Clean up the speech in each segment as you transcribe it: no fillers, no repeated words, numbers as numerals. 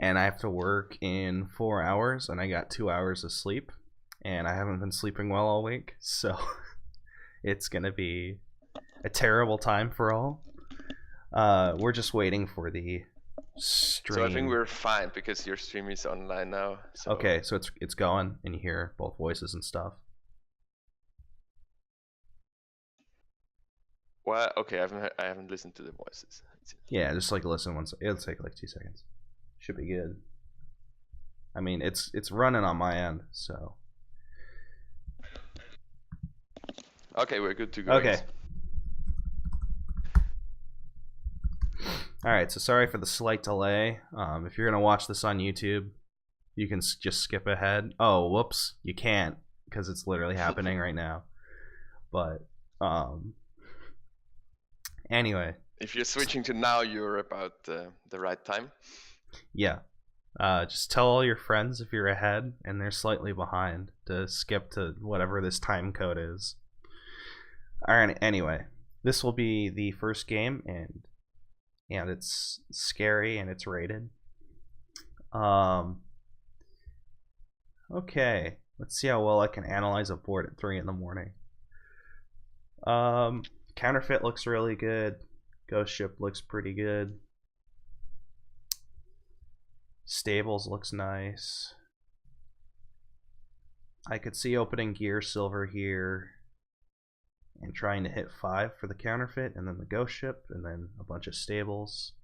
and I have to work in 4 hours, and I got 2 hours of sleep, and I haven't been sleeping well all week, so it's gonna be a terrible time for all. We're just waiting for the stream. So I think we're fine because your stream is online now. So. Okay, so it's going, and you hear both voices and stuff. Well, okay, I haven't listened to the voices. Yeah, just like listen once. It'll take like 2 seconds. Should be good. I mean, it's running on my end, so. Okay, we're good to go. Okay. All right, so sorry for the slight delay. If you're gonna watch this on YouTube, you can just skip ahead. Oh, whoops, you can't because it's literally happening right now. But anyway. If you're switching to now, you're about the right time. Yeah. Just tell all your friends if you're ahead and they're slightly behind to skip to whatever this time code is. Alright, anyway. This will be the first game, and it's scary and it's rated. Okay. Let's see how well I can analyze a board at 3 in the morning. Counterfeit looks really good. Ghost Ship looks pretty good. Stables looks nice. I could see opening Gear Silver here and trying to hit 5 for the counterfeit, and then the Ghost Ship, and then a bunch of stables.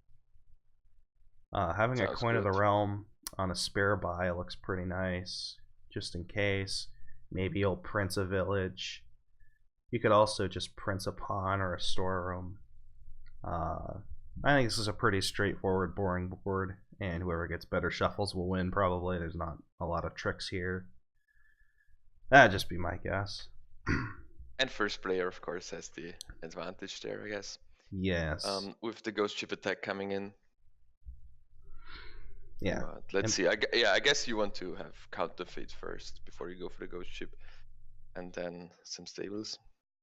Having a Coin of the Realm on a spare buy looks pretty nice, just in case. Maybe you'll Prince a Village. You could also just Prince a Pawn or a Storeroom. I think this is a pretty straightforward, boring board, and whoever gets better shuffles will win, probably. There's not a lot of tricks here. That'd just be my guess. And first player, of course, has the advantage there, I guess. Yes. With the Ghost Ship attack coming in. Yeah. Let's see. I guess you want to have counterfeit first before you go for the Ghost Ship, and then some stables.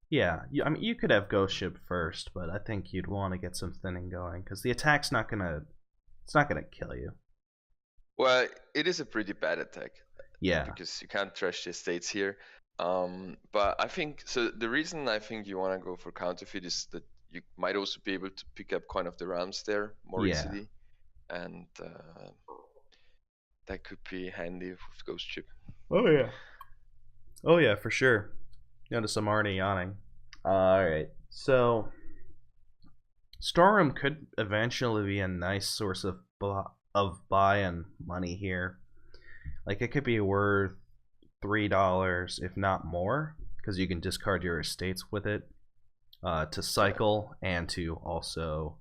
Yeah, I mean, you could have Ghost Ship first, but I think you'd want to get some thinning going, because the attack's not gonna kill you. Well, it is a pretty bad attack. Yeah. Because you can't trash the estates here. But I think, so the reason I think you want to go for counterfeit is that you might also be able to pick up Coin of the Realms there more easily. And that could be handy with Ghost Ship. Oh yeah. Oh yeah, for sure. Notice I'm already yawning. Alright, so Storeroom could eventually be a nice source of buy and money here. Like, it could be worth $3, if not more, because you can discard your estates with it to cycle and to also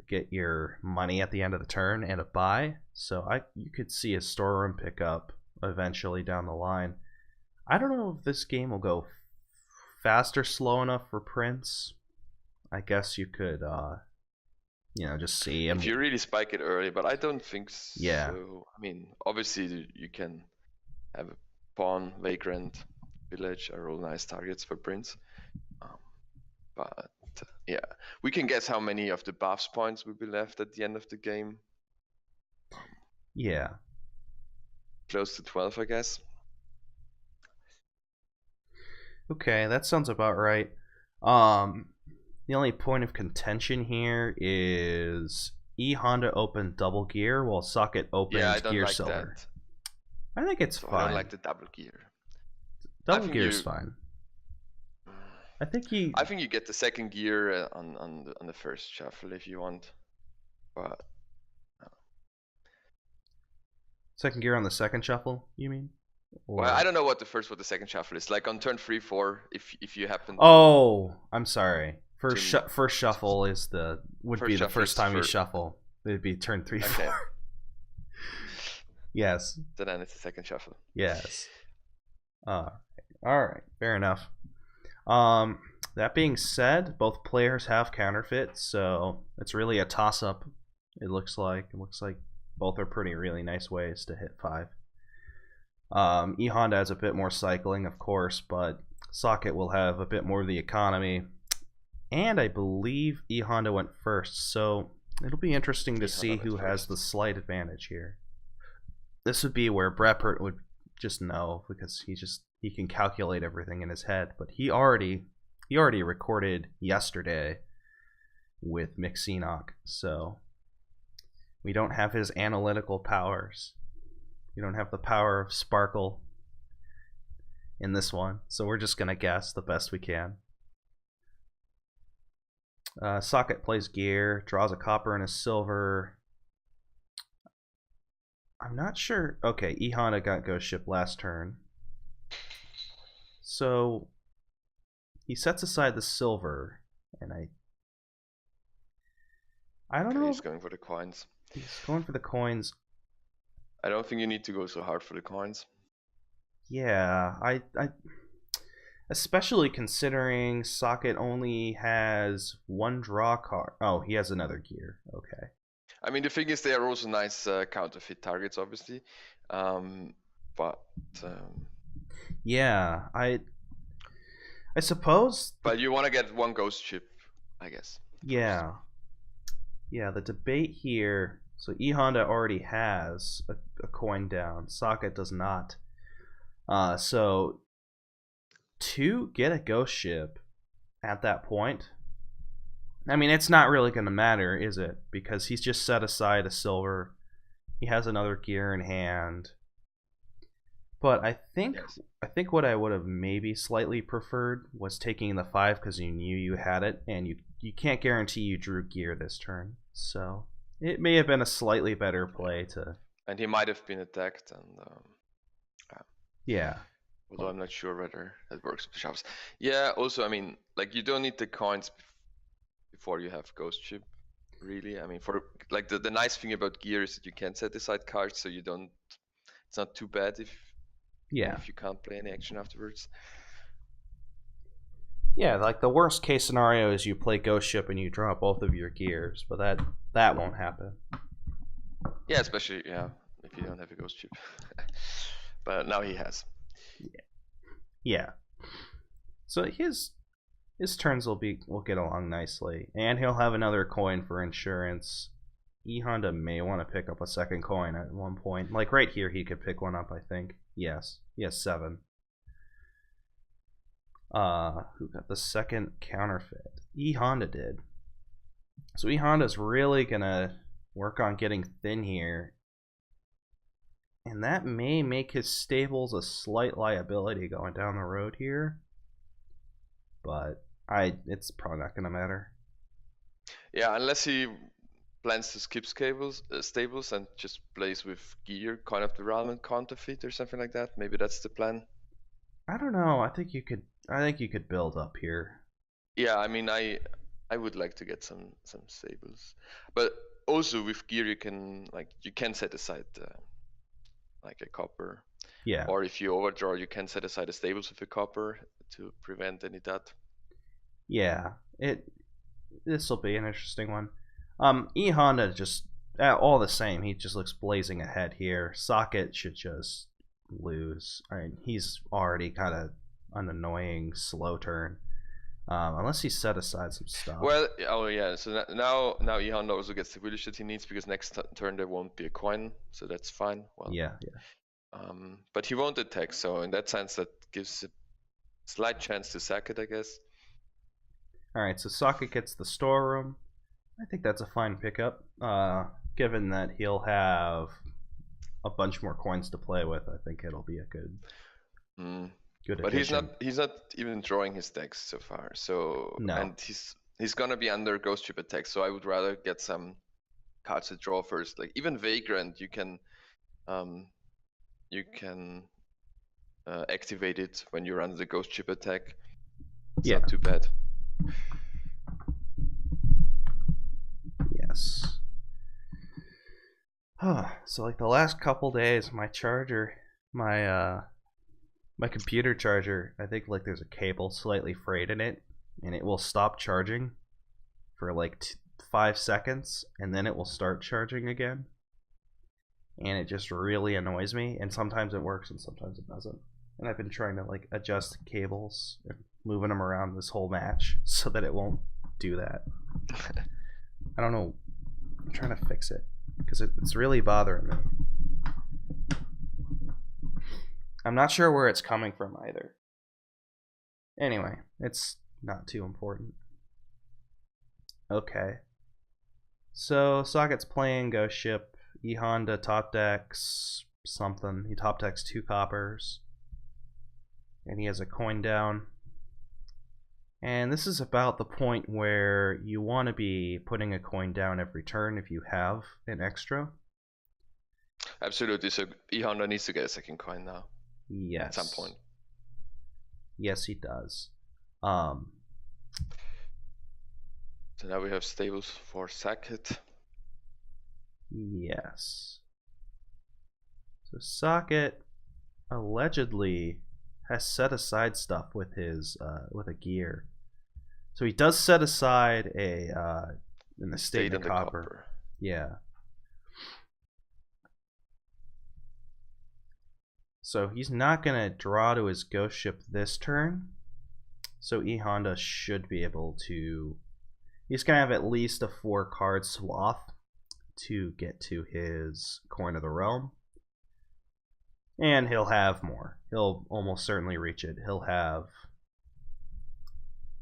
get your money at the end of the turn and a buy. So you could see a Storeroom pick up eventually down the line. I don't know if this game will go fast or slow enough for Prince. I guess you could, just see him. If you really spike it early, but I don't think so. Yeah. I mean, obviously you can have a Pawn, Vagrant, Village are all nice targets for Prince. But yeah, we can guess how many of the buffs points will be left at the end of the game. Yeah. Close to 12, I guess. Okay, that sounds about right. The only point of contention here is E.honda opened double gear while Saaket opened gear like silver. That. I think it's fine. I don't like the double gear. Double gear is fine. I think you get the second gear on the first shuffle if you want, but second gear on the second shuffle, you mean? Or... Well, I don't know what the second shuffle is. Like on turn 3-4, if you happen. Oh, I'm sorry. First shuffle would be the first time you shuffle. It'd be turn 3-4. Okay. Yes. So then it's the second shuffle. Yes. All right. Fair enough. That being said, both players have counterfeit, so it's really a toss-up. It looks like both are really nice ways to hit 5. E.honda has a bit more cycling, of course, but Saaket will have a bit more of the economy. And I believe E.honda went first, so It'll be interesting to see E.honda who went has first. the slight advantage here. This would be where Breppert would just know because he can calculate everything in his head. But he already recorded yesterday with Mixinoc, so we don't have his analytical powers. We don't have the power of Sparkle in this one, so we're just gonna guess the best we can. Saaket plays gear, draws a copper and a silver. I'm not sure. Okay, E.honda got Ghost Ship last turn. So he sets aside the silver, and I don't Okay, know. he's going for the coins. He's going for the coins. I don't think you need to go so hard for the coins. Yeah, I especially considering Saaket only has one draw card. Oh, he has another gear. Okay. I mean, the thing is, they are also nice counterfeit targets, obviously. But Yeah, I suppose. but you want to get one ghost ship, I guess. Yeah. Yeah, the debate here. So E.honda already has a coin down. Saaket does not. So to get a ghost ship at that point, I mean, it's not really going to matter, is it? Because he's just set aside a silver. He has another gear in hand. But I think what I would have maybe slightly preferred was taking the 5 because you knew you had it, and you can't guarantee you drew gear this turn. So it may have been a slightly better play to. And he might have been attacked, and Yeah. although I'm not sure whether that works with the shops. Yeah. Also, I mean, like you don't need the coins before you have ghost ship. Really, I mean, for like the nice thing about gear is that you can set aside cards, so you don't. It's not too bad if you can't play any action afterwards. Yeah, like the worst case scenario is you play Ghost Ship and you draw both of your gears, but that won't happen. Yeah, especially if you don't have a ghost ship. But now he has. Yeah. So his turns will get along nicely, and he'll have another coin for insurance. E.honda may want to pick up a second coin at one point. Like right here, he could pick one up. I think. Yes, he has 7. Who got the second counterfeit? E.honda did. So E.honda's really gonna work on getting thin here, and that may make his stables a slight liability going down the road here. But it's probably not gonna matter. Yeah, unless he plans to skip stables and just plays with gear, kind of the Ralman counterfeit or something like that. Maybe that's the plan. I don't know. I think you could build up here. Yeah, I mean, I would like to get some stables, but also with gear you can set aside like a copper. Yeah. Or if you overdraw, you can set aside the stables with a copper to prevent any dot. Yeah. This will be an interesting one. E.honda just all the same. He just looks blazing ahead here. Saaket should just lose. I mean, he's already kind of an annoying slow turn. Unless he set aside some stuff. Well, oh yeah. So now E.honda also gets the village that he needs because next turn there won't be a coin, so that's fine. Well, yeah. But he won't attack, so in that sense that gives a slight chance to sack it, I guess. All right, so Saaket gets the storeroom. I think that's a fine pickup, given that he'll have a bunch more coins to play with. I think it'll be a good. Good but addition. he's not even drawing his decks so far. So no. And he's gonna be under Ghost Ship attack. So I would rather get some cards to draw first. Like even Vagrant, you can activate it when you're under the Ghost Ship attack. It's not too bad. Yes. So like the last couple days, my charger, my computer charger, I think like there's a cable slightly frayed in it, and it will stop charging for like 5 seconds, and then it will start charging again. And it just really annoys me, and sometimes it works and sometimes it doesn't. And I've been trying to like adjust cables and moving them around this whole match so that it won't do that. I don't know I'm trying to fix it because it's really bothering me. I'm not sure where it's coming from either. Anyway, it's not too important. Okay. So Socket's playing Ghost Ship. E.honda top decks something. He top decks 2 coppers. And he has a coin down. And this is about the point where you want to be putting a coin down every turn if you have an extra. Absolutely. So E.honda needs to get a second coin now. Yes. At some point. Yes, he does. So now we have stables for saaket. Yes. So Socket allegedly has set aside stuff with his with a gear. So he does set aside an estate in the copper. Yeah. So he's not gonna draw to his ghost ship this turn. So E.honda should be able to. He's gonna have at least a 4-card swath to get to his coin of the realm. And he'll have more. He'll almost certainly reach it. He'll have.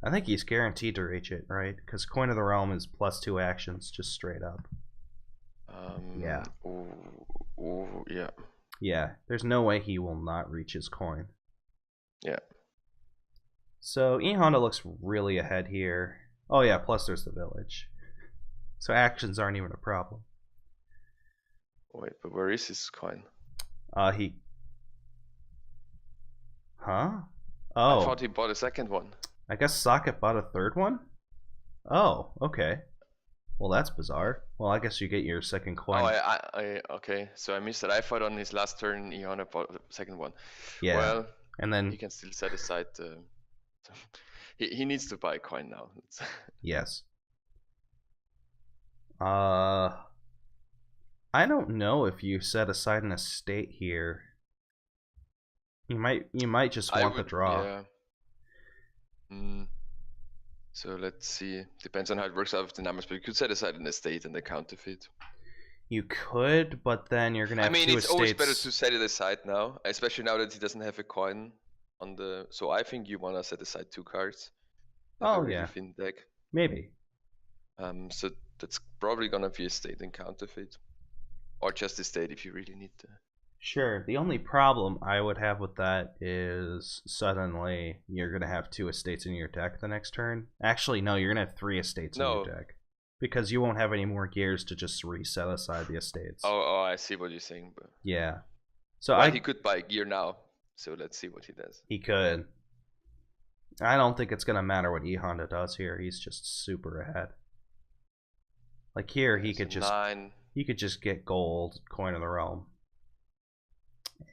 I think he's guaranteed to reach it, right? Because coin of the realm is +2 actions, just straight up. Yeah. Yeah. Yeah. There's no way he will not reach his coin. Yeah. So E.honda looks really ahead here. Oh yeah. Plus there's the village. So actions aren't even a problem. Wait, but where is his coin? He. Huh? Oh. I thought he bought a second one. I guess Socket bought a 3rd one? Oh, okay. Well, that's bizarre. Well, I guess you get your second coin. Oh, okay. So I missed that. I thought on his last turn, E.honda bought the second one. Yeah. Well, and then he can still set aside the. He needs to buy a coin now. Yes. I don't know if you set aside an estate here. You might just want the draw. Yeah. So let's see. Depends on how it works out with the numbers, but you could set aside an estate and the counterfeit. You could, but then you're gonna have 2 estates. It's always better to set it aside now, especially now that he doesn't have a coin on the. So I think you wanna set aside 2 cards. Oh yeah. Thin deck. Maybe. So that's probably gonna be estate and counterfeit, or just estate if you really need to. Sure. The only problem I would have with that is suddenly you're going to have 2 estates in your deck the next turn. Actually, no, you're going to have 3 estates in your deck. Because you won't have any more gears to just reset aside the estates. Oh, I see what you're saying. But... Yeah. So he could buy gear now, so let's see what he does. He could. I don't think it's going to matter what E.honda does here. He's just super ahead. Like here, he could just get gold, coin of the realm.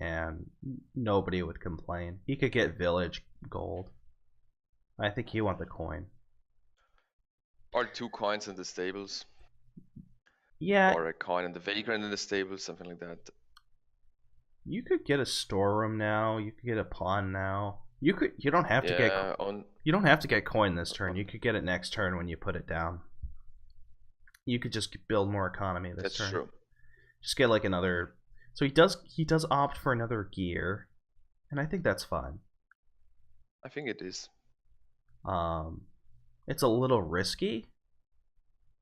And nobody would complain. He could get village gold. I think he want the coin. Or 2 coins in the stables. Yeah. Or a coin in the vagrant in the stables, something like that. You could get a storeroom now. You could get a pawn now. You don't have to get. You don't have to get coin this turn. You could get it next turn when you put it down. You could just build more economy this turn. That's true. Just get like another. So he does opt for another gear, and I think that's fine. I think it is. It's a little risky,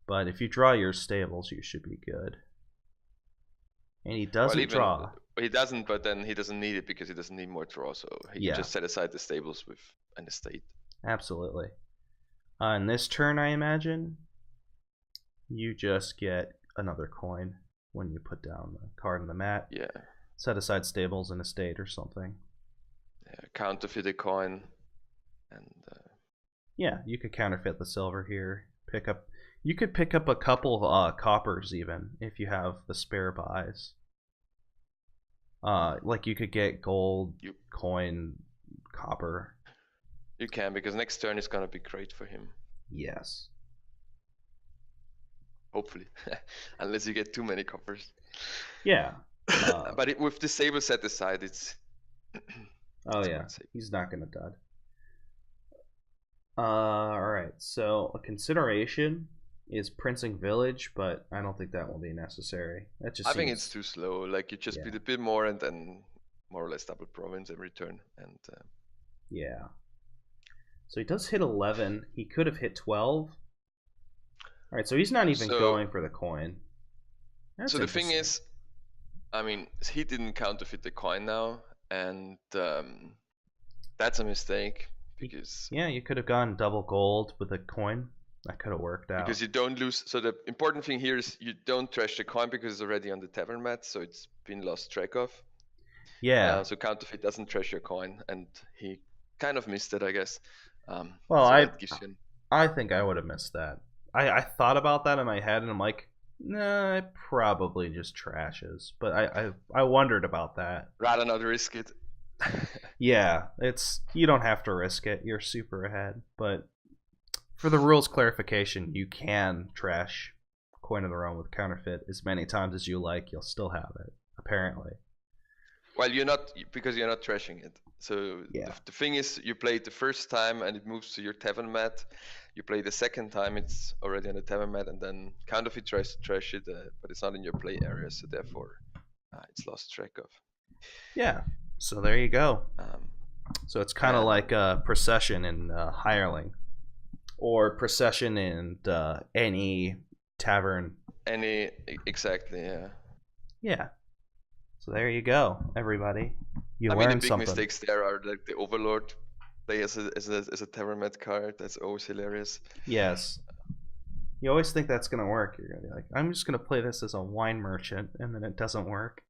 but if you draw your stables, you should be good. And he doesn't draw. He doesn't, but then he doesn't need it because he doesn't need more draw, so he can just set aside the stables with an estate. Absolutely. In this turn, I imagine, you just get another coin when you put down the card on the mat. Yeah. Set aside stables and estate or something. Yeah, counterfeit a coin, and. Yeah, you could counterfeit the silver here. You could pick up a couple of coppers even if you have the spare buys. Like you could get gold, coin, copper. You can, because next turn is gonna be great for him. Yes. Hopefully, unless you get too many coppers. Yeah. But with the stable set aside, it's. Oh yeah, he's not gonna dud. All right. So a consideration is Princing Village, but I don't think that will be necessary. That just I think it's seems too slow. Like you just yeah, build a bit more and then more or less double province every turn. And yeah. So he does hit 11. He could have hit 12. All right, so he's not even so going for the coin. That's so the thing interesting. is, I mean, he didn't counterfeit the coin now, and that's a mistake because Yeah, you could have gone double gold with a coin. That could have worked out. you don't lose. So the important thing here is you don't trash the coin because it's already on the tavern mat, so it's been lost track of. Yeah. So counterfeit doesn't trash your coin, and he kind of missed it, I guess. Well, So I that gives you an I think I would have missed that. I thought about that in my head, and I'm like, nah, it probably just trashes. But I wondered about that. rather not risk it. Yeah, it's you don't have to risk it. You're super ahead, but for the rules clarification, you can trash Coin of the Realm with counterfeit as many times as you like. You'll still have it, apparently. Well, you're not because you're not trashing it. So Yeah. the thing is, you play it the first time and it moves to your tavern mat. You play the second time, it's already on the tavern mat, and then counterfeit tries to trash it, but it's not in your play area, so therefore it's lost track of. Yeah. So there you go. Um, So it's kind of and like Procession in Hireling, or Procession in any tavern. exactly, yeah. Yeah. So there you go, everybody. You I mean, the learned big something. mistakes there are like the Overlord play as a tavern mat card. That's always hilarious. Yes. You always think that's gonna work. You're gonna be like, I'm just gonna play this as a wine merchant, and then it doesn't work.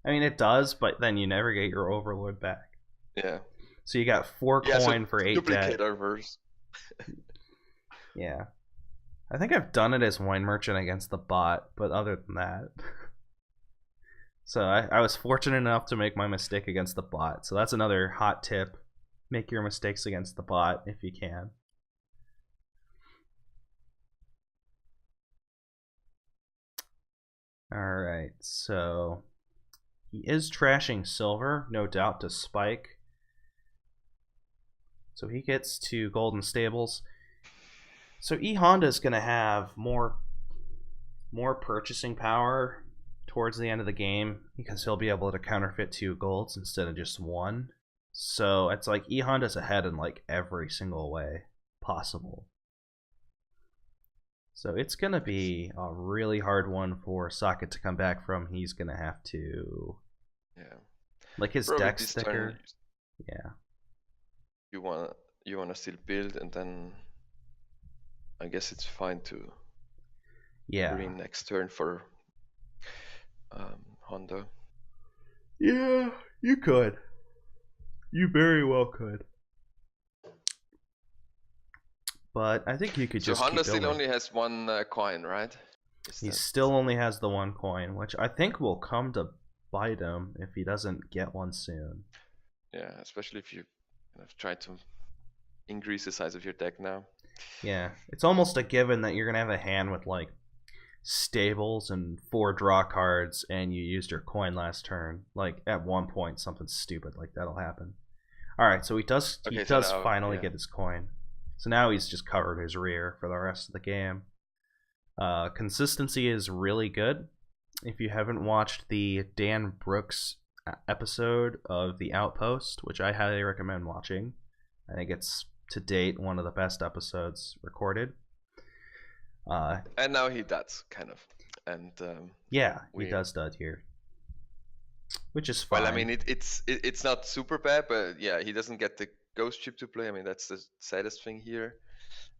I mean, it does, but then you never get your Overlord back. Yeah. So you got 4 Yeah. So coin for 8 duplicate debt. our verse. Yeah. I think I've done it as wine merchant against the bot, but other than that. So I was fortunate enough to make my mistake against the bot. So that's another hot tip. Make your mistakes against the bot if you can. Alright, so he is trashing silver, no doubt, to spike. So he gets to Golden Stables. So E.honda is going to have more purchasing power towards the end of the game because he'll be able to counterfeit 2 golds instead of just 1. So it's like E.honda's ahead in like every single way possible. So it's going to be a really hard one for Saaket to come back from. He's going to have to, Yeah. like, his Probably deck this sticker. turn Yeah. you wanna still build, and then I guess it's fine to Yeah. green next turn for Honda. Yeah, you could. You very well could. But I think you could So just Honda keep still building. only has 1 coin, right? He still only has the 1 coin, which I think will come to bite him if he doesn't get one soon. Yeah, especially if you kind of try to increase the size of your deck now. Yeah, it's almost a given that you're gonna have a hand with like stables and 4 draw cards, and you used your coin last turn. Like at one point, something stupid like that'll happen. All right, so he does Okay, so now, finally yeah. get his coin. So now he's just covered his rear for the rest of the game. Consistency is really good. If you haven't watched the Dan Brooks episode of The Outpost, which I highly recommend watching, I think it's to date one of the best episodes recorded. And now he does kind of, and Yeah, he does dud here, which is fine. Well, I mean, it's not super bad, but yeah, he doesn't get the ghost chip to play. I mean, that's the saddest thing here.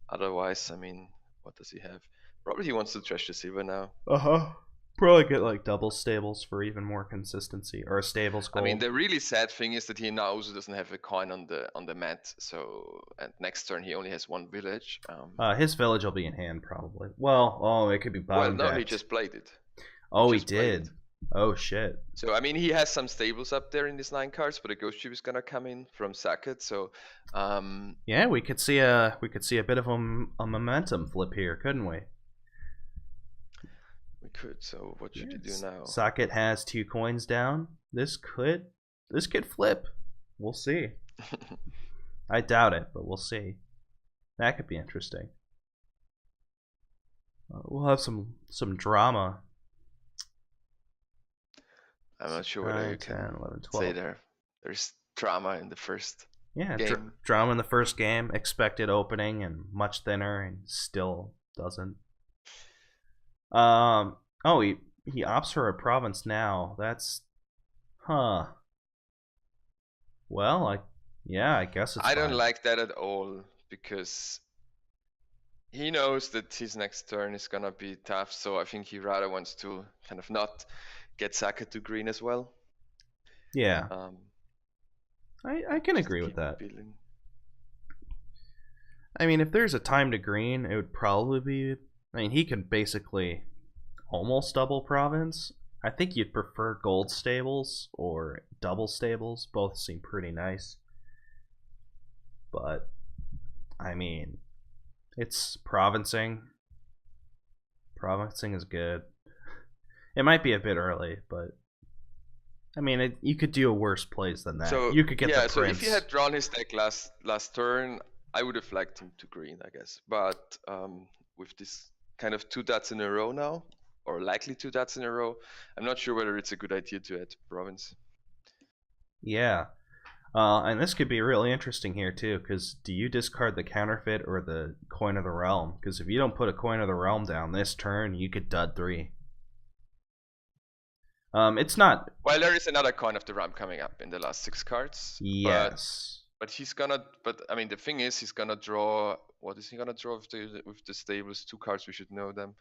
Otherwise, I mean, what does he have? Probably he wants to trash the silver now. Probably get like double stables for even more consistency, or a stables gold. I mean, the really sad thing is that he now also doesn't have a coin on the mat. So at next turn he only has 1 village. His village will be in hand probably. Well, it could be bottom well, no, decked. he just played it. Oh, he did. Oh shit. So I mean, he has some stables up there in these 9 cards, but a ghost chip is gonna come in from saaket. So yeah, we could see a bit of a momentum flip here, couldn't we? We could. So what should you do now? Saaket has 2 coins down. This could flip. We'll see. I doubt it, but we'll see. That could be interesting. We'll have some drama. I'm not sure whether 9, you 10, can 11, say 12. there's drama in the first Yeah, game. drama in the first game. Expected opening and much thinner, and still doesn't. Oh, he opts for a province now. That's huh. Well, yeah, I guess it's I don't fine. like that at all because he knows that his next turn is gonna be tough. So I think he rather wants to kind of not get saaket to green as well. Yeah, Um, I can just to agree with keep that. building. I mean, if there's a time to green, it would probably be. I mean, he can basically almost double province. I think you'd prefer gold stables or double stables. Both seem pretty nice. But, I mean, it's provincing. Provincing is good. It might be a bit early, but I mean, you could do a worse plays than that. So You could get the yeah, so if he prince. had drawn his deck last turn, I would have liked him to green, I guess. But with this kind of 2 dots in a row now, or likely 2 dots in a row, I'm not sure whether it's a good idea to add province. Yeah. And this could be really interesting here too, because do you discard the counterfeit or the coin of the realm? Because if you don't put a coin of the realm down this turn, you could dud 3. It's not. Well, there is another coin of the realm coming up in the last 6 cards. Yes. But he's gonna. But I mean, the thing is, he's gonna draw. What is he gonna draw with the stables? 2 cards. We should know them.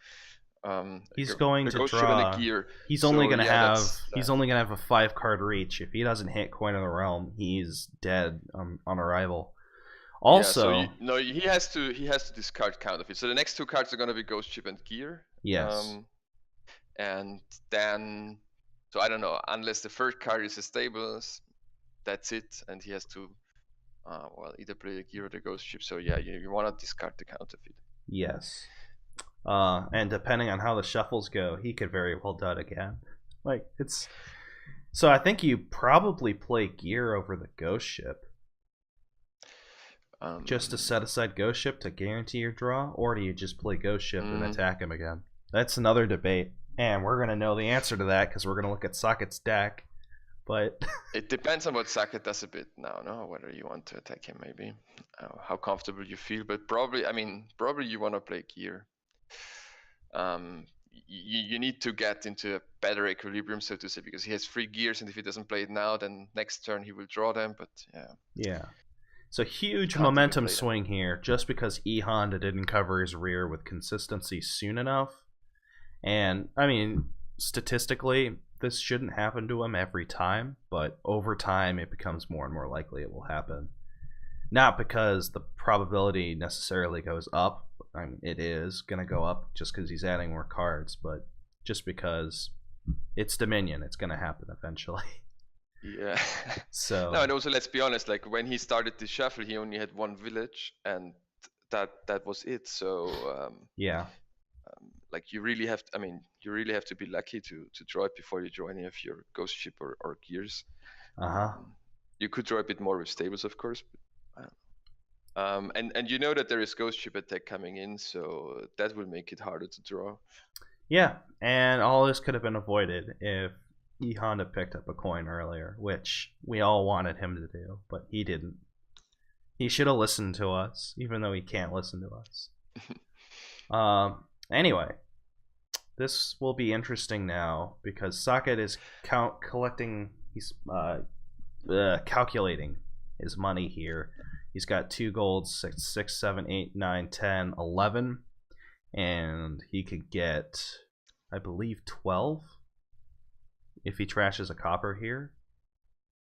He's going a to ghost ship and a draw. gear. He's So only gonna yeah, have. that's He's only gonna have a 5-card reach. If he doesn't hit coin of the realm, he's dead on arrival. Also, yeah, so no, he has to discard counterfeit. So the next 2 cards are gonna be ghost ship and gear. yes. And then, so I don't know, unless the third card is a stables, that's it, and he has to, well, either play the gear or the ghost ship. So yeah, you want to discard the counterfeit. Yes. And depending on how the shuffles go, he could very well dud again. Like it's. So I think you probably play gear over the ghost ship. Just to set aside ghost ship to guarantee your draw, or do you just play ghost ship and attack him again? That's another debate, and we're gonna know the answer to that because we're gonna look at Saaket's deck. But it depends on what saaket does a bit now, no? Whether you want to attack him, maybe how comfortable you feel, but probably, I mean, probably you want to play gear. You need to get into a better equilibrium, so to say, because he has 3 gears, and if he doesn't play it now, then next turn he will draw them. But yeah. So huge Can't even momentum play them. swing here, just because E.honda didn't cover his rear with consistency soon enough. And I mean, statistically, this shouldn't happen to him every time, but over time it becomes more and more likely it will happen. Not because the probability necessarily goes up. I mean, it is going to go up just because he's adding more cards, but just because it's Dominion, it's going to happen eventually. Yeah. So no, and also let's be honest. Like when he started the shuffle, he only had 1 village, and that was it. So yeah, like you really have. I mean, you really have to be lucky to draw it before you draw any of your ghost ship or gears. You could draw a bit more with stables, of course. But, and you know that there is ghost ship attack coming in, so that will make it harder to draw. Yeah, and all this could have been avoided if E.honda picked up a coin earlier, which we all wanted him to do, but he didn't. He should have listened to us, even though he can't listen to us. Anyway, this will be interesting now because Saaket is collecting. He's calculating his money here. He's got 2 golds, 6, 7, 8, 9, 10, 11, and he could get, I believe, 12 if he trashes a copper here.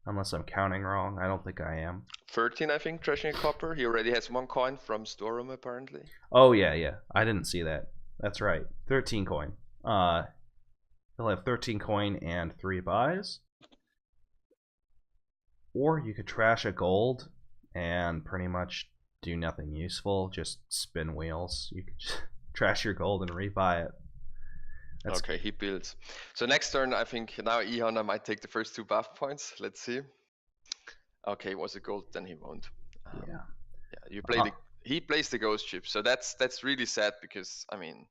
Unless I'm counting wrong. I don't think I am. 13, I think, trashing a copper. He already has 1 coin from storeroom, apparently. Oh, yeah. I didn't see that. That's right. 13 coin. He'll have 13 coin and 3 buys. Or you could trash a gold and pretty much do nothing useful. Just spin wheels. You could just trash your gold and rebuy it. Okay, he builds. So next turn, I think now E.honda might take the first 2 buff points. Let's see. Okay, it was a gold, then he won't. Yeah. You play he plays the ghost ship, so that's really sad because I mean,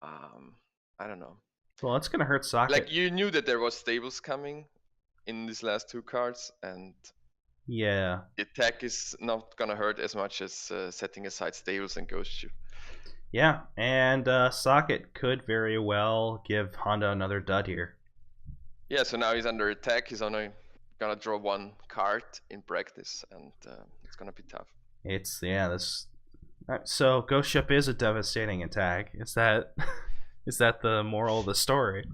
I don't know. Well, it's gonna hurt saaket. Like you knew that there was stables coming in these last two cards, and Yeah. the attack is not gonna hurt as much as setting aside stables and ghost ship. Yeah, and saaket could very well give Honda another dud here. Yeah, so now he's under attack. He's only gonna draw one card in practice, and it's gonna be tough. It's this. So ghost ship is a devastating attack. Is that is that the moral of the story?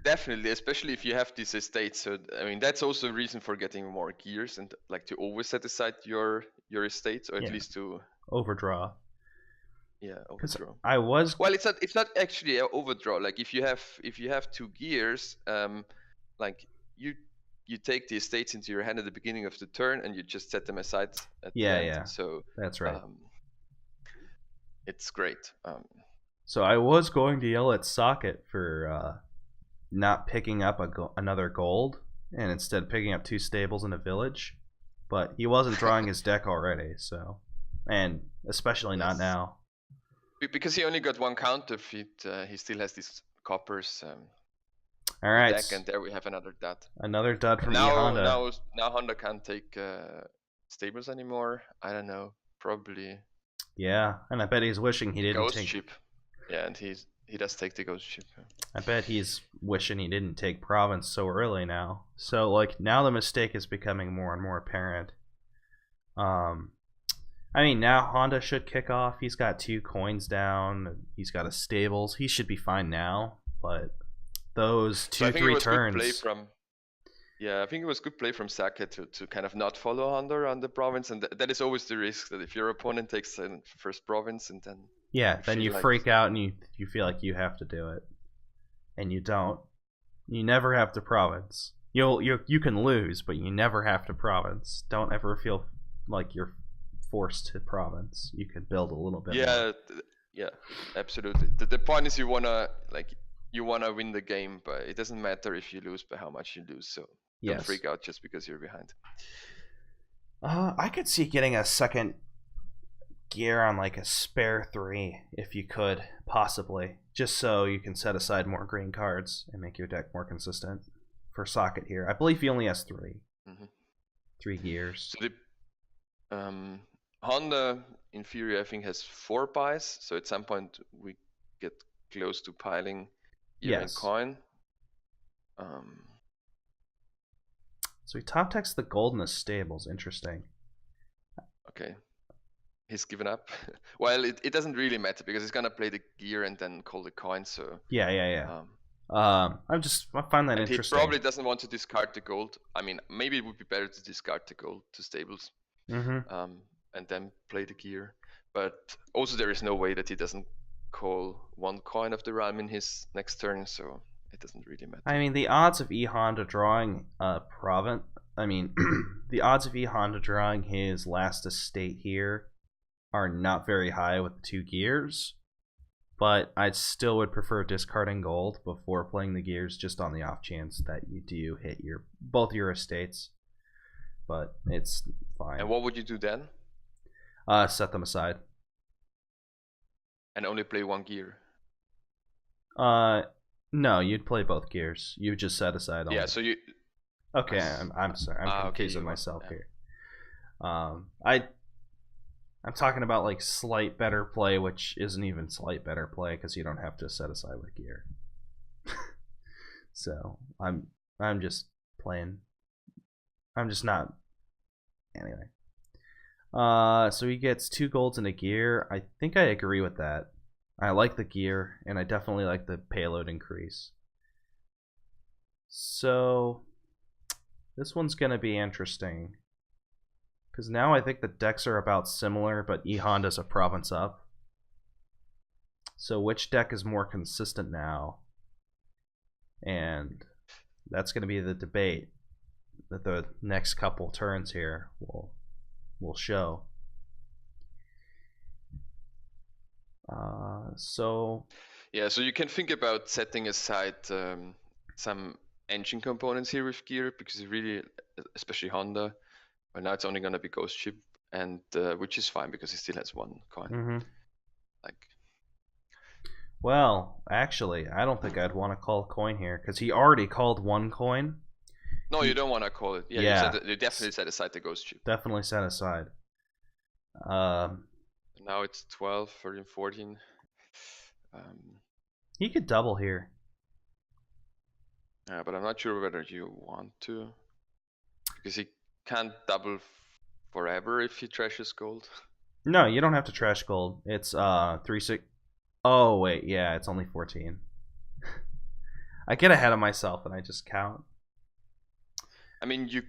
Definitely, especially if you have these estates. So I mean, that's also a reason for getting more gears and like to always set aside your estates, or at least to overdraw. Yeah, overdraw. Well, it's not actually an overdraw. Like if you have two gears, like you take the estates into your hand at the beginning of the turn and you just set them aside at the end. Yeah. So that's right. It's great. So I was going to yell at saaket for not picking up another gold and instead picking up two stables in a village, but he wasn't drawing his deck already, so, and especially not now. Because he only got one counterfeit, he still has these coppers. All right. Deck, and there we have another dud. Another dud from E.honda. Now Honda can't take stables anymore. I don't know. Probably. Yeah, and I bet he's wishing he didn't take. Ghost ship. Yeah, and he does take the ghost ship. I bet he's wishing he didn't take province so early now. So like now the mistake is becoming more and more apparent. I mean, now Honda should kick off. He's got 2 coins down. He's got a stables. He should be fine now. But those 2-3 turns. I think it was good play from saaket to kind of not follow Honda on the province, and that is always the risk that if your opponent takes the first province and then then you freak out and you feel like you have to do it, and you don't. You never have to province. You can lose, but you never have to province. Don't ever feel like you're forced to province. You can build a little bit more. Yeah, absolutely. The point is you wanna win the game, but it doesn't matter if you lose by how much you lose. So don't freak out just because you're behind. I could see getting a second gear on like a spare 3 if you could, possibly, just so you can set aside more green cards and make your deck more consistent for saaket here. I believe he only has 3. 3 gears. So the Honda in theory I think has 4 buys, so at some point we get close to piling even coin. So he top decks the gold in the stables. Interesting. Okay. He's given up. Well, it doesn't really matter because he's gonna play the gear and then call the coin. So I find that interesting. He probably doesn't want to discard the gold. I mean, maybe it would be better to discard the gold to stables, and then play the gear. But also there is no way that he doesn't call 1 coin of the realm in his next turn. So it doesn't really matter. I mean, the odds of E.honda drawing province. I mean, the odds of E.honda drawing his last estate here are not very high with the 2 gears, but I still would prefer discarding gold before playing the gears, just on the off chance that you do hit both your estates. But it's fine. And what would you do then? Set them aside. And only play 1 gear? No, you'd play both gears. You would just set aside all. Yeah, so you... Okay, I'm sorry. I'm confusing myself here. I'm talking about like slight better play, which isn't even slight better play because you don't have to set aside with gear. So I'm just playing. I'm just not. Anyway. So he gets 2 golds and a gear. I think I agree with that. I like the gear, and I definitely like the payload increase. So this one's gonna be interesting. Because now I think the decks are about similar, but E.honda's a province up. So which deck is more consistent now? And that's going to be the debate that the next couple turns here will show. So you can think about setting aside some engine components here with gear, because it really, especially Honda. But now it's only going to be ghost ship, and which is fine because he still has 1 coin. Well, actually, I don't think I'd want to call a coin here because he already called one coin. No, you He, don't want to call it. Yeah, yeah, you definitely set aside the ghost chip. definitely set aside. Um, Now it's 12, 13, 14. Um, he could double here. but I'm not sure whether you want to, because he can't double forever if he trashes gold. No, you don't have to trash gold. It's 3 6. Oh wait, yeah, it's only 14. I get ahead of myself and I just count. I mean, you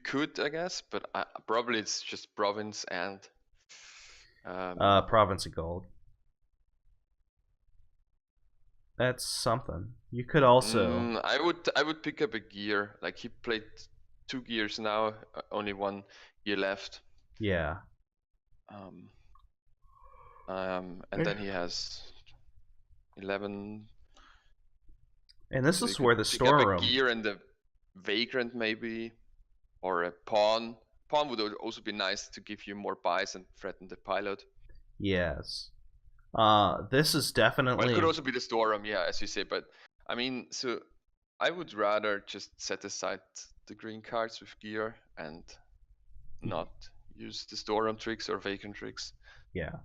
could, I guess, but probably it's just province and Province of gold. That's something. You could also. I would pick up a gear. Like he played 2 gears now, only 1 gear left. Yeah. And then he has 11. And this So is you where could the pick up a storeroom. gear and a vagrant maybe, or a pawn. Pawn would also be nice to give you more buys and threaten the pilot. Yes. This is Well, it definitely. could also be the storeroom, yeah, as you say. But I mean, so I would rather just set aside the green cards with gear and not use the storeroom tricks or vagrant tricks. Yeah.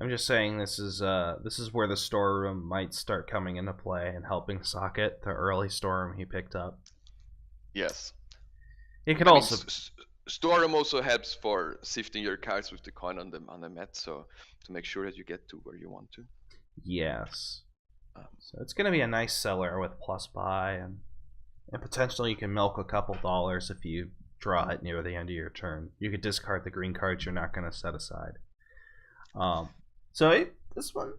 I'm just saying this is where the storeroom might start coming into play and helping Saaket, the early storeroom he picked up. Yes. It could I mean, also. storeroom also helps for sifting your cards with the coin on the mat, so to make sure that you get to where you want to. Yes. So it's going to be a nice seller with plus buy, and potentially you can milk a couple dollars if you draw it near the end of your turn. You could discard the green cards you're not going to set aside. This one,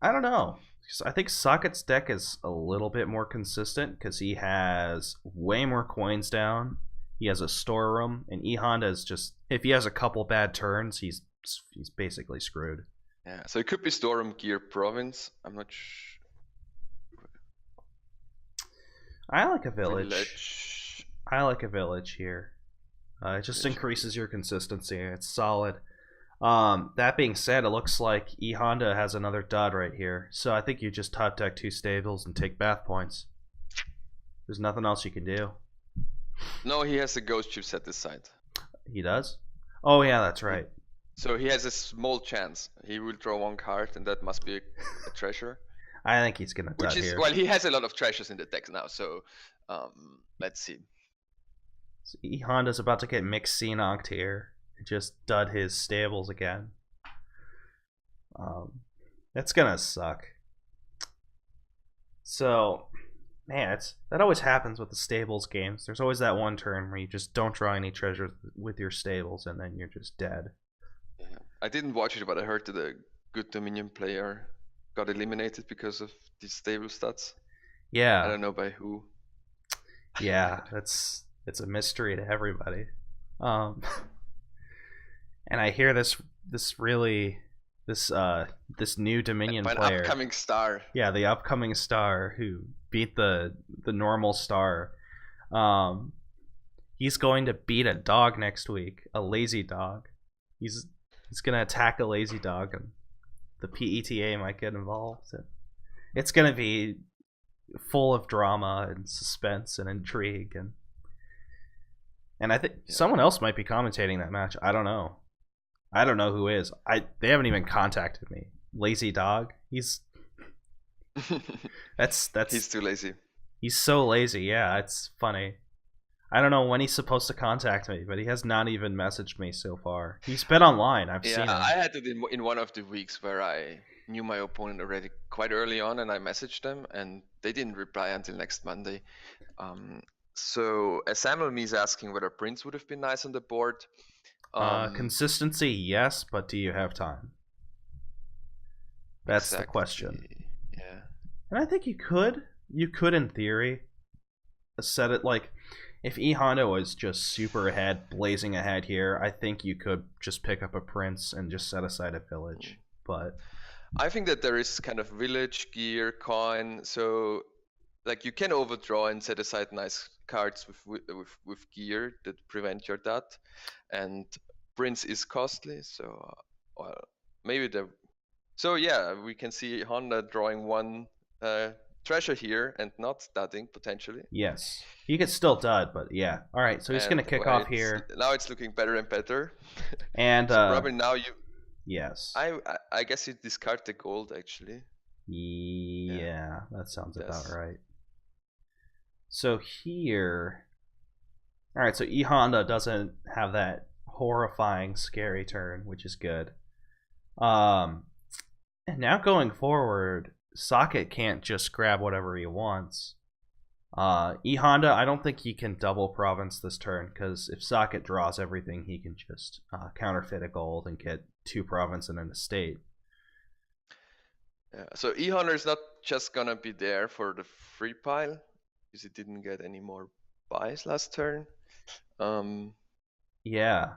I don't know. I think Socket's deck is a little bit more consistent because he has way more coins down. He has a storeroom, and E.honda is just, if he has a couple bad turns, he's basically screwed. Yeah, so it could be storeroom gear province. I'm not sure. I like a village. I like a village here. It just increases your consistency. It's solid. That being said, it looks like E.honda has another dud right here. So I think you just top deck 2 stables and take bath points. There's nothing else you can do. No, he has a ghost chip set aside. He does? Oh yeah, that's right. So he has a small chance. He will draw 1 card, and that must be a treasure. I think he's gonna dud here. Well, he has a lot of treasures in the deck now. So let's see. So E.honda's about to get mixed Xenoct here. Just dud his stables again. That's gonna suck. So, man, that always happens with the stables games. There's always that one turn where you just don't draw any treasures with your stables, and then you're just dead. Yeah. I didn't watch it, but I heard that a good Dominion player got eliminated because of these stable stats. Yeah. I don't know by who. Yeah, it's a mystery to everybody. And I hear this new Dominion player, upcoming star. Yeah, the upcoming star who beat the normal star. He's going to beat a dog next week, a lazy dog. He's gonna attack a lazy dog, and the PETA might get involved. It's gonna be full of drama and suspense and intrigue, and I think someone else might be commentating that match. I don't know who is. They haven't even contacted me. Lazy dog. He's He's too lazy. He's so lazy. Yeah, it's funny. I don't know when he's supposed to contact me, but he has not even messaged me so far. He's been online. I've seen him. I had it in one of the weeks where I knew my opponent already quite early on, and I messaged them, and they didn't reply until next Monday. So Samuel is asking whether Prince would have been nice on the board. Consistency, yes, but do you have time? That's the question. Yeah. And I think you could. You could, in theory, set it like, if E.honda was just super ahead, blazing ahead here, I think you could just pick up a Prince and just set aside a village. But I think that there is kind of village, gear, coin, so like you can overdraw and set aside nice cards with gear that prevent your dot, and Prince is costly, so well, maybe So yeah, we can see Honda drawing one treasure here and not studding potentially. Yes. He could still dud, but yeah. All right, so he's going And to kick well, off here. now it's looking better and better. And, So probably now yes. I guess you discard the gold actually. Yeah, that sounds about Yes. right. So here, all right. So E.honda doesn't have that horrifying, scary turn, which is good. And now going forward, Saaket can't just grab whatever he wants. E.honda, I don't think he can double province this turn because if Saaket draws everything, he can just counterfeit a gold and get 2 province and an estate. Yeah. So E.honda is not just gonna be there for the free pile because he didn't get any more buys last turn. Yeah.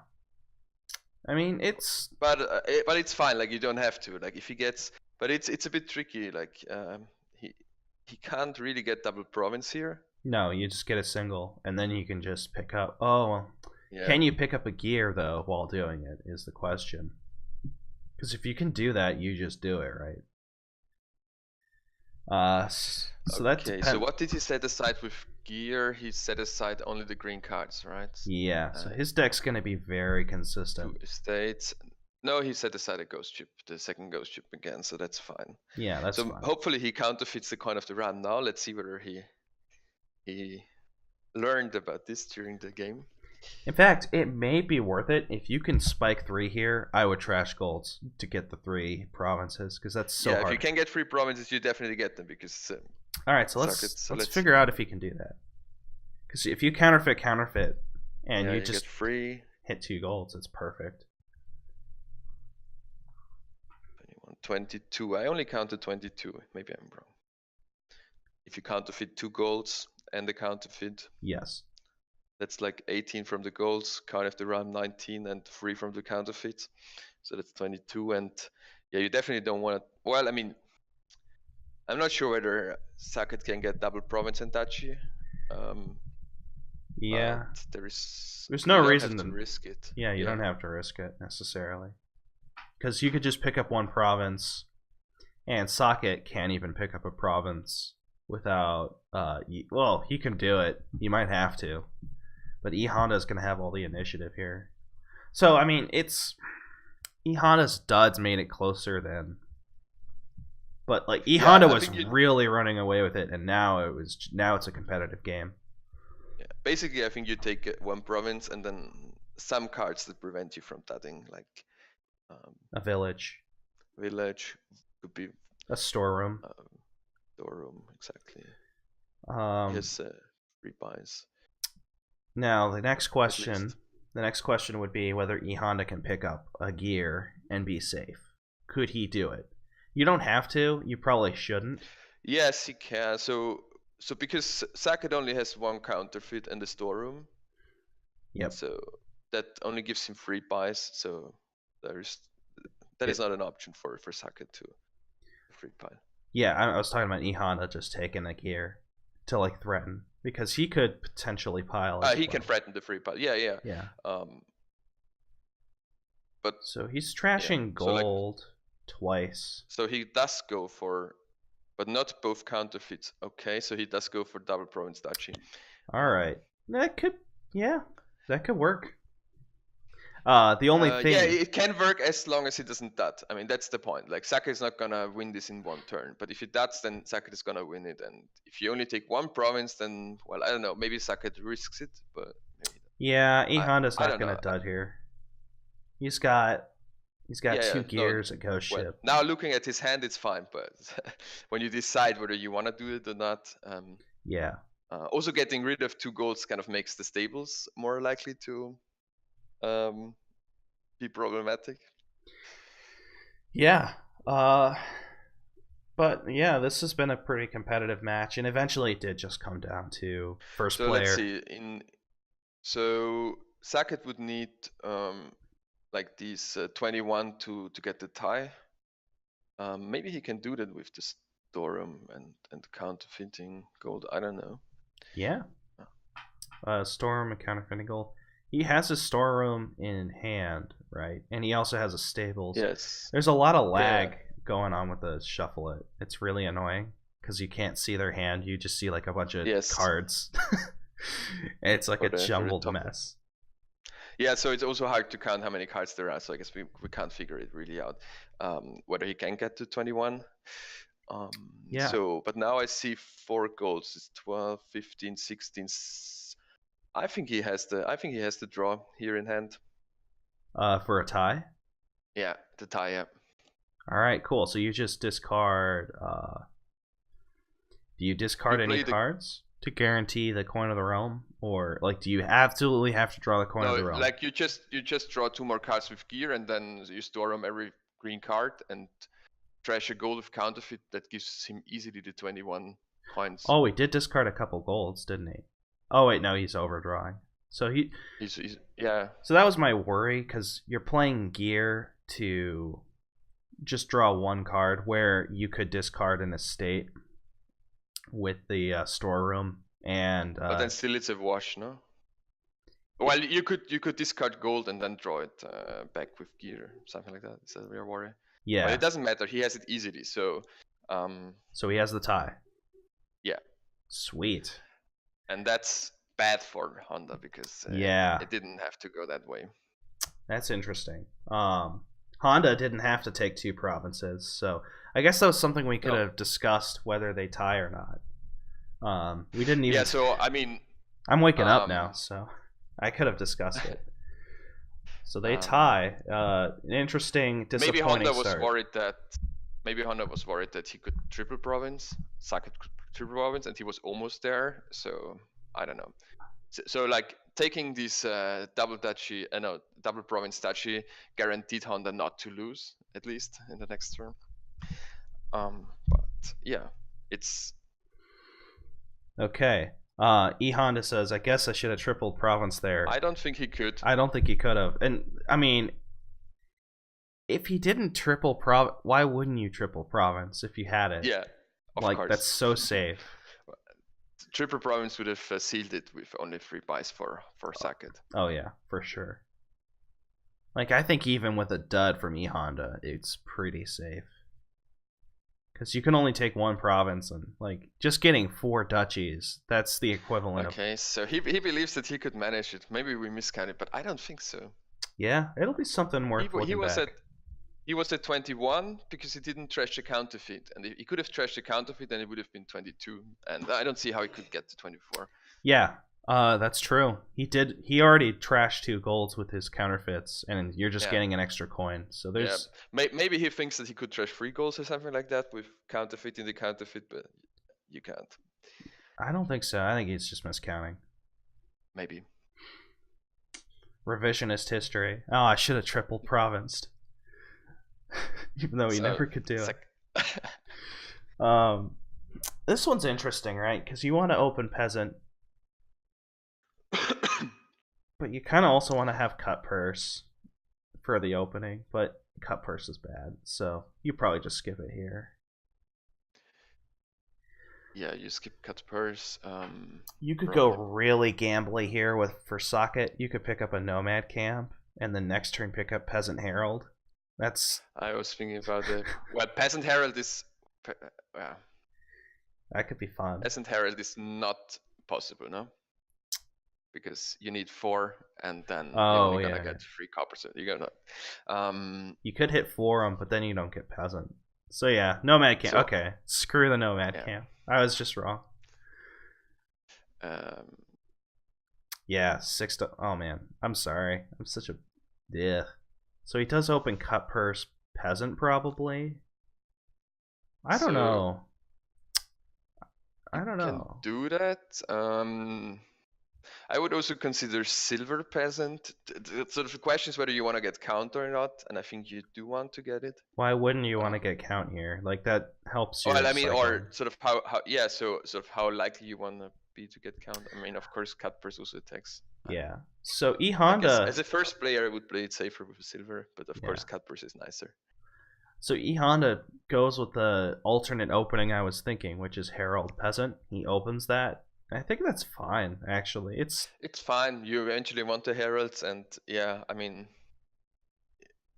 I mean, it's but it's fine. Like you don't have to. Like if he gets, but it's a bit tricky. Like he can't really get double province here. no, you just get a single, and then you can just pick up. Oh, well, Yeah. can you pick up a gear though while doing it? Is the question. Because if you can do that, you just do it, right? So that Okay. So what did he set aside with gear? He set aside only the green cards, right? Yeah. So his deck's gonna be very consistent. 2 estates. No, he set aside a ghost ship, the second ghost ship again, so that's fine. Yeah, that's so fine. Hopefully he counterfeits the coin of the realm now. Let's see whether he learned about this during the game. In fact, it may be worth it if you can spike 3 here. I would trash golds to get the 3 provinces because that's so hard. If you can get 3 provinces, you definitely get them because. All right, so let's figure out if he can do that. Because if you counterfeit, and you just get free. Hit 2 golds, it's perfect. 22. I only counted 22. Maybe I'm wrong. If you counterfeit 2 golds and the counterfeit. Yes. That's like 18 from the golds, count of the realm 19, and 3 from the counterfeit. So that's 22. And yeah, you definitely don't want to. Well, I mean, I'm not sure whether Saaket can get double province and Dachi. Yeah. There's no reason to risk it. Yeah, you don't have to risk it necessarily. Because you could just pick up 1 province, and Saaket can't even pick up a province without. Well, he can do it. You might have to. But E.honda is going to have all the initiative here. So, I mean, it's. E.honda's duds made it closer than. But, like, E.honda was really running away with it, and now it's a competitive game. Yeah. Basically, I think you take 1 province and then some cards that prevent you from dudding, like a village. Village could be a storeroom. Storeroom, exactly. Yes, rebuys. Now the next question would be whether E.honda can pick up a gear and be safe. Could he do it? You don't have to. You probably shouldn't. Yes, he can. So because Saaket only has 1 counterfeit in the storeroom. Yep. So that only gives him 3 buys. So that is not an option for Saaket to free buy. Yeah, I was talking about E.honda just taking a gear to like threaten because he could potentially pile. He can threaten the free pile. Yeah. But so he's trashing gold twice. So he does go for, but not both counterfeits. Okay, so he does go for double province Dachi. All right, that could work. The only thing. Yeah, it can work as long as he doesn't dud. I mean, that's the point. Like, Saaket is not gonna win this in 1 turn. But if he duds, then Saaket is gonna win it. And if you only take 1 province, then, well, I don't know. Maybe Saaket risks it, but maybe. Yeah, E.honda's not gonna dud here. He's got 2 gears, a ghost ship. Now looking at his hand, it's fine. But when you decide whether you want to do it or not. Yeah. Also, getting rid of 2 golds kind of makes the stables more likely to be problematic. Yeah. But yeah, this has been a pretty competitive match, and eventually it did just come down to first player. Let's see. So Saaket would need like these 21 to get the tie. Maybe he can do that with the storeroom and counterfeiting gold. I don't know. Yeah. Storeroom and counterfeiting gold. He has a storeroom in hand, right? And he also has a stables. Yes. There's a lot of lag going on with the shuffle it. It's really annoying because you can't see their hand. You just see like a bunch of Yes, cards. It's like a for the jumbled top. mess. Yeah, so it's also hard to count how many cards there are. So I guess we can't figure it really out whether he can get to 21. Um, Yeah. but now I see 4 goals. It's 12, 15, 16. I think he has the draw here in hand. For a tie. Yeah, the tie. Yeah. All right, cool. So you just discard. Do you discard You any play the cards to guarantee the coin of the realm, or like do you absolutely have to draw the coin of no, the realm? like you just draw 2 more cards with gear, and then you store them every green card and trash a gold with counterfeit. That gives him easily the 21 coins. Oh, he did discard a couple golds, didn't he? Oh wait, no, he's overdrawing. So He's yeah. So that was my worry because you're playing gear to just draw one card where you could discard an estate with the storeroom and But then still it's a wash, no? Well, you could discard gold and then draw it back with gear, something like that. Is that your worry? yeah. But it doesn't matter. He has it easily, so So he has the tie. yeah. Sweet. And that's bad for Honda because yeah, it didn't have to go that way. that's interesting. Honda didn't have to take 2 provinces, so I guess that was something we could have discussed whether they tie or not. We didn't even. Yeah, so I mean, I'm waking up now, so I could have discussed it. So they tie. An interesting, disappointing maybe Honda start. was worried that he could triple province, saaket triple province, and he was almost there. So I don't know. So like taking this double province duchy guaranteed Honda not to lose, at least in the next turn. But yeah, it's okay. E.honda says, I guess I should have tripled province there. I don't think he could. I don't think he could have. And I mean, if he didn't triple province, why wouldn't you triple province if you had it? Yeah, of like course. That's so safe. Triple province would have sealed it with only 3 buys for saaket. Oh yeah, for sure. Like I think even with a dud from E.honda, it's pretty safe. Because you can only take 1 province, and like just getting 4 duchies, that's the equivalent of. Okay, so he believes that he could manage it. Maybe we miscounted, but I don't think so. Yeah, it'll be something worth looking back. He was at 21 because he didn't trash the counterfeit, and if he could have trashed the counterfeit, then it would have been 22. And I don't see how he could get to 24. Yeah, that's true. He already trashed 2 golds with his counterfeits, and you're just getting an extra coin. So there's. Yeah. Maybe he thinks that he could trash 3 golds or something like that with counterfeiting the counterfeit, but you can't. I don't think so. I think he's just miscounting. Maybe. Revisionist history. Oh, I should have tripled provinced. Even though he never could do it. This one's interesting, right? Because you want to open peasant, but you kind of also want to have cut purse for the opening. But cut purse is bad, so you probably just skip it here. Yeah, you skip cut purse. You could go really gambly here for saaket. You could pick up a nomad camp, and then next turn pick up peasant herald. I was thinking about it. Well, Peasant Herald is. That could be fun. Peasant Herald is not possible, no? Because you need 4, and then you're only gonna get 3 copper. So you're gonna. You could hit 4 them, but then you don't get peasant. So yeah, nomad camp. Okay, screw the nomad camp. I was just wrong. Yeah, 6 to. Oh man, I'm sorry. I'm such a. Yeah. So he does open cut purse peasant probably. I don't know. Can do that. I would also consider silver peasant. Sort of the question is whether you want to get count or not, and I think you do want to get it. Why wouldn't you want to get count here? Like that helps you. Well, I mean, or sort of how so sort of how likely you want to be to get count. I mean, of course, cut purse also attacks. Yeah. So E.honda. As a first player, I would play it safer with a silver, but of course, cut purse is nicer. So E.honda goes with the alternate opening I was thinking, which is Herald Peasant. He opens that. I think that's fine, actually. It's fine. You eventually want the heralds, and yeah, I mean.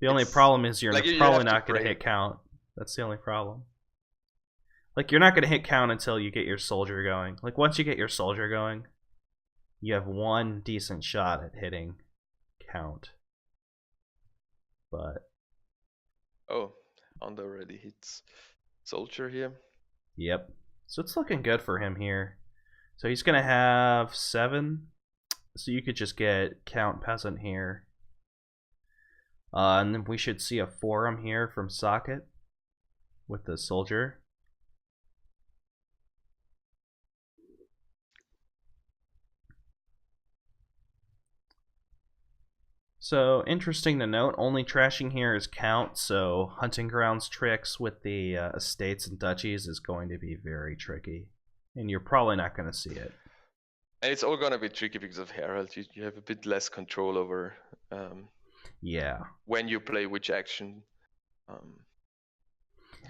The only problem is you're probably not going to hit count. That's the only problem. Like, you're not going to hit count until you get your soldier going. Like, once you get your soldier going, you have one decent shot at hitting count. But Oh, Honda already hits soldier here. yep. So it's looking good for him here. So he's going to have 7. So you could just get count peasant here. And then we should see a forum here from saaket with the soldier. So, interesting to note, only trashing here is count, so hunting grounds tricks with the estates and duchies is going to be very tricky. And you're probably not going to see it. And it's all gonna be tricky because of Herald. You have a bit less control over Yeah, when you play which action.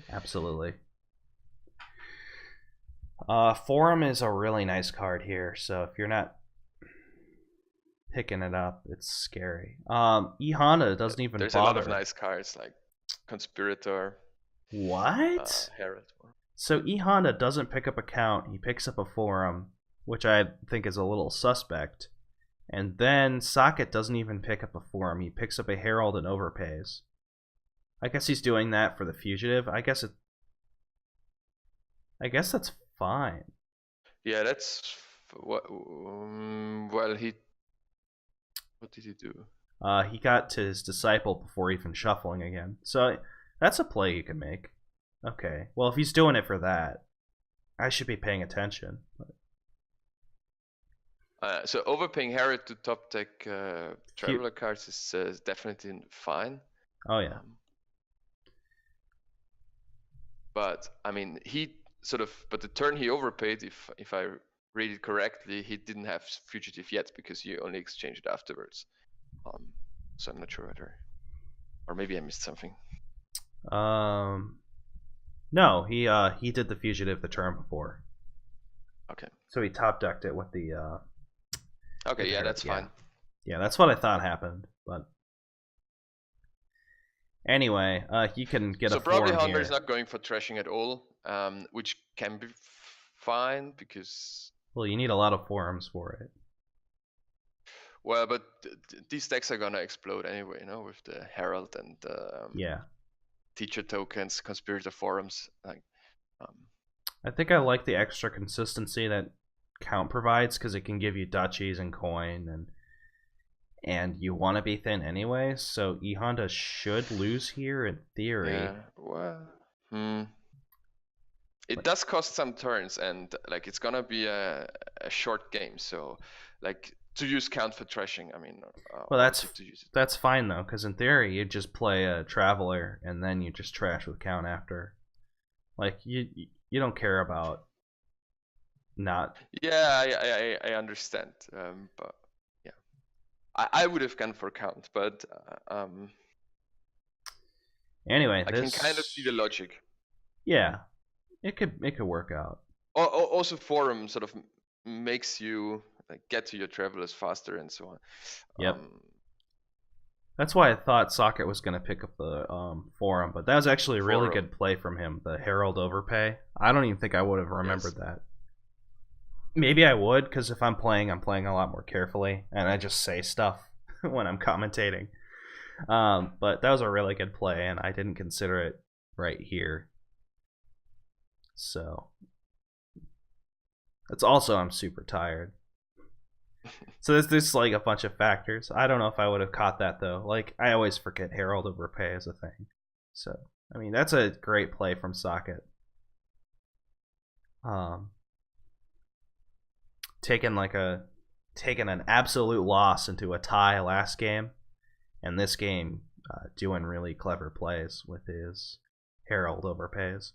absolutely. Forum is a really nice card here, so if you're not picking it up, it's scary. E.honda doesn't even There's bother. a lot of nice cards like Conspirator, What? Herald. So E.honda doesn't pick up a count, he picks up a forum, which I think is a little suspect. And then saaket doesn't even pick up a forum, he picks up a herald and overpays. I guess he's doing that for the fugitive. I guess that's fine. Yeah, that's what. Well, what did he do? He got to his disciple before even shuffling again. So that's a play you can make. Okay. Well, if he's doing it for that, I should be paying attention. So overpaying Harry to top deck traveler cards is definitely fine. Oh yeah. But I mean, but the turn he overpaid, if I read it correctly, he didn't have fugitive yet because you only exchanged it afterwards. So I'm not sure whether, or maybe I missed something. No, he did the fugitive the turn before. Okay. So he top decked it with the. Okay, yeah, that's fine. Yeah, that's what I thought happened, but. Anyway, you can get a forum here. So probably Honda is not going for trashing at all, which can be fine because. Well, you need a lot of forums for it. Well, but these decks are gonna explode anyway, with the Herald and yeah, teacher tokens, conspirator forums. I think I like the extra consistency that count provides because it can give you duchies and coin, and you want to be thin anyway. So E.honda should lose here in theory. Yeah, well, it does cost some turns, and it's gonna be a short game. So to use count for trashing, I mean, well, that's fine though, because in theory you just play a traveler and then you just trash with count after. Like you don't care about not. Yeah, I understand, but yeah, I would have gone for count, but anyway, I can kind of see the logic. Yeah, it could work out. Also, forum sort of makes you get to your travelers faster and so on. Yep. That's why I thought saaket was going to pick up the forum, but that was actually a really good play from him. The herald overpay. I don't even think I would have remembered that. Maybe I would, because if I'm playing a lot more carefully, and I just say stuff when I'm commentating. But that was a really good play, and I didn't consider it right here. So it's also I'm super tired. So there's like a bunch of factors. I don't know if I would have caught that though. Like I always forget herald overpay is a thing. So I mean that's a great play from saaket. Taking an absolute loss into a tie last game, and this game doing really clever plays with his herald overpays.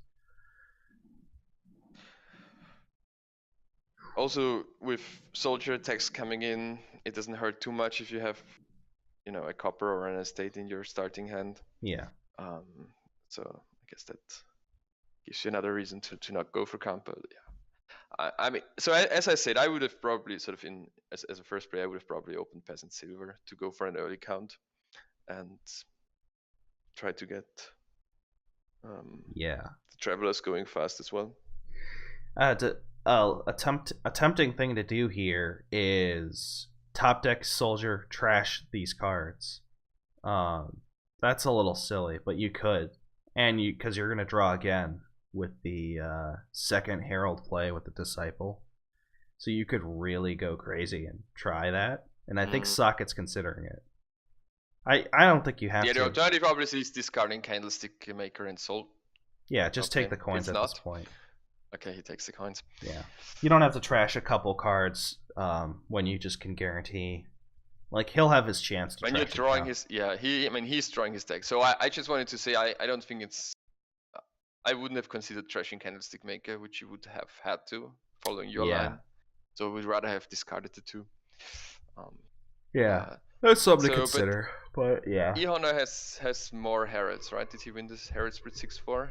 Also, with soldier attacks coming in, it doesn't hurt too much if you have, a copper or an estate in your starting hand. Yeah. So I guess that gives you another reason to not go for count. But yeah, I mean, so as I said, I would have probably sort of as a first play, I would have probably opened peasant silver to go for an early count, and try to get Yeah. The Traveler's going fast as well. A tempting thing to do here is top deck soldier trash these cards. That's a little silly, but you could, and because you're gonna draw again with the second herald play with the disciple, so you could really go crazy and try that. And I think Saaket's considering it. I don't think you have Yeah, to. the alternative obviously is discarding Candlestick Maker and Soul. Yeah, just take Okay, the coins it's at not. this point. Okay, he takes the coins. Yeah, you don't have to trash a couple cards when you just can guarantee. Like he'll have his chance to. When you're drawing his, he's drawing his deck. So I just wanted to say I don't think it's. I wouldn't have considered trashing Candlestick Maker, which you would have had to following your line. So we'd rather have discarded the two. Yeah, that's something to consider. But yeah, E.honda has more heralds, right? Did he win this herald split 6-4?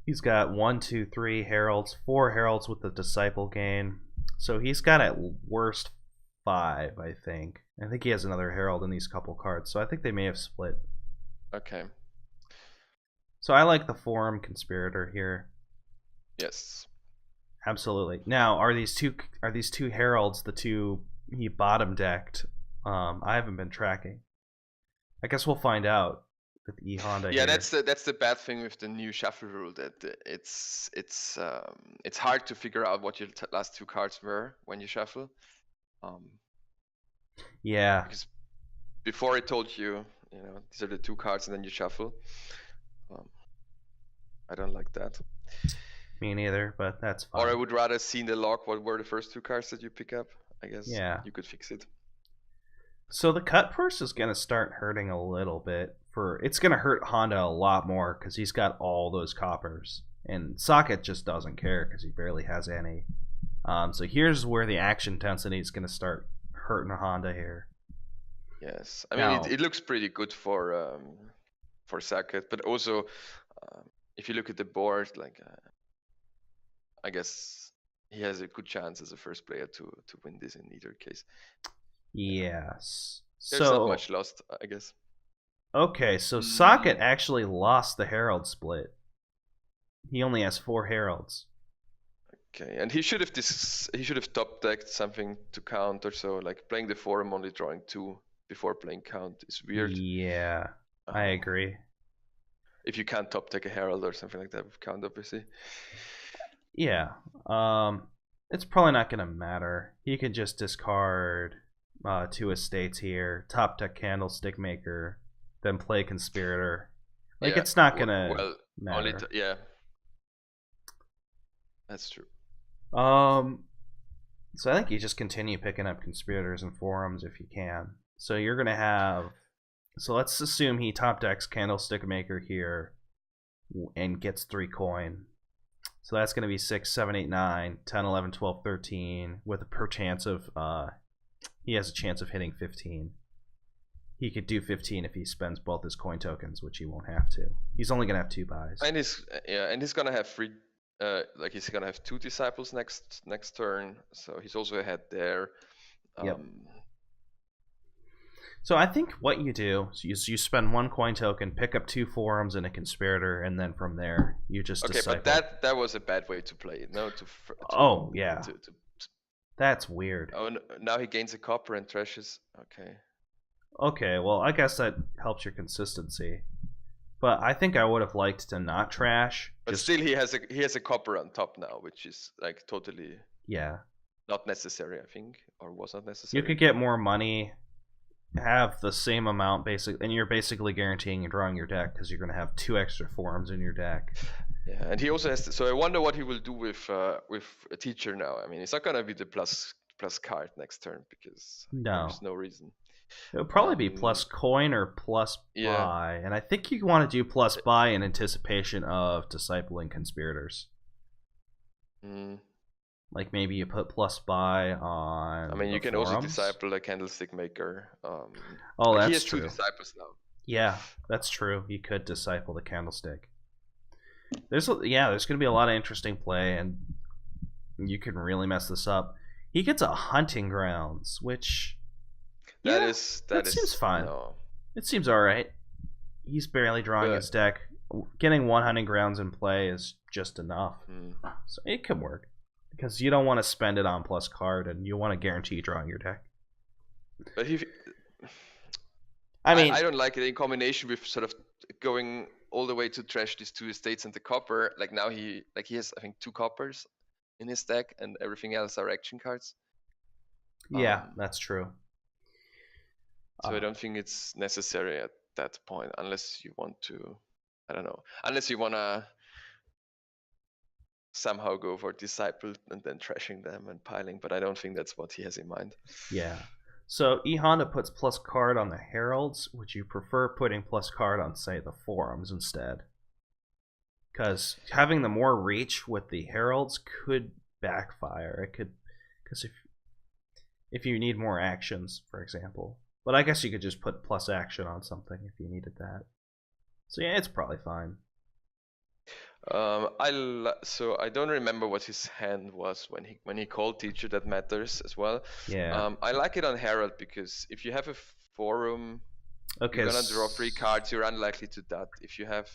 He's got 1, 2, 3 heralds, 4 heralds with the disciple gain. So he's got at worst 5, I think. I think he has another herald in these couple cards. So I think they may have split. Okay. So I like the Forum Conspirator here. Yes. Absolutely. Now, are these two heralds the two he bottom decked? I haven't been tracking. I guess we'll find out with E.honda. Yeah, here. That's the bad thing with the new shuffle rule, that it's hard to figure out what your last two cards were when you shuffle. Yeah. Because before it told you, these are the two cards, and then you shuffle. I don't like that. Me neither, but that's fine. Or I would rather see in the log what were the first two cards that you pick up. I guess. Yeah. You could fix it. So the cut purse is going to start hurting a little bit. It's going to hurt Honda a lot more because he's got all those coppers. And Saaket just doesn't care because he barely has any. So here's where the action intensity is going to start hurting Honda here. Yes. I mean, it looks pretty good for Saaket, but also if you look at the board, like I guess he has a good chance as a first player to win this in either case. Yes. There's not much lost, I guess. Okay, so Saaket actually lost the herald split. He only has 4 heralds. Okay, and he should have top decked something to count or so. Like playing the Forum, only drawing 2 before playing count is weird. Yeah, I agree. If you can't top deck a herald or something like that with count, obviously. Yeah, it's probably not gonna matter. He can just discard 2 estates here, top deck Candlestick Maker, then play Conspirator. Like it's not gonna matter. Yeah, that's true. So I think you just continue picking up Conspirators and Forums if you can. So you're gonna have. So let's assume he top decks Candlestick Maker here and gets 3 coin. So that's going to be 6, 7, 8, 9, 10, 11, 12, 13 with a per chance of he has a chance of hitting 15. He could do 15 if he spends both his coin tokens, which he won't have to. He's only going to have 2 buys. And he's going to have 3 he's going to have 2 disciples next turn, so he's also ahead there. Yep. So I think what you do is you spend 1 coin token, pick up 2 Forums and a Conspirator, and then from there you just disciple. But that was a bad way to play it. No, yeah. That's weird. Oh, now he gains a copper and trashes. Okay, well I guess that helps your consistency. But I think I would have liked to not trash. But still, he has a copper on top now, which is like totally not necessary. I think, or was not necessary. You could get more money. Have the same amount and you're basically guaranteeing you're drawing your deck because you're going to have 2 extra Forums in your deck. Yeah, and he also has so I wonder what he will do with a teacher now. I mean, it's not going to be the plus card next turn because there's no reason. It'll probably be plus coin or plus buy, and I think you want to do plus buy in anticipation of discipling Conspirators. Like maybe you put plus buy on. I mean, you can also disciple a Candlestick Maker. That's he has true. 2 disciples now. Yeah, that's true. You could disciple the Candlestick. There's going to be a lot of interesting play, and you can really mess this up. He gets a Hunting Grounds, which that seems fine. No. It seems all right. He's barely drawing his deck. getting 1 hunting grounds in play is just enough. So it could work. Because you don't want to spend it on plus card, and you want to guarantee drawing your deck. But I mean, I don't like it in combination with sort of going all the way to trash these 2 estates and the copper. Like now he has, I think, 2 coppers in his deck, and everything else are action cards. yeah, that's true. So I don't think it's necessary at that point, unless you want to, I don't know, unless you want to somehow go for Disciple and then trashing them and piling, but I don't think that's what he has in mind. Yeah. So E.honda puts plus card on the Heralds. Would you prefer putting plus card on, say, the Forums instead? Because having the more reach with the Heralds could backfire. It could, because if you need more actions, for example. But I guess you could just put plus action on something if you needed that. So yeah, it's probably fine. So I don't remember what his hand was when he called Teacher. That matters as well. Yeah. I like it on Herald because if you have a forum, you're gonna draw 3 cards. You're unlikely to that. If you have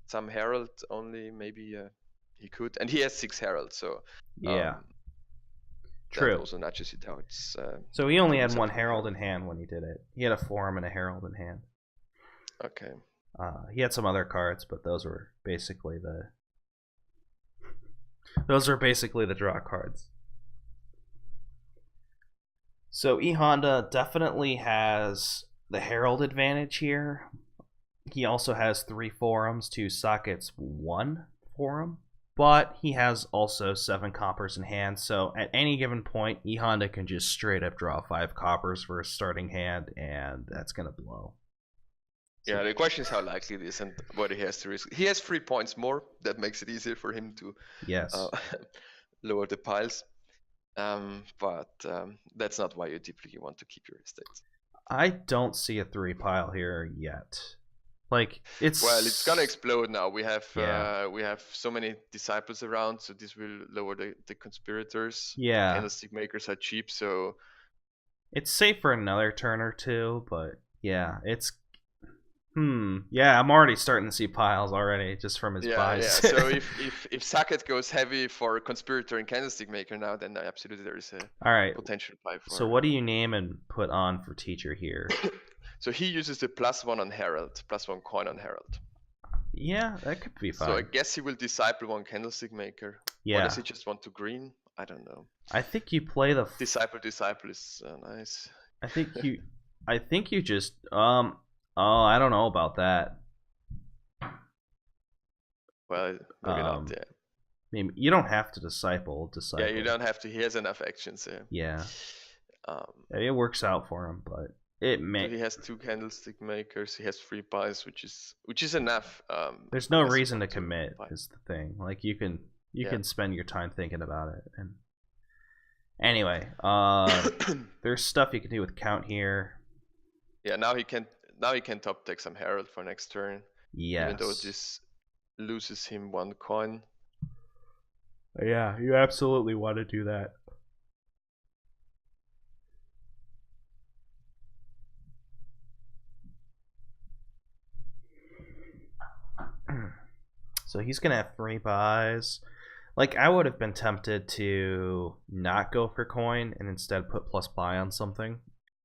some Herald only, maybe he could, and he has 6 Herald, so yeah. True. That also nudges it out. So he only had 1 Herald in hand when he did it. He had a Forum and a Herald in hand. Okay. He had some other cards, but those were basically the draw cards. So E.honda definitely has the Herald advantage here. He also has 3 forums to Saaket's 1 forum, but he has also 7 coppers in hand. So at any given point, E.honda can just straight up draw 5 coppers for a starting hand, and that's gonna blow. Yeah, the question is how likely it is and what he has to risk. He has 3 points more. That makes it easier for him to lower the piles. But that's not why you typically want to keep your estates. I don't see a 3 pile here yet. Like it's gonna explode now. We have so many disciples around, so this will lower the conspirators. Yeah, candlestick makers are cheap, so it's safe for another turn or 2. But yeah, it's yeah, I'm already starting to see piles already just from his buys. Yeah. So if Saaket goes heavy for Conspirator and Candlestick Maker now, then absolutely there is a potential buy for. So what do you name and put on for Teacher here? So he uses the +1 on Herald, +1 coin on Herald. Yeah, that could be fine. So I guess he will Disciple 1 Candlestick Maker. Yeah. Or does he just want to green? I don't know. I think you play the Disciple is nice. I think you just oh, I don't know about that. Well, maybe not. Yeah. Maybe you don't have to disciple. Yeah, you don't have to. He has enough actions. Yeah. It works out for him, but it may. So he has 2 candlestick makers. He has 3 buys, which is enough. There's no reason to commit. Is the thing. Like you can spend your time thinking about it. And anyway, there's stuff you can do with count here. Yeah, now he can top deck some Herald for next turn. Yes. Even though this loses him 1 coin. Yeah, you absolutely want to do that. So he's gonna have 3 buys. Like I would have been tempted to not go for coin and instead put plus buy on something,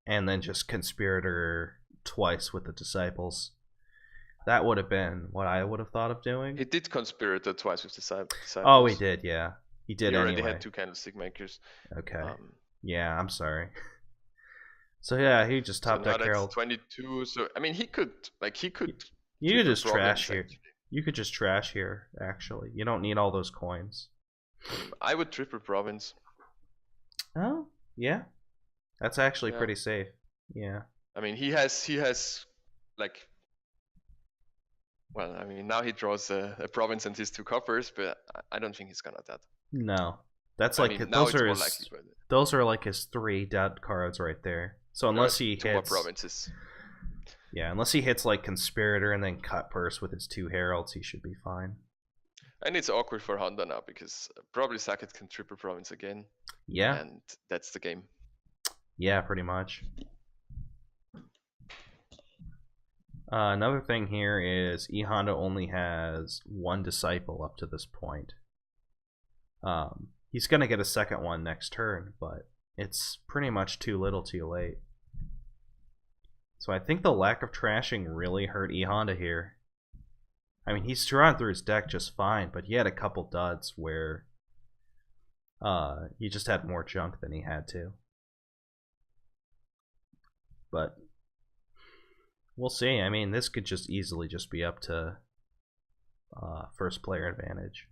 and then just Conspirator twice with the disciples. That would have been what I would have thought of doing. He did Conspirator twice with disciples. Oh, he did, yeah. He did. He already had 2 candlestick makers. Okay. Yeah, I'm sorry. So yeah, he just top deck Herald. 22. So I mean, he could. You could just trash here. You could just trash here. Actually, you don't need all those coins. I would triple province. Oh yeah, that's actually pretty safe. Yeah. I mean, he has like. Well, I mean, now he draws a province and his 2 coppers, but I don't think he's gonna that. No, that's those are like his 3 dead cards right there. So unless he hits 2 more provinces. Yeah, unless he hits like Conspirator and then Cut Purse with his 2 Heralds, he should be fine. And it's awkward for Honda now because probably Saaket can triple province again. Yeah. And that's the game. Yeah, pretty much. Another thing here is E.honda only has one disciple up to this point. He's gonna get a second one next turn, but it's pretty much too little too late. So I think the lack of trashing really hurt E.honda here. I mean, he's drawn through his deck just fine, but he had a couple duds where he just had more junk than he had to. But we'll see. I mean, this could just easily just be up to first player advantage.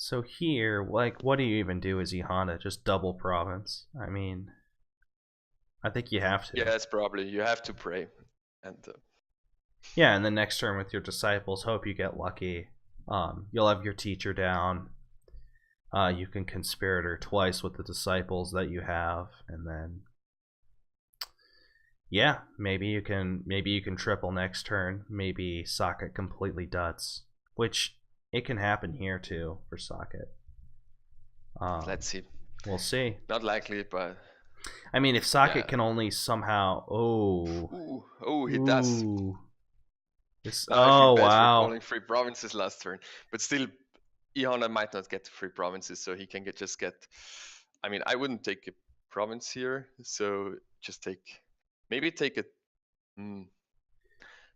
So here, like, what do you even do as E.honda? Just double province? I mean, I think you have to. Yes, probably. You have to pray. And yeah, and the next turn with your disciples, hope you get lucky. You'll have your teacher down. You can conspirator twice with the disciples that you have, and then yeah, maybe you can triple next turn. Maybe saaket completely duds, which it can happen here too for saaket. let's see. We'll see. Not likely, but I mean, if saaket can only somehow he does. This, wow. For calling free provinces last turn, but still, E.honda might not get free provinces, so he can just get. I mean, I wouldn't take a province here, so just maybe take a.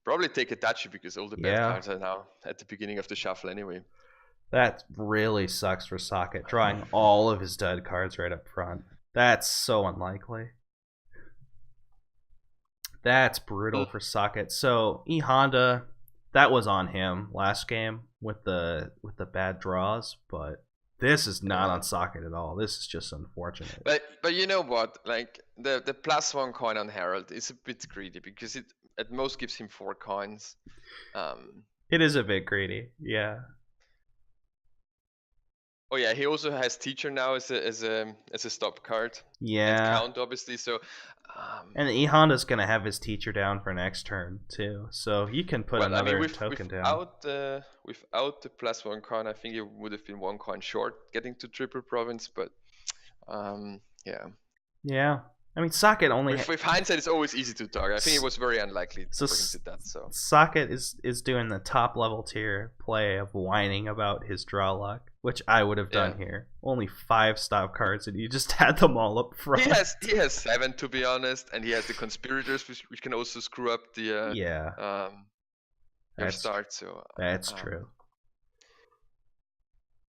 Probably take a duchy because all the bad cards are now at the beginning of the shuffle anyway. That really sucks for saaket, drawing all of his dud cards right up front. That's so unlikely. That's brutal for saaket. So E.honda, that was on him last game with the bad draws, but this is not on saaket at all. This is just unfortunate. But you know what? Like the +1 coin on Herald is a bit greedy because it at most gives him 4 coins. It is a bit greedy, yeah. Oh yeah, he also has teacher now as a stop card. Yeah. And count obviously, so. And E.honda's gonna have his teacher down for next turn too, so he can put another token down. Without the +1 coin, I think it would have been 1 coin short getting to triple province, but yeah. Yeah. I mean, saaket only. With hindsight, it's always easy to target. I think it was very unlikely for him to do that. So saaket is doing the top level tier play of whining about his draw luck, which I would have done here. Only 5 stop cards, and you just had them all up front. He has 7 to be honest, and he has the conspirators, which can also screw up the your start. So that's true.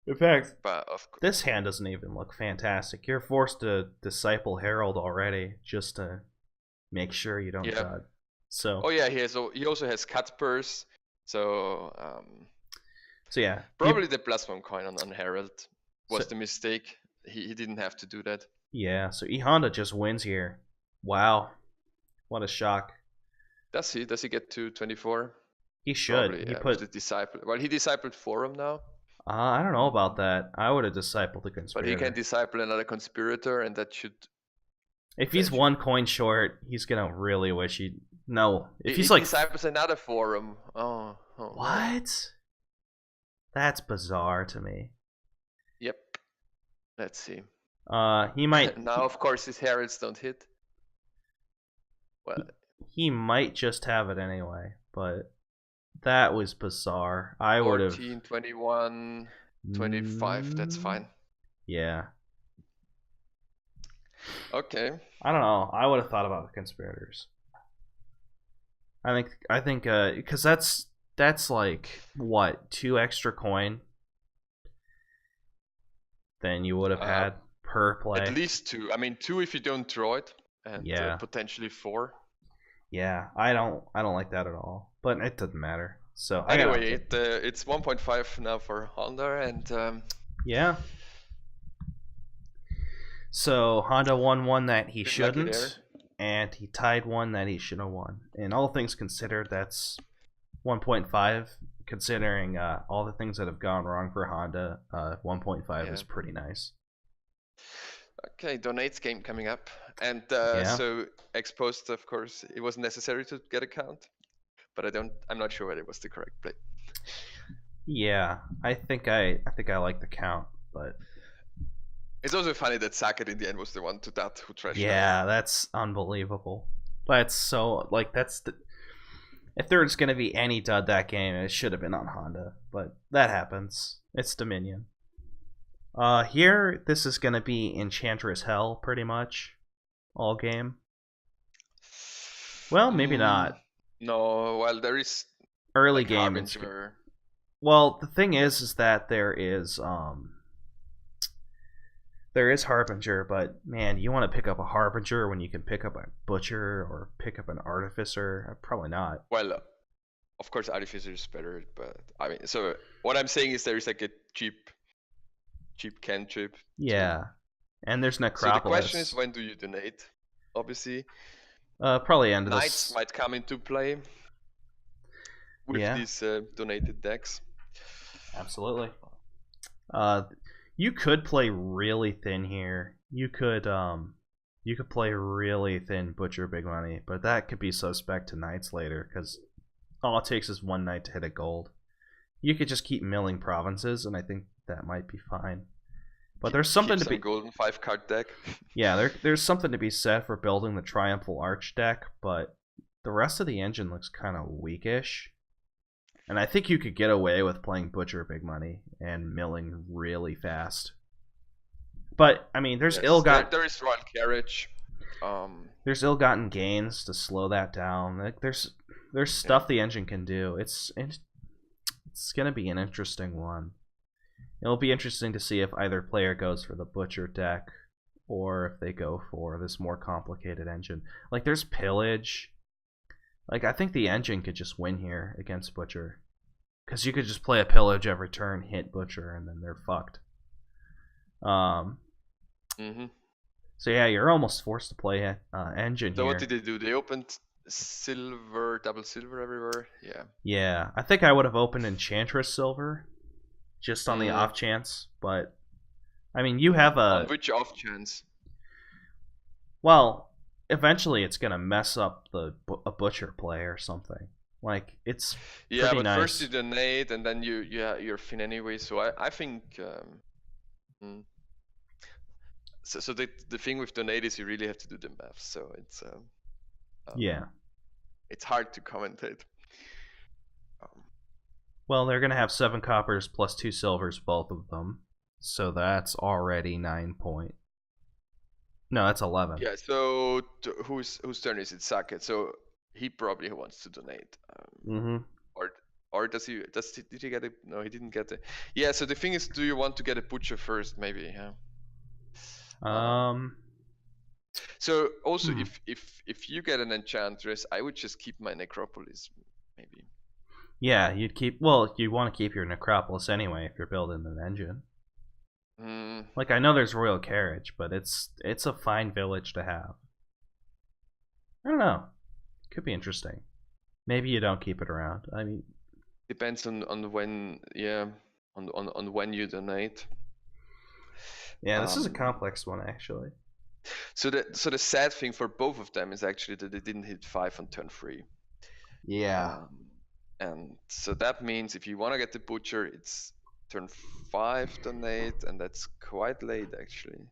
In fact, this hand doesn't even look fantastic. You're forced to disciple Herald already just to make sure you don't dud. So. Oh yeah, he also has cut purse. So. So yeah. Probably the +1 coin on Herald was the mistake. He didn't have to do that. Yeah. So E.honda just wins here. Wow, what a shock. Does he get to 24? He should. Probably, he put the disciple. Well, he discipled Forum now. I don't know about that. I would have discipled a conspirator. But he can disciple another conspirator, and that should. If he's 1 coin short, he's gonna really wish he. No, if he's he disciples another Forum. Oh. What? That's bizarre to me. Yep. Let's see. He might. Now, of course, his heralds don't hit. Well. He might just have it anyway, but. That was bizarre. I would have 14, 21, 25. That's fine. Yeah. Okay. I don't know. I would have thought about the conspirators. I think because that's like what 2 extra coin than you would have had per play. At least 2. I mean 2 if you don't draw it, and potentially 4. Yeah, I don't like that at all. But it doesn't matter. So anyway, it's 1.5 now for Honda, and yeah. So Honda won one that he shouldn't, and he tied one that he should have won. And all things considered, that's 1.5. Considering all the things that have gone wrong for Honda, 1.5 is pretty nice. Okay, Donate's game coming up, and so Exposed, of course, it was necessary to get a count, but I'm not sure whether it was the correct play. Yeah, I think I like the count, but It's also funny that Saket in the end was the one to that who trashed out. yeah, that's unbelievable. That's so like that's the if there's gonna be any dud that game, it should have been on Honda, but that happens. It's Dominion. Here this is gonna be Enchantress Hell pretty much all game. Well, maybe Mm, not. no, well, there is Early like game, it's Harbinger. well. The thing is that there is Harbinger, but man, you want to pick up a Harbinger when you can pick up a Butcher or pick up an Artificer? Probably not. Well, of course, Artificer is better, but I mean, so what I'm saying is there is like a cheap cantrip too. Yeah, and there's So the question is, Necropolis. when do you donate? Obviously, Probably end of Knights this. might come into play with Yeah, these donated decks. absolutely. Uh, you could play really thin here. You could play really thin Butcher Big Money, but that could be suspect to Knights later because all it takes is one Knight to hit a gold. You could just keep milling provinces, and I think that might be fine. But there's something Keep to some be golden 5-card deck. yeah, there's something to be said for building the Triumphal Arch deck, but the rest of the engine looks kind of weakish. And I think you could get away with playing Butcher Big Money and milling really fast. But I mean, Yes, there is Royal Carriage. there's ill-gotten gains to slow that down. Like there's stuff the engine can do. It's gonna be an interesting one. It'll be interesting to see if either player goes for the Butcher deck or if they go for this more complicated engine. Like there's Pillage. Like I think the engine could just win here against Butcher. Because you could just play a Pillage every turn, hit Butcher, and then they're fucked. Um, hmm so yeah, you're almost forced to play engine So here. what did they do? They opened silver, double silver everywhere. Yeah. Yeah, I think I would have opened Enchantress Silver just on the Mm. off chance, but I mean, you have On a which off chance? well. Eventually, it's gonna mess up a Butcher play or something. Like it's Yeah, pretty but first you nice. donate and then you're fin anyway. So I think mm. So the thing with donate is you really have to do the math. So Yeah. it's hard to commentate. Um, Well, they're gonna have 7 coppers plus 2 silvers, both of them. So that's already 9 point. No, that's 11. yeah. So whose turn is it? Saket. So he probably wants to donate. Mm-hmm. Or did he get it? No, he didn't get it. Yeah. So the thing is, do you want to get a butcher first? Maybe. Yeah. So also, if you get an enchantress, I would just keep my necropolis, maybe. Yeah, you'd keep. Well, you want to keep your necropolis anyway if you're building an engine. Mm, Like I know there's royal carriage, but it's a fine village to have. I don't know. Could be interesting. Maybe you don't keep it around. I mean, depends on when, yeah, on when you donate. yeah, this is a complex one actually. So the sad thing for both of them is actually that they didn't hit 5 on turn 3. Yeah. And so that means if you want to get the butcher, it's turn 5 donate, and that's quite late actually.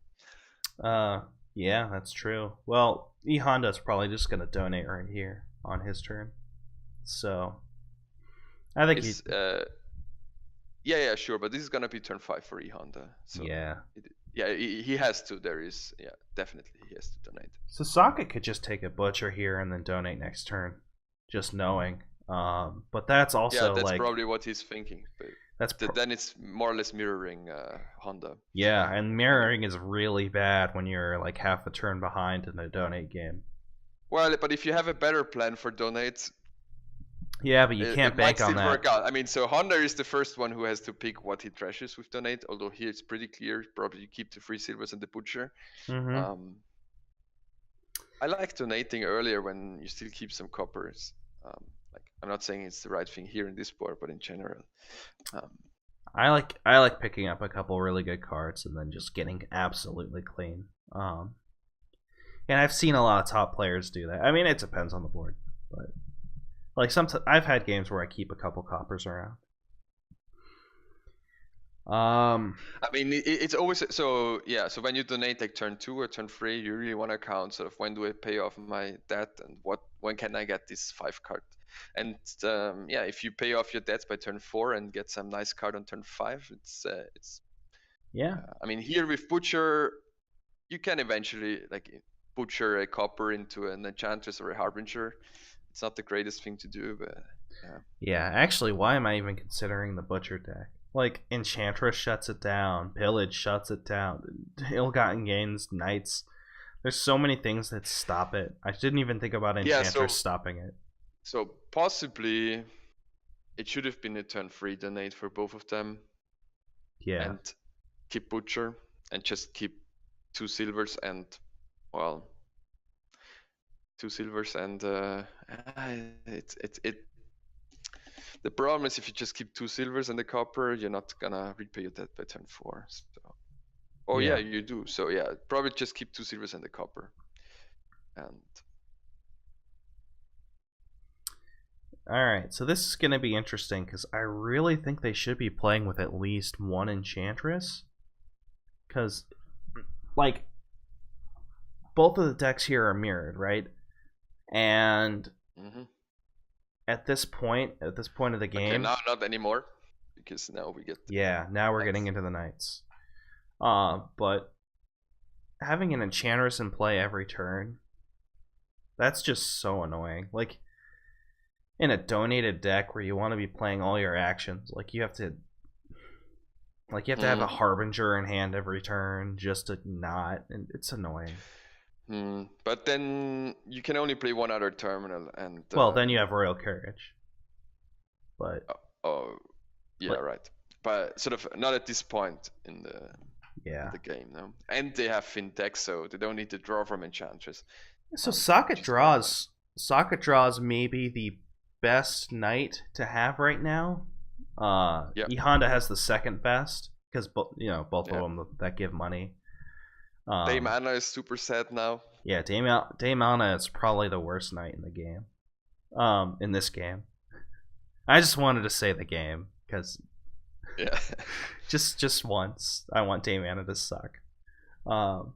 Yeah, that's true. Well, E.honda's probably just gonna donate right here on his turn. So, I think he's. Yeah, sure, but this is gonna be turn 5 for E.honda. So Yeah. he has to. There is, yeah, definitely he has to donate. So Saaket could just take a butcher here and then donate next turn, just knowing. But that's also Yeah, that's like probably what he's thinking. But then it's more or less mirroring Honda. yeah, and mirroring is really bad when you're like half a turn behind in a donate game. Well, but if you have a better plan for donates, yeah, but you can't it might bank on still that. work out. I mean, so Honda is the first one who has to pick what he trashes with donate. Although here it's pretty clear. Probably you keep the 3 silvers and the butcher. Mm-hmm. I like donating earlier when you still keep some coppers. Like I'm not saying it's the right thing here in this board, but in general. I like picking up a couple really good cards and then just getting absolutely clean. And I've seen a lot of top players do that. I mean, it depends on the board, but like I've had games where I keep a couple coppers around. Um, I mean, it's always so. Yeah, so when you donate like turn 2 or turn 3, you really want to count sort of when do I pay off my debt and when can I get this 5 card. And yeah, if you pay off your debts by turn 4 and get some nice card on turn 5, it's yeah, I mean, here with Butcher, you can eventually like butcher a copper into an enchantress or a harbinger. It's not the greatest thing to do, but yeah. yeah. Actually, why am I even considering the butcher deck? Like Enchantress shuts it down, Pillage shuts it down, Ill-Gotten Gains, Knights. There's so many things that stop it. I didn't even think about Yeah, Enchantress stopping it. so possibly it should have been a turn 3 donate for both of them Yeah, and keep butcher and just keep 2 silvers and well 2 silvers and it the problem is if you just keep 2 silvers and the copper, you're not gonna repay your debt by turn 4. So oh yeah, yeah. you do. So yeah, probably just keep 2 silvers and the copper. And All right, so this is going to be interesting because I really think they should be playing with at least one Enchantress. Because, like, both of the decks here are mirrored, right? And mhm. at this point of the Okay, game, now not anymore because now we get yeah, now we're getting knights. into the Knights. But having an Enchantress in play every turn, that's just so annoying. Like, in a donated deck where you want to be playing all your actions, you have to have a Harbinger in hand every turn just to not, and it's annoying. But then you can only play one other terminal, and Well, then you have Royal Courage, but oh yeah, but right. But sort of not at this point in yeah. the game, no. And they have fintech, so they don't need to draw from Enchantress. So Which is kind of annoying. Socket draws maybe the best knight to have right now. Yeah, E.honda has the second best because both of yeah. them that give money. Dame Um, Anna is super sad now. yeah, Dame Anna is probably the worst knight in the game. In this game, I just wanted to say the game because Yeah. just once I want Dame Anna to suck. Um,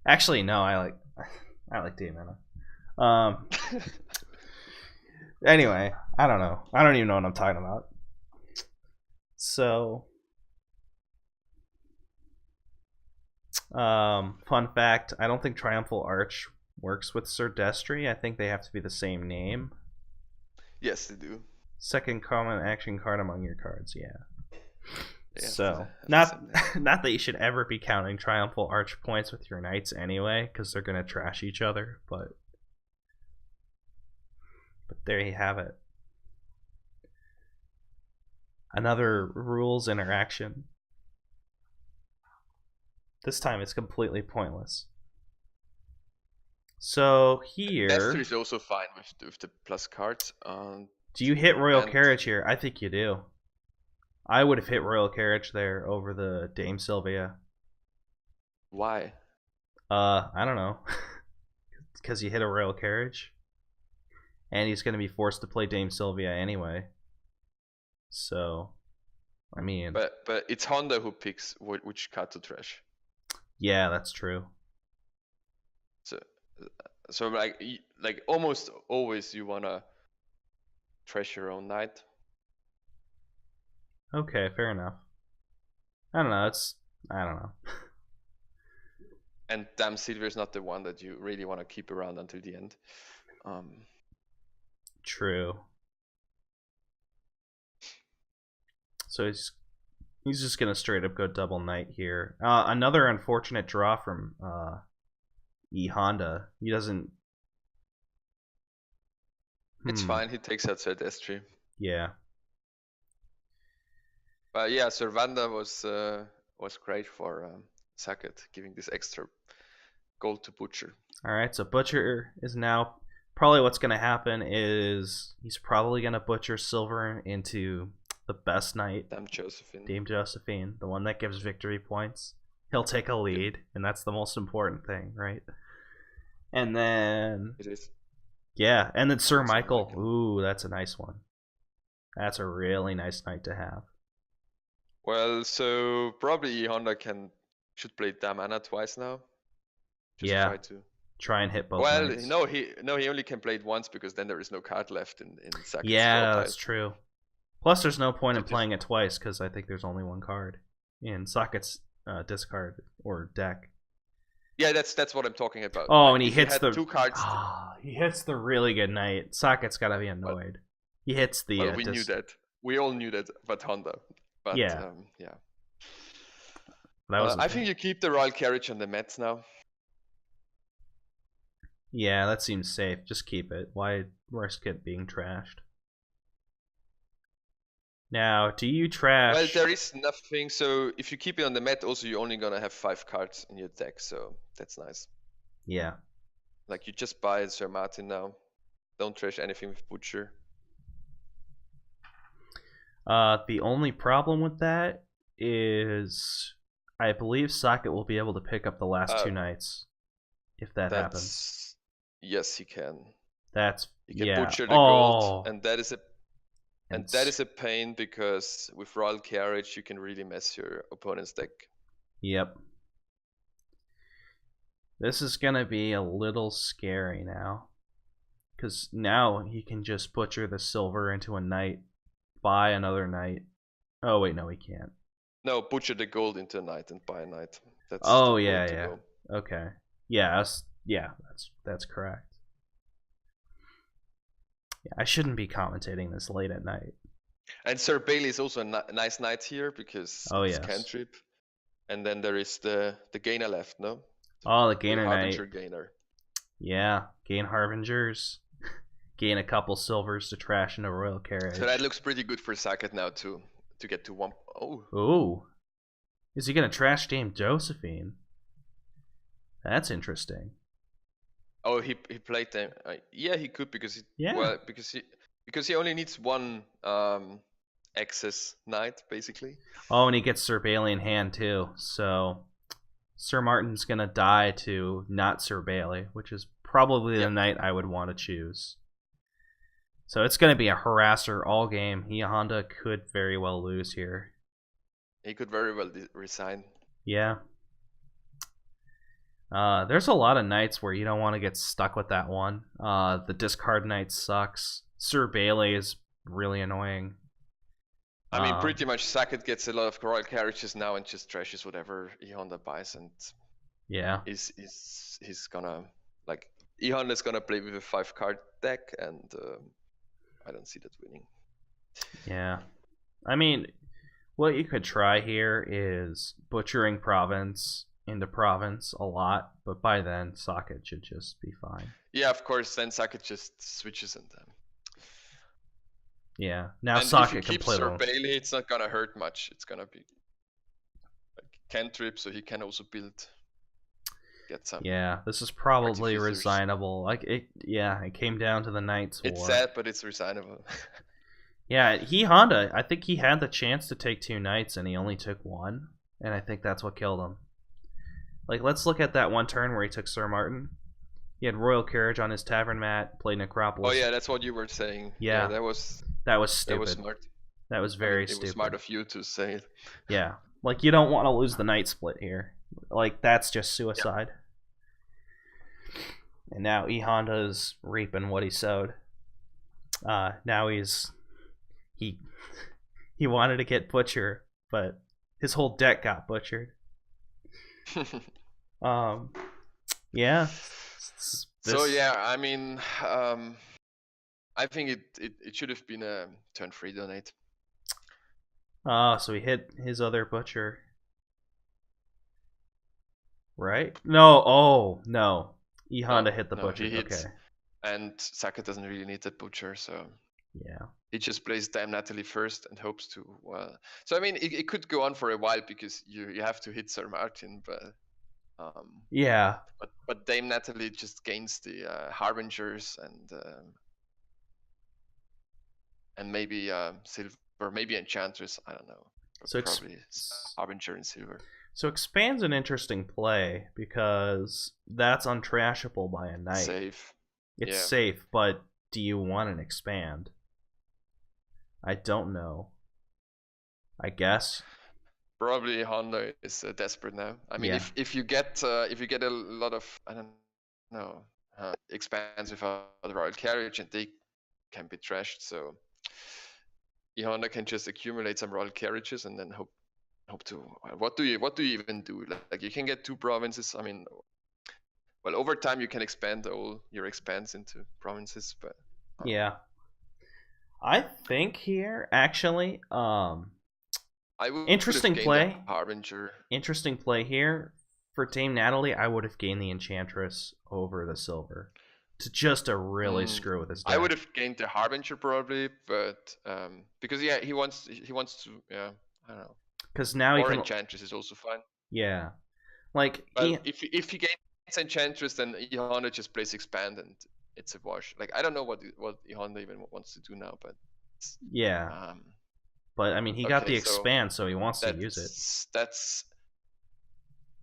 actually, no, I like Dame Anna. Anyway, I don't know. I don't even know what I'm talking about. So, fun fact: I don't think Triumphal Arch works with Sir Destry. I think they have to be the same name. Yes, they do. Second common action card among your cards. Yeah. They have So have the not same name. not that you should ever be counting Triumphal Arch points with your knights anyway, because they're gonna trash each other. But there you have it. Another rules interaction. This time it's completely pointless. So Destiny here, is also fine with the plus cards. do you hit Royal And Carriage here? I think you do. I would have hit Royal Carriage there over the Dame Sylvia. why? I don't know. Because you hit a Royal Carriage. And he's going to be forced to play Dame Sylvia anyway. So, I mean, But it's Honda who picks which card to trash. yeah, that's true. So like almost always you wanna trash your own knight. Okay, fair enough. I don't know. I don't know. And Dame Silver is not the one that you really want to keep around until the end. True. So he's just gonna straight up go double knight here. Another unfortunate draw from E.honda. He doesn't. It's fine. He takes out Destry. Yeah. But yeah, Servanda was great for Saaket, giving this extra gold to Butcher. All right. So Butcher is now probably what's gonna happen is he's probably gonna butcher Silver into the best knight, Dame Josephine. Dame Josephine, the one that gives victory points. He'll take a lead, and that's the most important thing, right? And then It is. yeah, and then Sir Sir Michael. Michael. Ooh, that's a nice one. That's a really nice knight to have. Well, so probably E.honda should play Damana twice now. Just Yeah, try to. try and hit both Well, knights. he only can play it once because then there is no card left in Sacket's draw Yeah, pile. that's true. Plus, there's no point So in playing it twice because I think there's only one card in Socket's discard or deck. Yeah, that's what I'm talking about. Oh, Like, and he if you hits had the 2 cards. he hits the really good knight. Socket's gotta be Well, annoyed. He hits the well, we knew that. We all knew that about Honda. But yeah. yeah. That was I think you keep the Royal Carriage on the Mets now. yeah, that seems safe. Just keep it. Why risk it being trashed? Now, do you trash? Well, there is nothing. So if you keep it on the Met, also you're only gonna have 5 cards in your deck. So that's nice. Yeah. Like you just buy Sir Martin now. Don't trash anything with Butcher. The only problem with that is I believe Socket will be able to pick up the last 2 knights if that happens. Yes, he can. That's He can yeah. butcher the oh. gold, and that is a pain because with Royal Carriage you can really mess your opponent's deck. Yep. This is gonna be a little scary now, because now he can just butcher the silver into a knight, buy another knight. Oh wait, no, he can't. No, butcher the gold into a knight and buy a knight. That's oh the yeah, way to yeah. go. Okay. Yeah, that's correct. Yeah, I shouldn't be commentating this late at night. And Sir Bailey is also a nice knight here because it's cantrip. And then there is the gainer left, no? Oh, the gainer Harbinger knight. Gainer. Yeah, gain Harbingers. Gain a couple silvers to trash into Royal Carriage. So that looks pretty good for Sacket now too, to get to 1. Oh. Ooh. Is he gonna trash Dame Josephine? That's interesting. Oh, he played them. Yeah, he could because he only needs 1 excess knight basically. Oh, and he gets Sir Bailey in hand too. So Sir Martin's gonna die to not Sir Bailey, which is probably the knight I would want to choose. So it's gonna be a harasser all game. E.honda could very well lose here. He could very well resign. Yeah. There's a lot of knights where you don't want to get stuck with that one. The discard knight sucks. Sir Bailey is really annoying. I mean, pretty much Sacket gets a lot of Royal Carriages now and just trashes whatever E.honda buys, and yeah, he's gonna like E.honda's gonna play with a 5-card deck, and I don't see that winning. Yeah, I mean, what you could try here is butchering province into province a lot, but by then Socket should just be fine. Yeah, of course. Then Socket just switches and yeah. Now and Socket if you keep Sir Bailey, it's not gonna hurt much. It's gonna be like cantrip, so he can also get some. Yeah, this is probably resignable. Like it came down to the Knights War. It's sad, but it's resignable. Yeah, E.honda, I think he had the chance to take 2 knights and he only took 1, and I think that's what killed him. Like, let's look at that one turn where he took Sir Martin. He had Royal Carriage on his tavern mat, played Necropolis. Oh yeah, that's what you were saying. Yeah, that was stupid. That was smart. That was very stupid. It was smart of you to say it. Yeah, like you don't want to lose the knight split here. Like that's just suicide. Yep. And now E.honda is reaping what he sowed. Now he wanted to get Butcher, but his whole deck got butchered. Yeah. So yeah, I mean, I think it should have been a turn 3 donate. So he hit his other Butcher. Right? No, no. E.honda hit the Butcher. Okay. And Saka doesn't really need that Butcher, so yeah. He just plays Dame Natalie first and hopes to. So I mean, it could go on for a while because you have to hit Sir Martin, but yeah. But Dame Natalie just gains the Harbingers and maybe silver, maybe Enchantress. I don't know. So probably Harbinger and silver. So Expand's an interesting play because that's untrashable by a knight. Safe. It's safe, but do you want an Expand? I don't know. I guess. Probably Honda is desperate now. I mean, Yeah. if you get a lot of, I don't know, expansive the Royal Carriage, and they can be trashed, so E.honda can just accumulate some Royal Carriages and then hope to. What do you even do? Like you can get 2 provinces. I mean, well, over time you can expand all your expanse into provinces, but Yeah. I think here actually, I would have interesting gained the play. Harbinger. Interesting play here for Dame Natalie. I would have gained the Enchantress over the Silver to really screw with his deck. I would have gained the Harbinger probably, but because yeah, he wants to, yeah, I don't know. Because now he Or can. Enchantress is also fine. Yeah, like But if he gains Enchantress, then E.honda just plays expand and it's a wash. Like I don't know what E.honda even wants to do now, but yeah. But I mean, he got the expand, so he wants to use it. That's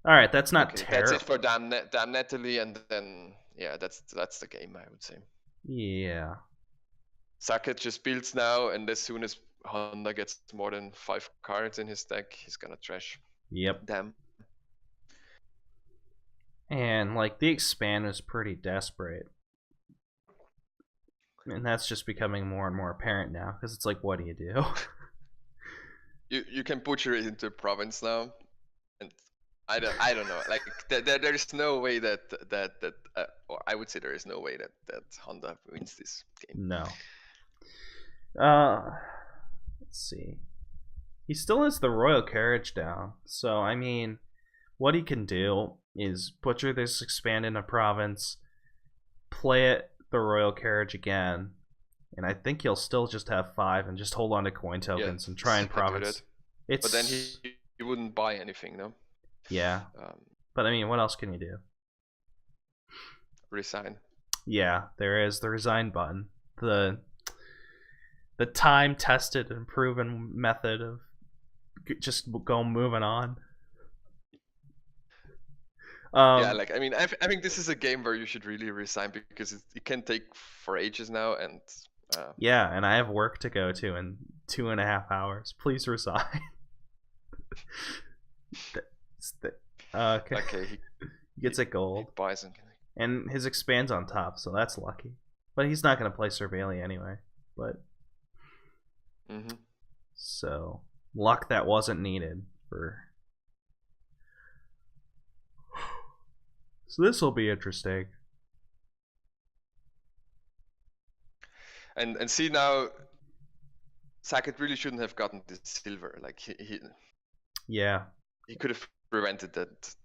all right. That's not okay. terrible. That's it for Damn Natalie, and then yeah, that's the game, I would say. Yeah. Saaket just builds now, and as soon as Honda gets more than 5 cards in his deck, he's gonna trash. Yep. Damn. And like the expand is pretty desperate. And that's just becoming more and more apparent now, because it's like, what do you do? You can butcher it into province now, and I don't know. Like there is no way that or I would say there is no way that Honda wins this game. No. Let's see. He still has the Royal Carriage down, so I mean, what he can do is butcher this expand in a province, play it the Royal Carriage again, and I think he'll still just have 5 and just hold on to coin tokens and try and province. But then he wouldn't buy anything, no? Yeah. But I mean, what else can you do? Resign. Yeah, there is the resign button. The time-tested and proven method of just go moving on. Yeah, like I mean, I think this is a game where you should really resign because it can take for ages now, and yeah, and I have work to go to in 2.5 hours. Please resign. Okay. He gets a gold. He buys and his expand's on top, so that's lucky. But he's not going to play Surveillia anyway. But so luck that wasn't needed for. So this will be interesting. And see now, Saaket really shouldn't have gotten this silver. Like he could have prevented that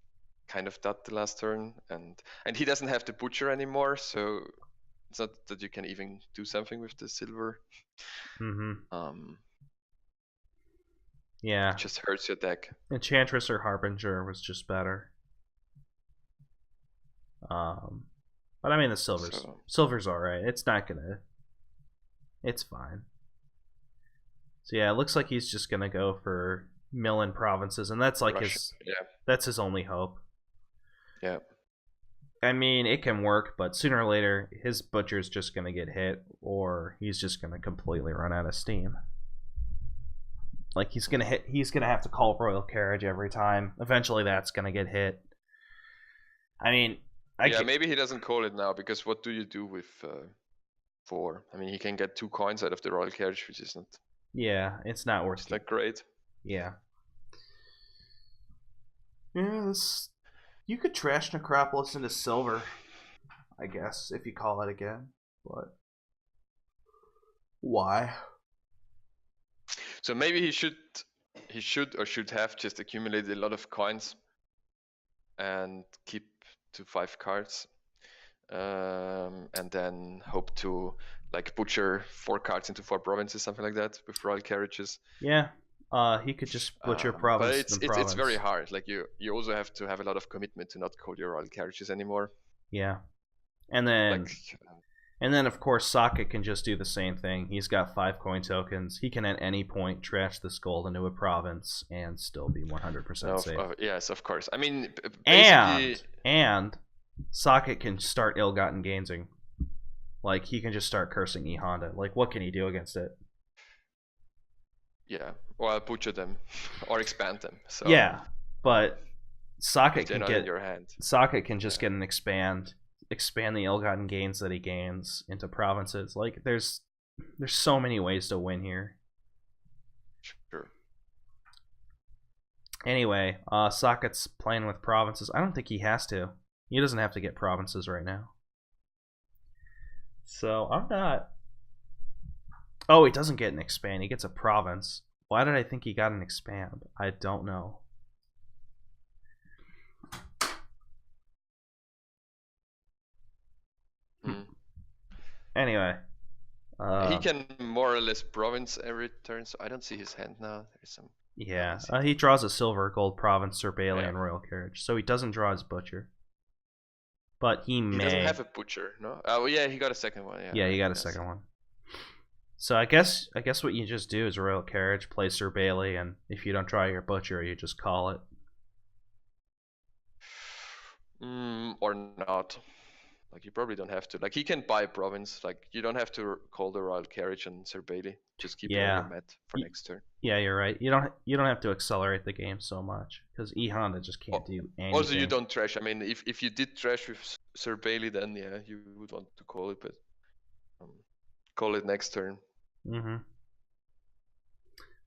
kind of dot the last turn, and he doesn't have the butcher anymore, so it's not that you can even do something with the silver. Yeah. It just hurts your deck. Enchantress or Harbinger was just better. But I mean the silver's alright. It's not gonna. It's fine. So yeah, it looks like he's just gonna go for million provinces, and that's like that's his only hope. Yeah. I mean, it can work, but sooner or later, his butcher's just gonna get hit, or he's just gonna completely run out of steam. Like he's gonna have to call Royal Carriage every time. Eventually, that's gonna get hit. I mean, maybe he doesn't call it now, because what do you do with 4? I mean, he can get 2 coins out of the Royal Carriage, which is not. Yeah, it's not worth. It's not great. Yeah. Yeah, you could trash Necropolis into silver, I guess, if you call it again. But why? So maybe he should have just accumulated a lot of coins and keep to 5 cards, and then hope to like butcher 4 cards into 4 provinces, something like that, with Royal Carriages. Yeah. He could just butcher province. But it's very hard. Like you also have to have a lot of commitment to not call your Royal Carriages anymore. Yeah. And then of course Saaket can just do the same thing. He's got 5 coin tokens. He can at any point trash this gold into a province and still be 100% safe. Yes, of course. I mean, and Saaket can start ill-gotten gainsing. Like he can just start cursing E.honda. Like what can he do against it? yeah, or I'll butcher them or expand them. So Yeah, but if Socket they're can not in get your hand, Socket can just yeah, get an expand the ill-gotten gains that he gains into provinces. Like there's so many ways to win here. sure. Anyway, Socket's playing with provinces. I don't think he has to. He doesn't have to get provinces right now. So I'm not. Oh, he doesn't get an expand. He gets a province. Why did I think he got an expand? I don't know. Mm. Anyway, He can more or less province every turn, so I don't see his hand now. There's some. yeah, I see it. he draws a silver, gold, province, Cerbalian, Yeah. royal carriage. So he doesn't draw his butcher, but he He doesn't have may. a butcher, no? Oh yeah, he got a second one. Yeah, Yeah, he right, got a yes. second one. So I guess what you just do is royal carriage, play Sir Bailey, and if you don't draw your butcher, you just call it. Or not. Like you probably don't have to. Like he can buy province. Like you don't have to call the royal carriage and Sir Bailey. Just keep it on Yeah, your mat for next turn. yeah, you're right. You don't have to accelerate the game so much because E.honda just can't do anything. Also, you don't trash. I mean, if you did trash with Sir Bailey, then yeah, you would want to call it, but call it next turn. Mm-hmm.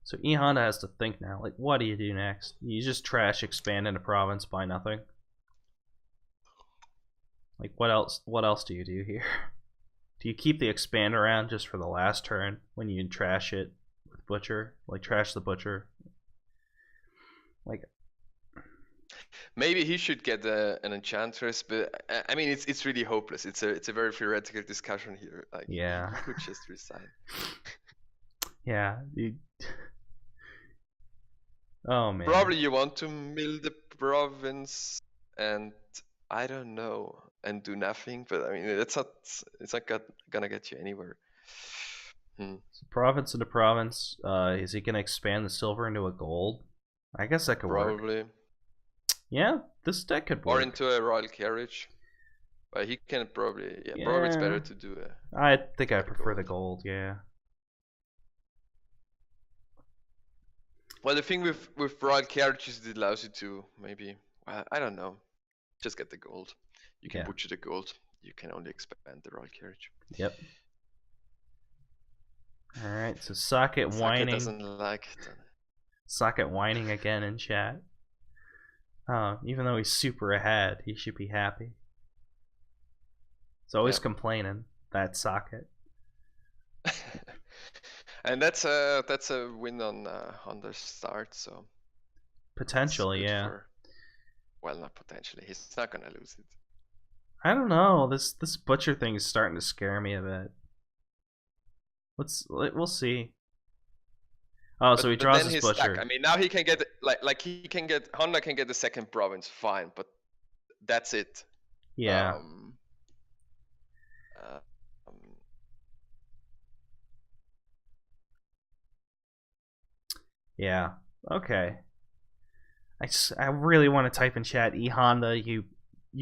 So E.honda has to think now. Like, what do you do next? You just trash, expand into province, buy nothing. Like, what else? What else do you do here? Do you keep the expand around just for the last turn when you trash it with butcher? Like, trash the butcher. Like, maybe he should get an enchantress, but I mean, it's really hopeless. It's a very theoretical discussion here. Like, yeah, he could just resign. yeah. Oh man. Probably you want to mill the province, and I don't know, and do nothing. But I mean, it's not gonna get you anywhere. So province into province. Is he gonna expand the silver into a gold? I guess that could work. Probably. Yeah, this deck could Or work. into a royal carriage. But he can probably, Yeah. probably it's better to do I think I a prefer the gold. gold. Yeah. Well, the thing with royal carriages, it allows you to maybe, well, I don't know, just get the gold. You can Yeah. butcher the gold. You can only expand the royal carriage. Yep. All right. So Socket whining. Doesn't like it. Socket whining again in chat. Even though he's super ahead, he should be happy. He's always complaining. That Socket. And that's a win on the start, so Potentially, yeah. Well, not potentially. He's not gonna lose it. I don't know. This butcher thing is starting to scare me a bit. We'll see. Oh, so he draws his butcher. Stuck. I mean, now he can get he can get Honda can get the second province, fine, but that's it. Yeah. Yeah. Okay. I really want to type in chat, E.honda, you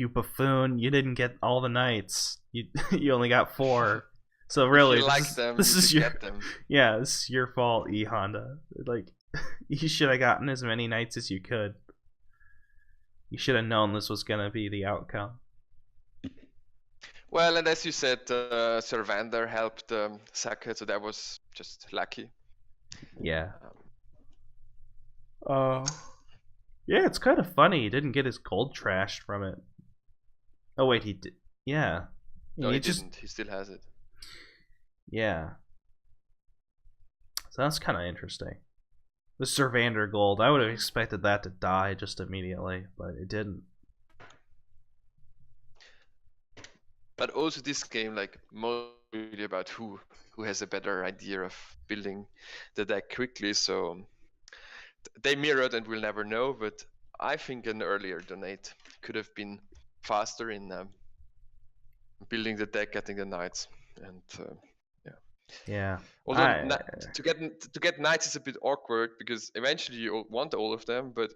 buffoon, you didn't get all the knights. You only got 4. So really, if you like them, this you is should your get them. Yeah, this is your fault, E.honda. Like, you should have gotten as many knights as you could. You should have known this was gonna be the outcome. Well, and as you said, Sir Vander helped Saaket, so that was just lucky. Yeah. Yeah, it's kind of funny. He didn't get his gold trashed from it. Oh wait, he did. Yeah. No, he didn't. He still has it. Yeah. So that's kind of interesting. The Servander gold, I would have expected that to die just immediately, but it didn't. But also this game, like, mostly about who has a better idea of building the deck quickly. So they mirrored, and we'll never know. But I think an earlier donate could have been faster in building the deck, getting the knights, and yeah. Although to get knights is a bit awkward because eventually you want all of them, but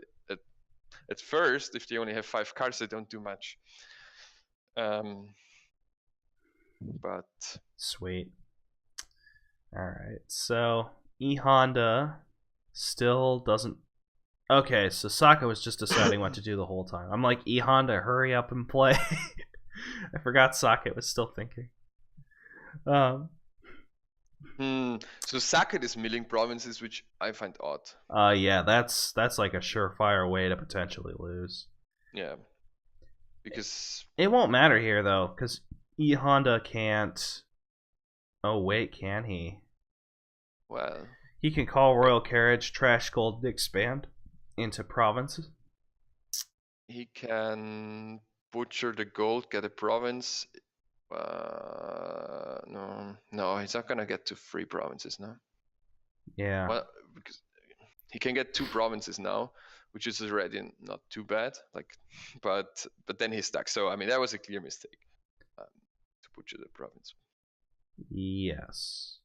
at first, if they only have 5 cards, they don't do much. But sweet. All right. So E.honda Still doesn't. Okay, so Saka was just deciding what to do the whole time. I'm like, E.honda, hurry up and play. I forgot Saaket was still thinking. So saaket is milling provinces, which I find odd. Yeah, that's like a surefire way to potentially lose. Yeah, because it won't matter here though, because E.honda can't. Oh wait, can he? Well, he can call royal carriage, trash gold, expand into provinces. He can butcher the gold, get a province. No, he's not gonna get to 3 provinces now. Yeah. Well, because he can get 2 provinces now, which is already not too bad. But then he's stuck. So I mean, that was a clear mistake to butcher the province. Yes.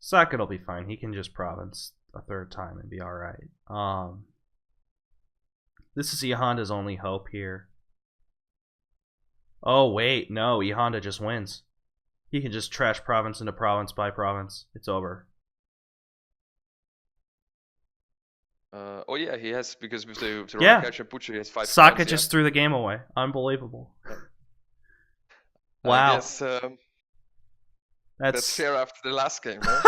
Saaket'll be fine. He can just province a 3rd time and be all right. This is E.honda's only hope here. Oh wait, no, E.honda just wins. He can just trash province into province by province. It's over. Oh yeah, he has, because with the Yeah. royal carriage and butcher, he has 5 Saaket just threw the game away. Unbelievable. Wow. I guess that's fair after the last game, no?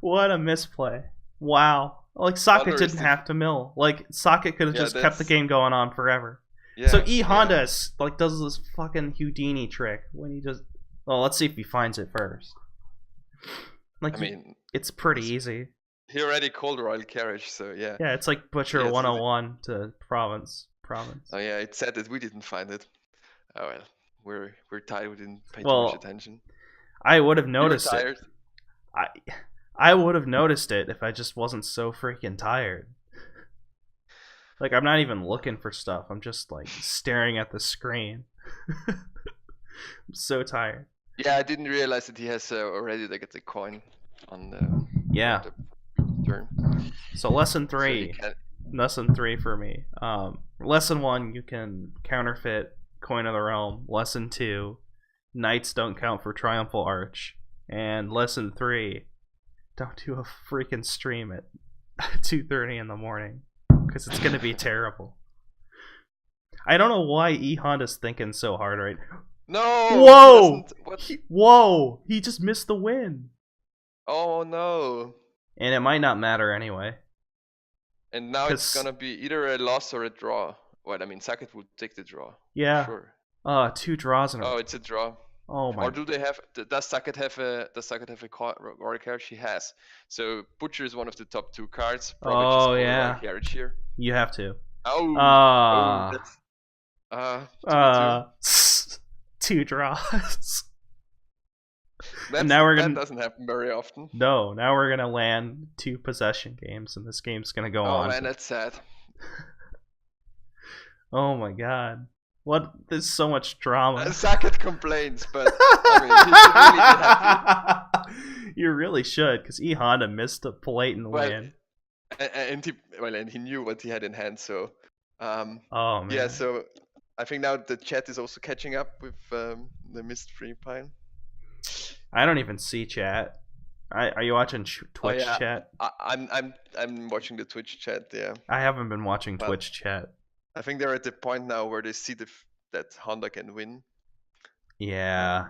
What a misplay. Wow. Like, Saaket didn't have to mill. Like, Saaket could have just kept the game going on forever. Yeah, so E.honda like does this fucking Houdini trick when he just. Well, let's see if he finds it first. Like, I mean, it's pretty easy. He already called royal carriage, so yeah. Yeah, it's like Butcher 101 to province. Oh yeah, it said that we didn't find it. Oh well, we're tired. We didn't pay too much attention. I would have noticed it. I would have noticed it if I just wasn't so freaking tired. Like, I'm not even looking for stuff. I'm just like staring at the screen. I'm so tired. Yeah, I didn't realize that he has already like the coin on the turn. So lesson 3. Lesson 3 for me. Lesson 1, you can counterfeit Coin of the Realm. Lesson 2, knights don't count for Triumphal Arch. And lesson 3, don't do a freaking stream at 2:30 in the morning, because it's gonna be terrible. I don't know why E.honda's thinking so hard right now. No! Whoa! Whoa! He just missed the win. Oh no! And it might not matter anyway. And now it's gonna be either a loss or a draw. Well, I mean, Saaket will take the draw. Yeah. Sure. 2 draws in a row. Oh, it's a draw. Oh my. Or do they have? Does Saaket have a royal carriage? He has. So Butcher is one of the top 2 cards. Probably royal carriage here. You have to. Oh. That's 2 draws. And now that doesn't happen very often. No, now we're gonna land 2 possession games, and this game's gonna go on. Oh man, that's sad. Oh my god. What? There's so much drama. Saaket complains, but I mean, he should really be happy. You really should, because E.honda missed a blatant win. And he knew what he had in hand, so. Oh man. Yeah, so I think now the chat is also catching up with the missed free pine. I don't even see chat. Are you watching Twitch chat? I'm watching the Twitch chat. Yeah. I haven't been watching Twitch chat. I think they're at the point now where they see that Honda can win. Yeah.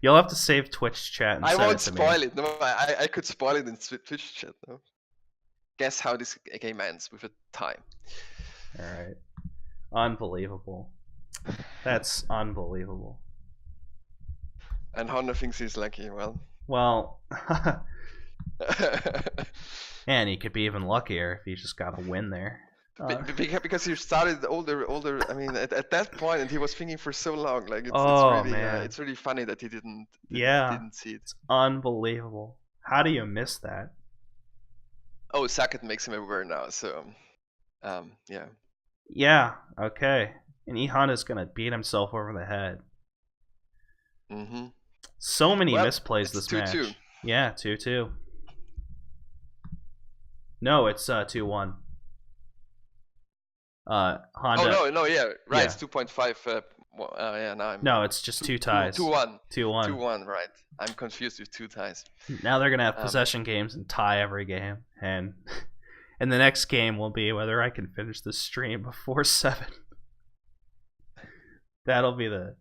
You'll have to save Twitch chat. And I won't spoil it. No, I could spoil it in Twitch chat. No. Guess how this game ends with a tie. All right. Unbelievable. That's unbelievable. And Honda thinks he's lucky. Well. And he could be even luckier if he just got a win there. Because he started older. I mean, at that point, and he was thinking for so long. Like it's really funny that he didn't see it. It's unbelievable. How do you miss that? Oh, Saaket makes him aware now. So, yeah. Yeah. Okay. And E.honda's gonna beat himself over the head. Mhm. So many misplays this 2-2. match. Yeah, 2-2. No, it's 2-1. Honda. Oh no, yeah, right. Yeah. It's 2.5 Well, yeah, now I'm No, it's just two ties. 2-1. 2-1. 2-1, right. I'm confused with two ties. Now they're gonna have possession games and tie every game, and and the next game will be whether I can finish the stream before 7. That'll be the.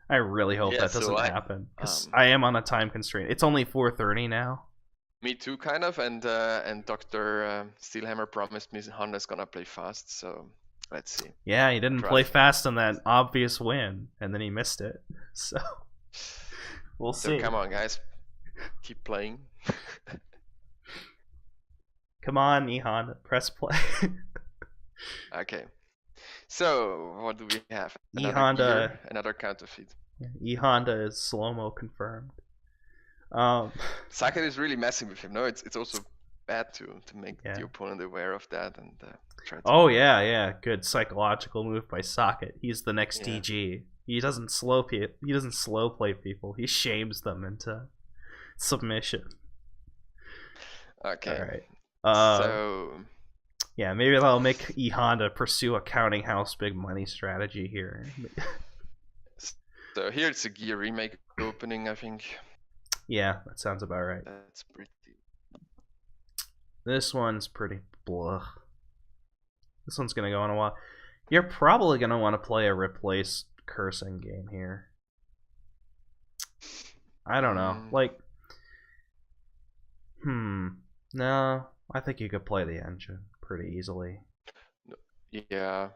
I really hope that doesn't happen, because I am on a time constraint. It's only 4:30 now. Me too, kind of, and Dr. Steelhammer promised me Honda's gonna play fast, so let's see. Yeah, he didn't play fast on that obvious win, and then he missed it. So we'll see. So come on, guys, keep playing. Come on, E.honda, press play. Okay. So what do we have? E.honda, another counterfeit. E.honda is slow-mo confirmed. Saaket is really messing with him. No, it's also bad to make the opponent aware of that and try to. Oh yeah, good psychological move by Saaket. He's the next DG. He doesn't slow play people. He shames them into submission. Okay. All right. So. Yeah, maybe that'll make E.honda pursue a counting house big money strategy here. So here it's a gear remake opening, I think. Yeah, that sounds about right. That's pretty. This one's pretty blah. This one's gonna go in a while. You're probably gonna want to play a replace cursing game here. I don't know. Like, no, I think you could play the engine pretty easily. Yeah.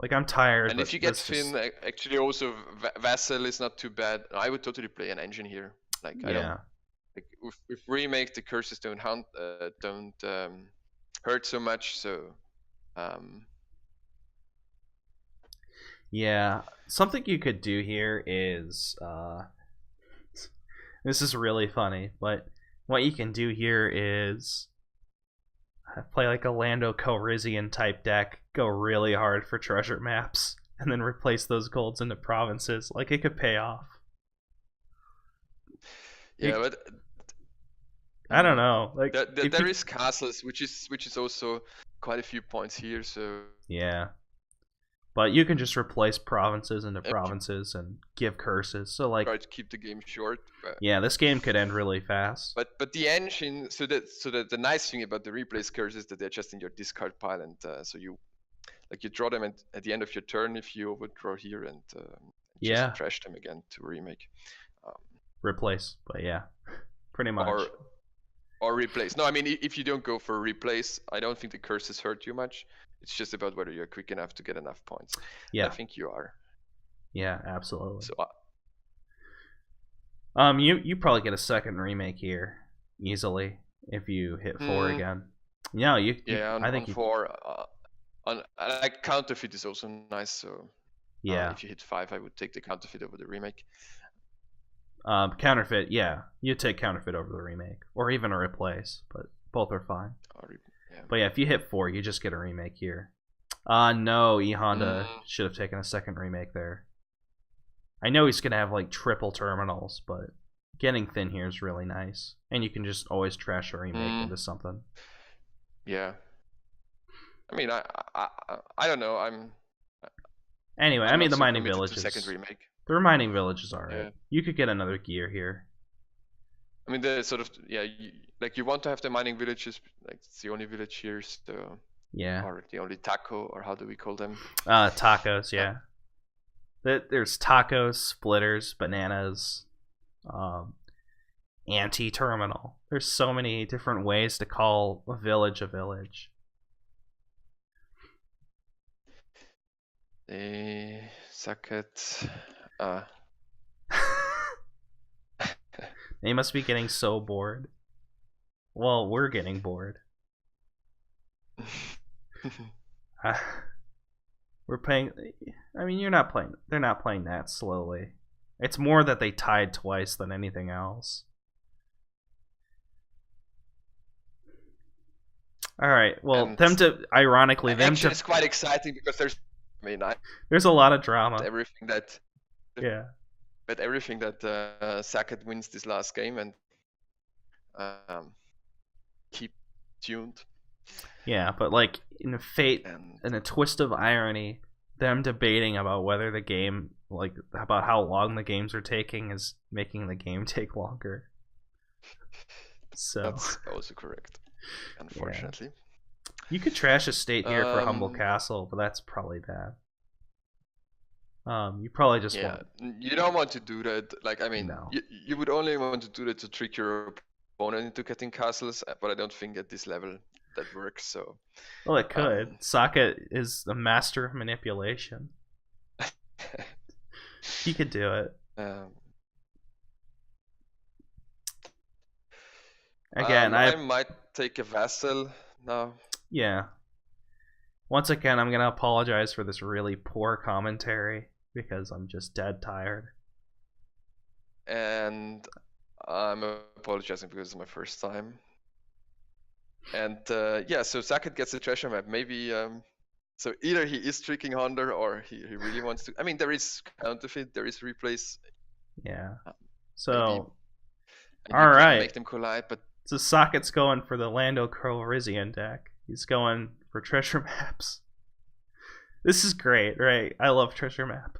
Like, I'm tired. And if you get Finn, actually also Vassal is not too bad. I would totally play an engine here. Like, I don't. Like, with remake, the curses don't hurt so much. So. Yeah, something you could do here is this is really funny, but what you can do here is play like a Lando Calrissian type deck, go really hard for treasure maps, and then replace those golds into provinces. Like, it could pay off. Yeah, but I don't know. Like, there is castles, which is also quite a few points here. So yeah, but you can just replace provinces into provinces and give curses. So like, try to keep the game short. Yeah, this game could end really fast. But the engine, so that the nice thing about the replace curses is that they're just in your discard pile, and so you draw them at the end of your turn if you overdraw here, and just trash them again to remake. Replace, but yeah, pretty much. Or replace. No, I mean, if you don't go for replace, I don't think the curses hurt you much. It's just about whether you're quick enough to get enough points. Yeah, I think you are. Yeah, absolutely. So, you probably get a second remake here easily if you hit 4 again. No, I think on 4. Like counterfeit is also nice. So yeah, if you hit 5, I would take the counterfeit over the remake. Counterfeit, yeah, you take counterfeit over the remake, or even a replace, but both are fine. But yeah, if you hit 4, you just get a remake here. No, E.honda should have taken a second remake there. I know he's gonna have like triple terminals, but getting thin here is really nice, and you can just always trash a remake into something. Yeah. I mean, I don't know. Anyway, I mean, the mining villages. Second remake. The mining village is alright. Yeah. You could get another gear here. I mean, the sort of you want to have the mining villages. Like, it's the only village here, so yeah. Or the only taco, or how do we call them? Tacos, yeah. There's tacos, splitters, bananas, anti-terminal. There's so many different ways to call a village a village. Saaket. They must be getting so bored. Well, we're getting bored. We're playing. I mean, you're not playing. They're not playing that slowly. It's more that they tied twice than anything else. All right. Well, and it's quite exciting because there's a lot of drama. Everything that. Yeah. But everything that Saaket wins this last game, and keep tuned. Yeah, but like in a twist of irony, them debating about whether the game, like, about how long the games are taking, is making the game take longer. So, That's also correct, yeah. unfortunately. You could trash a state here for Humble Um, Castle, but that's probably bad. You probably just yeah, want. you don't want to do that. Like, I mean, No. you would only want to do that to trick your opponent into getting castles, but I don't think at this level that works. So, Well, it um, could. Saaket is a master of manipulation. He could do it. um, Again, I might take a vassal now. yeah. Once again, I'm gonna apologize for this really poor commentary because I'm just dead tired. And I'm apologizing because it's my first time. And yeah, so Sackett gets the treasure map. Maybe so either he is tricking Honda or he really wants to. I mean, there is counterfeit, there is replays. Yeah. Maybe, So, and all you can right. make them collide, but So Socket's going for the Lando Calrissian deck. He's going for treasure maps. This is great, right? I love treasure map.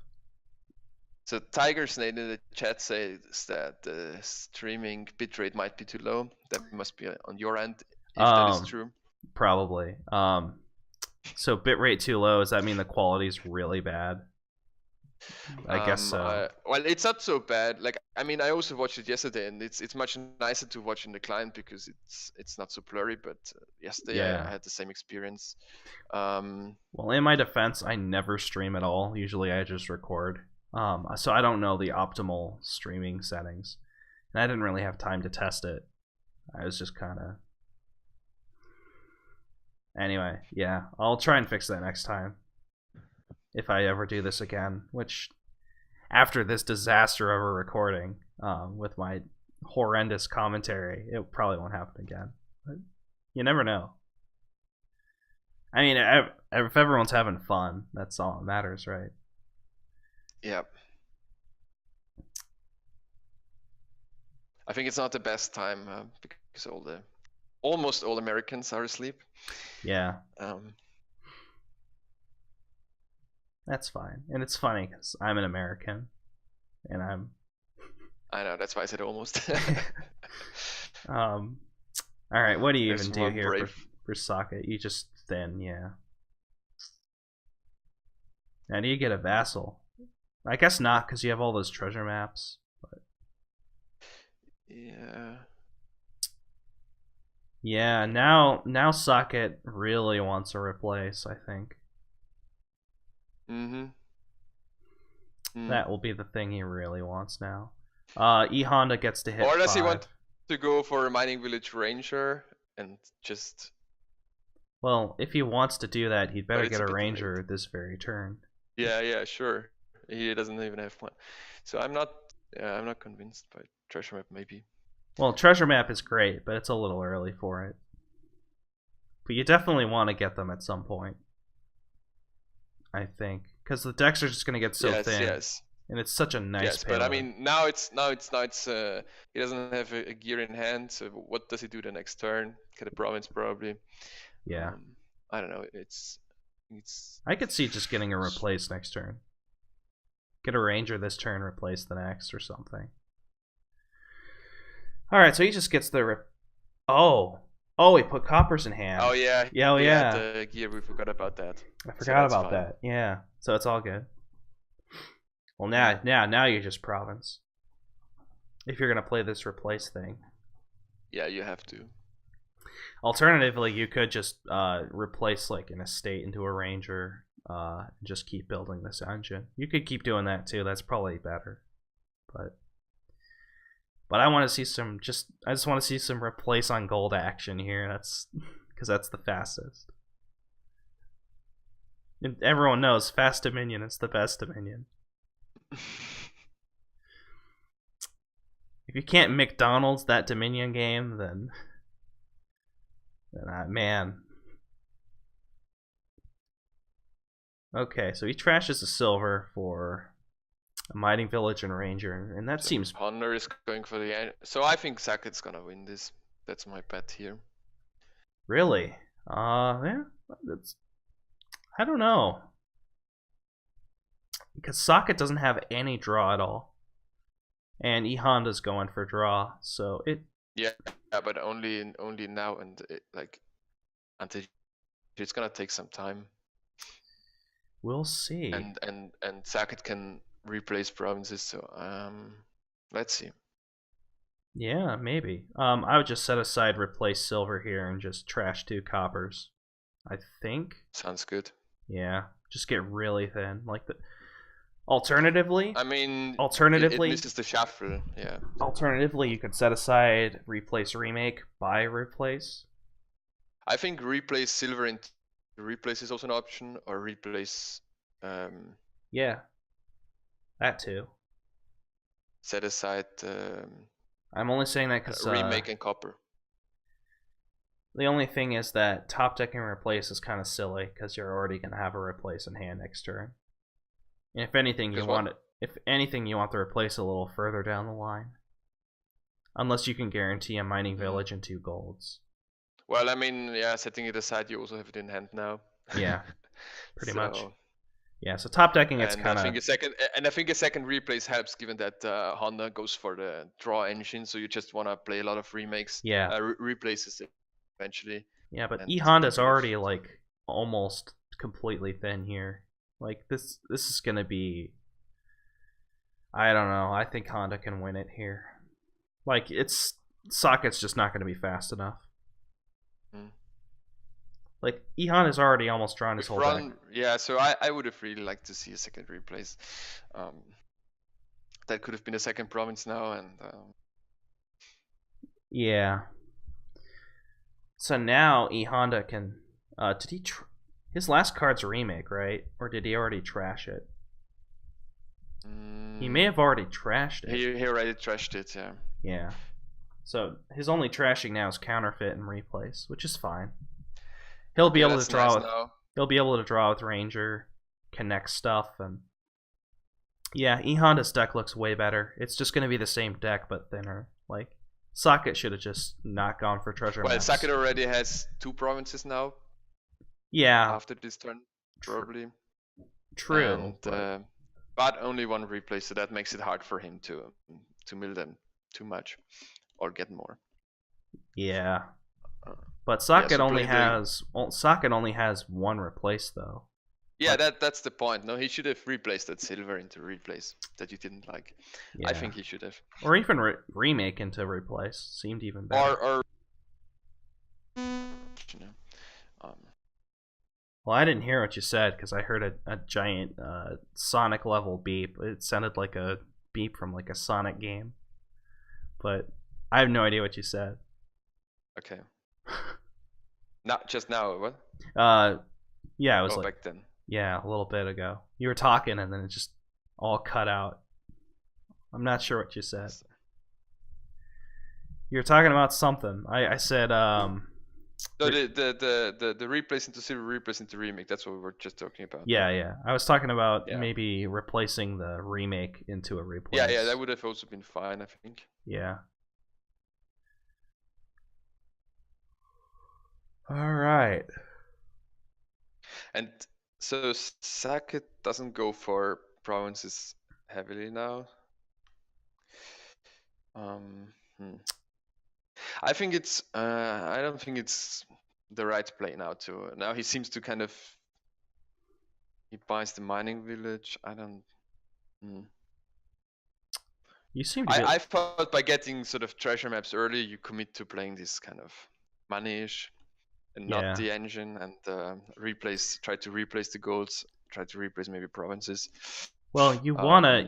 so Tiger Snake in the chat says that the streaming bitrate might be too low. That must be on your end, if that is true. Probably. So bitrate too low. Does that mean the quality's really bad? I guess so. Well, it's not so bad. Like, I mean, I also watched it yesterday, and it's much nicer to watch in the client because it's not so blurry. But yesterday Yeah. I had the same experience. Well, in my defense, I never stream at all. Usually, I just record. So I don't know the optimal streaming settings, and I didn't really have time to test it. I was just kind of. Anyway, yeah, I'll try and fix that next time. If I ever do this again, which after this disaster of a recording with my horrendous commentary, it probably won't happen again. But you never know. I mean, if everyone's having fun, that's all that matters, right? Yep. I think it's not the best time because almost all Americans are asleep. Yeah. That's fine, and it's funny because I'm an American, and I'm. I know, that's why I said almost. All right, what do you There's even do here for socket? You just thin, yeah. Now do you get a vassal? I guess not, because you have all those treasure maps. But... yeah. Yeah, now socket really wants a replace, I think. That will be the thing he really wants now. E.honda gets to hit. Or does 5. he want to go for a mining village ranger and just? Well, if he wants to do that, he'd better get a ranger late. this very turn. Yeah, sure. He doesn't even have one, so I'm not convinced by treasure map. Maybe. Well, treasure map is great, but it's a little early for it. But you definitely want to get them at some point, I think, because the decks are just going to get so thin. Yes. And it's such a nice payload. But I mean, now it's he doesn't have a gear in hand, so what does he do the next turn? Get a province probably. Yeah. I don't know. It's. I could see just getting a replace next turn. Get a ranger this turn, replace the next or something. All right, so he just gets the. Oh, he put coppers in hand. Oh yeah. Yeah. The gear, we forgot about that. I forgot about that. Yeah, so it's all good. Well, now you're just province. If you're gonna play this replace thing. Yeah, you have to. Alternatively, you could just replace like an estate into a ranger, and just keep building this engine. You could keep doing that too. That's probably better. But I want to see some I just want to see some replace on gold action here. That's because that's the fastest. And everyone knows fast Dominion is the best Dominion. If you can't McDonald's that Dominion game, then man. Okay, so he trashes a silver for a mining village and ranger, and that seems. Honor is going for the end. So I think Sacket's gonna win this. That's my bet here. Really? Yeah. That's. I don't know. because saaket doesn't have any draw at all, and E.honda's going for draw, so Yeah, but only now and like until it's gonna take some time. We'll see. And saaket can replace provinces, so let's see. Yeah, maybe. I would just set aside replace silver here and just trash 2 coppers. I think. Sounds good. Yeah, just get really thin. Like the alternatively, I mean, alternatively, it misses the shuffle. Yeah. Alternatively, you could set aside replace remake by replace. I think replace silver into replace is also an option, or replace. Yeah, that too. Set aside. I'm only saying that because remake and copper. The only thing is that top decking replace is kind of silly because you're already gonna have a replace in hand next turn. And if anything, you want it. If anything, you want to replace a little further down the line, unless you can guarantee a mining village and 2 golds. Well, I mean, yeah, setting it aside, you also have it in hand now. Yeah, pretty much. Yeah, so top decking, it's kind of. I think a second replace helps, given that Honda goes for the draw engine, so you just want to play a lot of remakes. Yeah. Replaces it eventually. Yeah, but E.honda's already like almost completely thin here. Like this is gonna be. I don't know. I think Honda can win it here. Like saaket's just not gonna be fast enough. Like E.honda's already almost drawn his whole deck. Yeah, so I would have really liked to see a second replace. That could have been a second province now, and yeah. So now E.honda can. Did he? His last card's a remake, right? Or did he already trash it? He may have already trashed it. He already trashed it, yeah. Yeah. So his only trashing now is counterfeit and replace, which is fine. He'll be able to draw. Nice he'll be able to draw with Ranger, connect stuff, and yeah, E.honda's deck looks way better. It's just gonna be the same deck but thinner. Like saaket should have just not gone for treasure maps. Well, saaket already has 2 provinces now. Yeah. After this turn, probably. True. And, but only 1 replace, so that makes it hard for him to mill them too much or get more. Yeah. But saaket only has 1 replace though. Yeah, that's the point. No, he should have replaced that silver into replace that you didn't like. Yeah. I think he should have. Or even remake into replace seemed even better. Or you know, well, I didn't hear what you said because I heard a giant Sonic level beep. It sounded like a beep from like a Sonic game, but I have no idea what you said. Okay. Not just now, what? Yeah, it was back then. Yeah, a little bit ago. You were talking and then it just all cut out. I'm not sure what you said. You were talking about something. I said So the replace into silver, replace into remake. That's what we were just talking about. Yeah. I was talking about maybe replacing the remake into a replace. Yeah, that would have also been fine, I think. Yeah. All right. And so saaket doesn't go for provinces heavily now. I think it's. I don't think it's the right play now. Now he seems to kind of. He buys the mining village. I don't. You seem. I thought by getting sort of treasure maps early, you commit to playing this kind of money-ish, and not the engine, and try to replace the golds, try to replace maybe provinces. Well, you wanna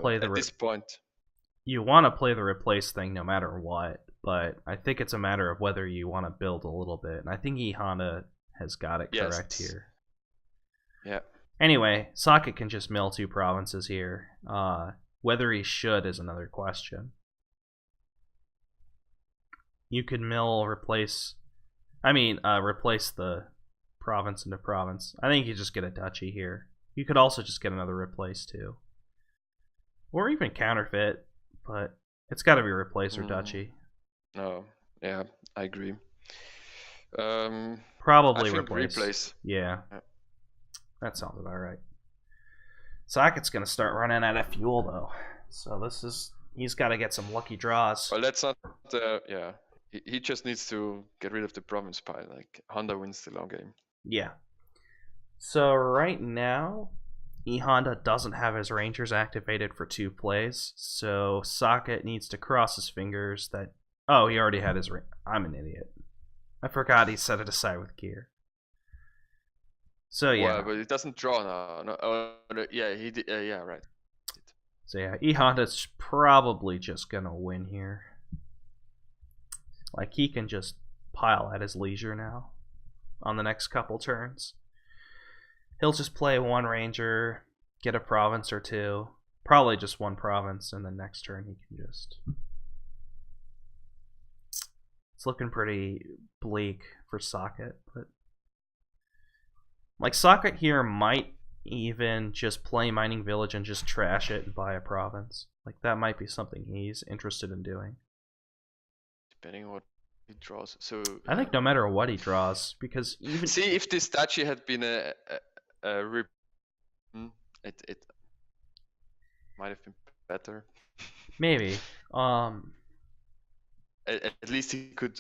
play the at this point. You want to play the replace thing no matter what, but I think it's a matter of whether you want to build a little bit, and I think E.honda has got it correct here. Yeah. Anyway, saaket can just mill 2 provinces here. Whether he should is another question. You could replace the province into province. I think you just get a duchy here. You could also just get another replace too. Or even counterfeit, but it's got to be replace or duchy. No, yeah, I agree. Probably replace. Yeah. That sounds about right. Saaket's gonna start running out of fuel though, so he's got to get some lucky draws. Well, that's not. Yeah, he just needs to get rid of the province pile. Like Honda wins the long game. Yeah. So right now, E.honda doesn't have his Rangers activated for 2 plays, so Saaket needs to cross his fingers that. Oh, he already had his. I'm an idiot. I forgot he set it aside with gear. So yeah. Well, but it doesn't draw now. No, yeah, he did. Yeah, right. So yeah, E.honda's probably just gonna win here. Like he can just pile at his leisure now on the next couple turns. He'll just play 1 Ranger, get a province or 2, probably just 1 province, and then next turn he can just. It's looking pretty bleak for Saaket, but like Saaket here might even just play Mining Village and just trash it and buy a province. Like that might be something he's interested in doing. Depending on what he draws. So I think no matter what he draws, because even see if this Dachi had been a it might have been better. Maybe. At least he could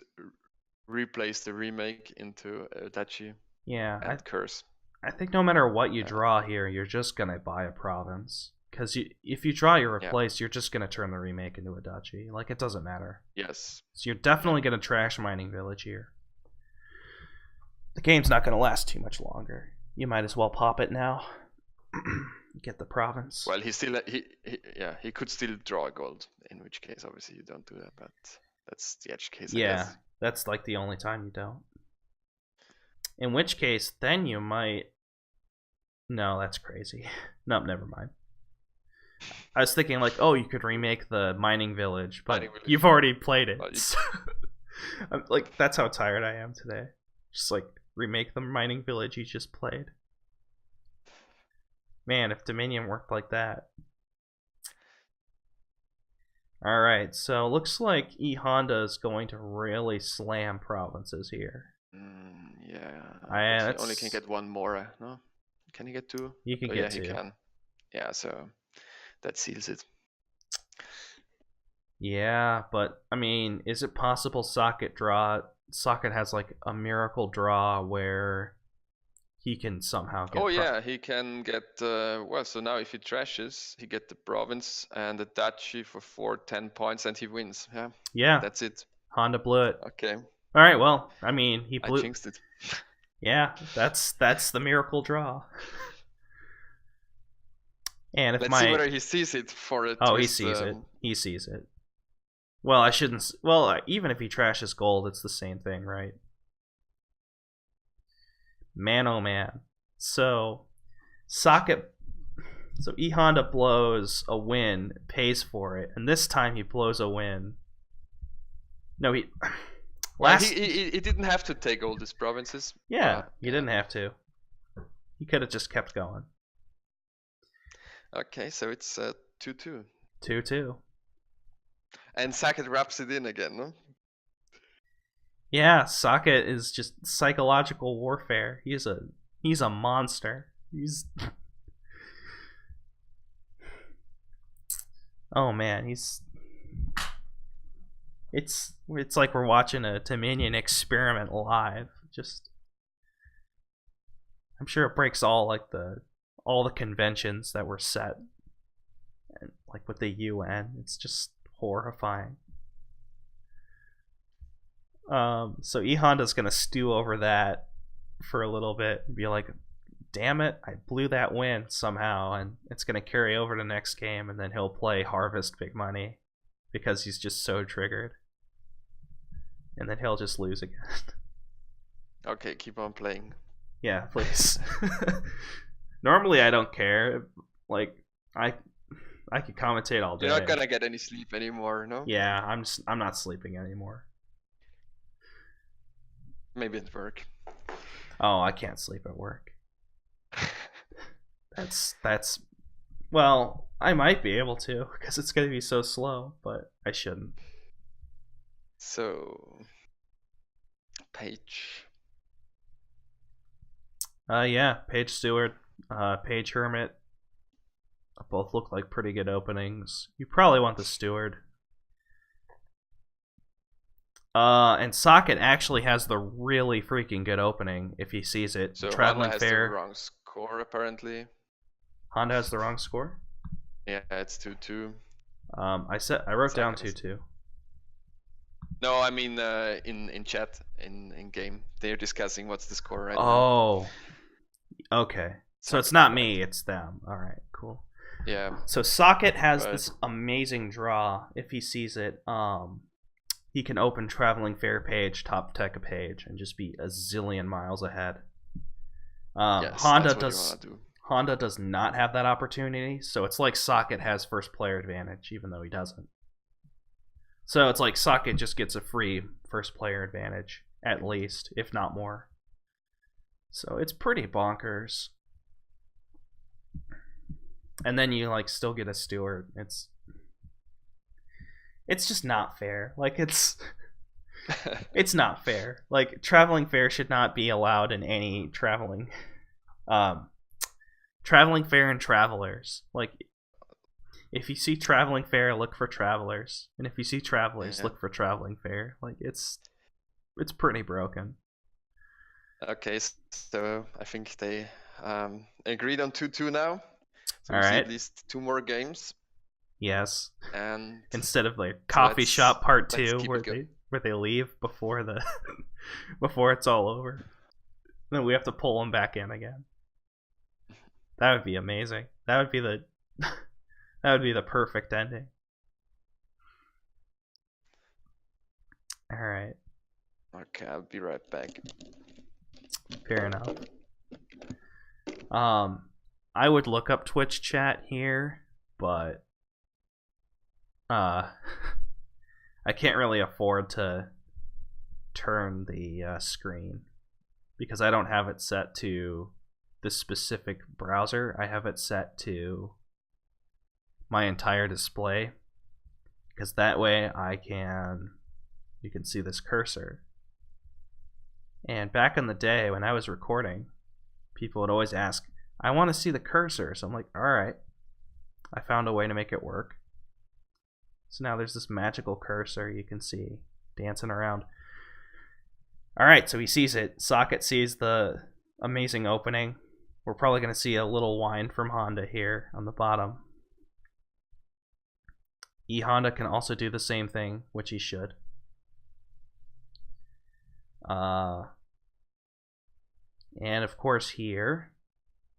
replace the remake into Dachi. Yeah. And Curse. I think no matter what you draw here, you're just gonna buy a province. Because if you draw your replace, you're just gonna turn the remake into a Dachi. Like it doesn't matter. Yes. So you're definitely gonna trash Mining Village here. The game's not gonna last too much longer. You might as well pop it now. Get the province. Well, he could still draw a gold. In which case, obviously, you don't do that. But that's the edge case. Yeah, I guess. That's like the only time you don't. In which case, then you might. No, that's crazy. Nope, never mind. I was thinking like, oh, you could remake the Mining Village, but you've already played it. I'm like, that's how tired I am today. Just like remake the Mining Village you just played. Man, if Dominion worked like that. Alright, so looks like E.honda is going to really slam provinces here. Yeah. He only can get 1 more, no? Can he get 2? You can get 2. He can. Yeah, so that seals it. Yeah, but I mean, is it possible Saaket has like a miracle draw where he can somehow get. Oh yeah, he can get. Well, so now if he trashes, he get the province and the Dachi for 10 points, and he wins. Yeah. Yeah. That's it. Honda blew it. Okay. All right. Well, I mean, he blew. I jinxed it. Yeah, that's the miracle draw. And if Let's see whether he sees it for it. Oh, he sees it. He sees it. Well, I shouldn't. Well, even if he trashes gold, it's the same thing, right? Man, oh man. So, saaket. So E.honda blows a win, pays for it, and this time he blows a win. No, he. He didn't have to take all these provinces. Yeah, he didn't have to. He could have just kept going. Okay, so it's 2-2. 2-2. And Saaket wraps it in again, no? Yeah, Saaket is just psychological warfare. He's a monster. He's Oh man, it's like we're watching a Dominion experiment live. Just I'm sure it breaks all the conventions that were set. And like with the UN, it's just horrifying. So E.honda's gonna stew over that for a little bit and be like, damn it, I blew that win somehow, and it's gonna carry over to next game, and then he'll play Harvest Big Money because he's just so triggered. And then he'll just lose again. Okay, keep on playing. Yeah, please. Normally I don't care. Like I could commentate all day. You're not gonna get any sleep anymore, no? Yeah, I'm not sleeping anymore. Maybe at work. Oh, I can't sleep at work. That's well, I might be able to because it's gonna be so slow, but I shouldn't. So, Page. Yeah, Page Stewart, Page Hermit. Both look like pretty good openings. You probably want the Steward. And Saaket actually has the really freaking good opening if he sees it. So Traveling Honda has Fair. the wrong score apparently. Honda has the wrong score. Yeah, it's 2-2. I wrote down 2-2. No, I mean in chat in game they're discussing what's the score right now. Oh, okay. So it's not me, it's them. All right, cool. Yeah. So Saaket has this amazing draw. If he sees it, he can open Traveling Fair page, top tech a page, and just be a zillion miles ahead. Yes, Honda does not have that opportunity, so it's like Saaket has first player advantage, even though he doesn't. So it's like Saaket just gets a free first player advantage, at least, if not more. So it's pretty bonkers. And then you like still get a Steward. It's just not fair. Like it's not fair. Like Traveling Fair should not be allowed in any traveling Fair and Travelers. Like if you see Traveling Fair, look for Travelers, and if you see Travelers, look for Traveling Fair. Like it's pretty broken. Okay, so I think they agreed on 2-2 now. So all we right. see at least 2 more games. Yes. And instead of like coffee shop part 2 where they leave before the before it's all over, then we have to pull them back in again. That would be amazing. That would be the perfect ending. All right. Okay, I'll be right back. Fair enough. I would look up Twitch chat here, but I can't really afford to turn the screen because I don't have it set to the specific browser. I have it set to my entire display because that way you can see this cursor. And back in the day when I was recording, people would always ask, I want to see the cursor. So I'm like, all right, I found a way to make it work. So now there's this magical cursor you can see dancing around. All right, so he sees it. Saaket sees the amazing opening. We're probably going to see a little wine from Honda here on the bottom. E.honda can also do the same thing, which he should. And of course here,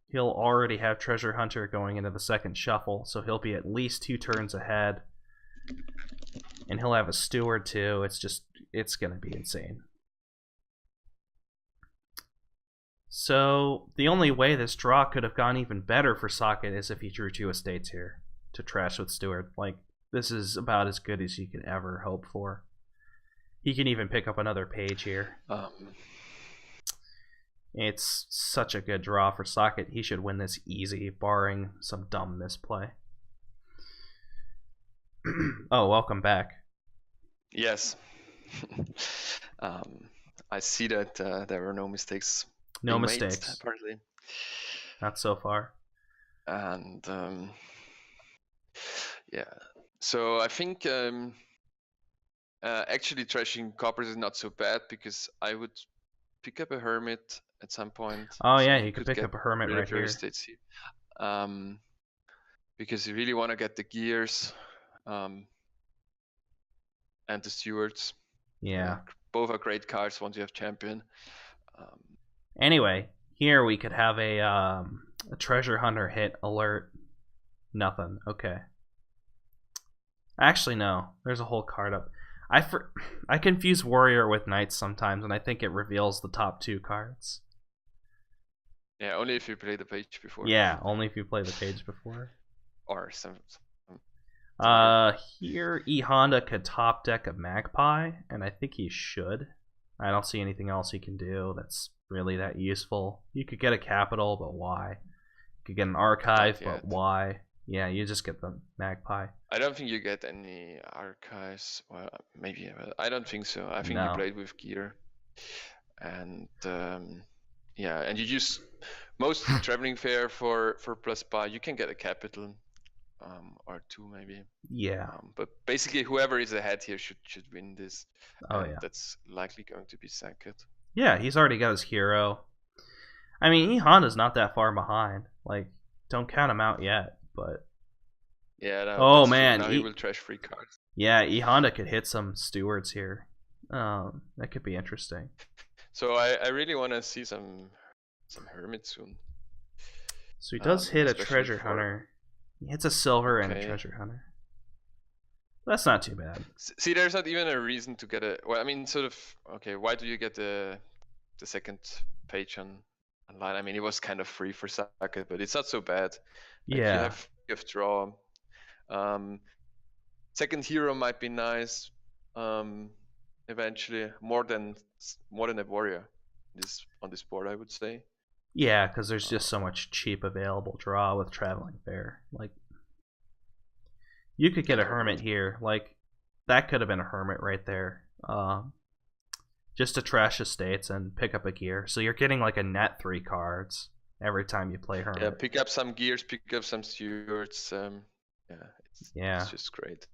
he'll already have Treasure Hunter going into the second shuffle, so he'll be at least 2 turns ahead. And he'll have a Steward too. It's going to be insane. So the only way this draw could have gone even better for Saaket is if he drew 2 estates here to trash with Steward. Like, this is about as good as you could ever hope for. He can even pick up another page here. It's such a good draw for Saaket. He should win this easy, barring some dumb misplay. Oh, welcome back. Yes. I see that there were no mistakes. No mistakes. Made, apparently. Not so far. And yeah. So I think actually trashing coppers is not so bad because I would pick up a hermit at some point. Oh yeah, you could pick up a hermit right here. Because you really want to get the gears and the stewards. Yeah. Both are great cards once you have champion. Anyway, here we could have a treasure hunter hit alert. Nothing. Okay. Actually, no. There's a whole card up. I confuse warrior with knights sometimes, and I think it reveals the top 2 cards. Yeah, only if you play the page before. Yeah, only if you play the page before. Or some. Here E.honda could top deck a magpie, and I think he should. I don't see anything else he can do that's really that useful. You could get a capital, but why? You could get an archive, but why? Yeah, you just get the magpie. I don't think you get any archives. Well, maybe, but I don't think so. I think you played with gear. And yeah, and you use most traveling fair for plus buy. You can get a capital. or two maybe. Yeah. But basically, whoever is ahead here should win this, Oh and yeah. that's likely going to be saaket. Yeah, he's already got his hero. I mean, E.honda's not that far behind. Like, don't count him out yet. But Yeah, no, oh that's true. man, Now he will trash 3 cards. yeah, E.honda could hit some stewards here. That could be interesting. So I really want to see some hermit soon. So he does hit a Especially treasure for hunter. He hits a silver and a okay. treasure hunter. That's not too bad. See, there's not even a reason to get a. Well, I mean, sort of. Okay, why do you get the second page on online? I mean, it was kind of free for saaket, but it's not so bad. Like Yeah. you have draw. Second hero might be nice. Eventually, more than a warrior. On this board, I would say. Yeah, because there's just so much cheap available draw with traveling fair. Like, you could get a hermit here. Like, that could have been a hermit right there. Just to trash estates and pick up a gear. So you're getting like a net 3 cards every time you play hermit. Yeah, pick up some gears, pick up some stewards. It's just great.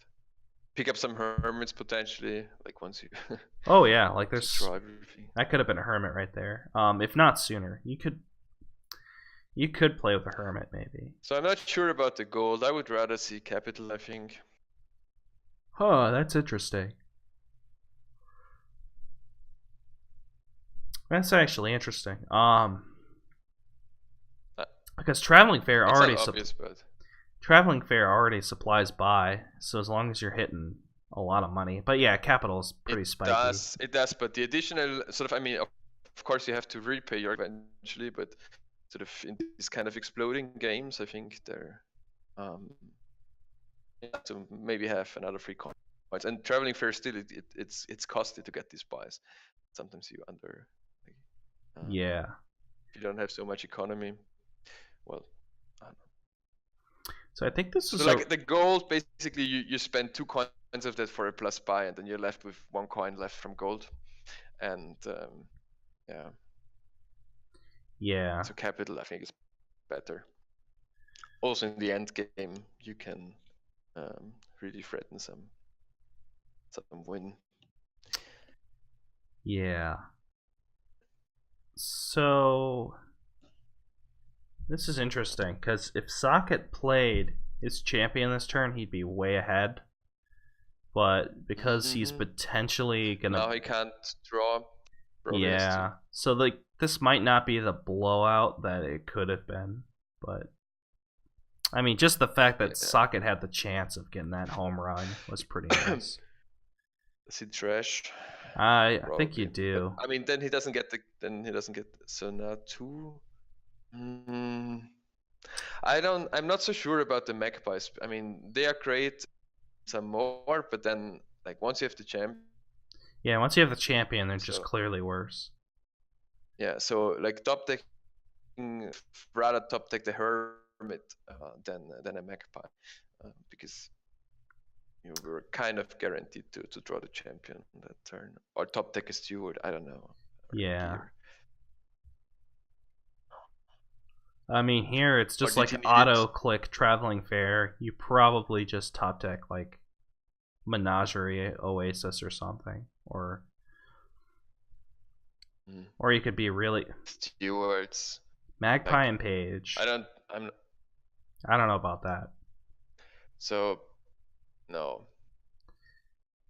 Pick up some hermits potentially, like once you. Oh yeah, like there's draw everything. That could have been a hermit right there. If not sooner, you could play with a hermit maybe. So I'm not sure about the gold. I would rather see capital, I think. Huh, that's interesting. That's actually interesting. Because traveling fair already supplies buy, so as long as you're hitting a lot of money. But yeah, capital is pretty spiky. It does, but the additional sort of, I mean, of course you have to repay your eventually, but sort of in these kind of exploding games, I think they're you have to maybe have another free coins. And traveling fair still, it's costly to get these buys. Sometimes you under. Yeah. If you don't have so much economy, well, I don't know. So I think this is like the gold. Basically, you spend 2 coins of that for a plus buy, and then you're left with 1 coin left from gold, and yeah. Yeah. So capital, I think, is better. Also, in the end game, you can really threaten some win. Yeah. So this is interesting because if saaket played his champion this turn, he'd be way ahead. But because he's potentially gonna, now he can't draw. Yeah. So like this might not be the blowout that it could have been, but I mean, just the fact that saaket had the chance of getting that home run was pretty nice. Does he trash? I think you do. But, I mean, then he doesn't get so now 2. I'm not so sure about the magpies. I mean, they are great some more, but then like once you have the champ. Yeah, once you have the champion, they're just clearly worse. Yeah, so like rather top deck the hermit than a magpie, because you were kind of guaranteed to draw the champion that turn, or top deck a steward. I don't know. Yeah. I mean, here it's just like auto click traveling fair. You probably just top deck like Menagerie Oasis or something, or you could be really stewards. Magpie and Page. I don't know about that. So, no.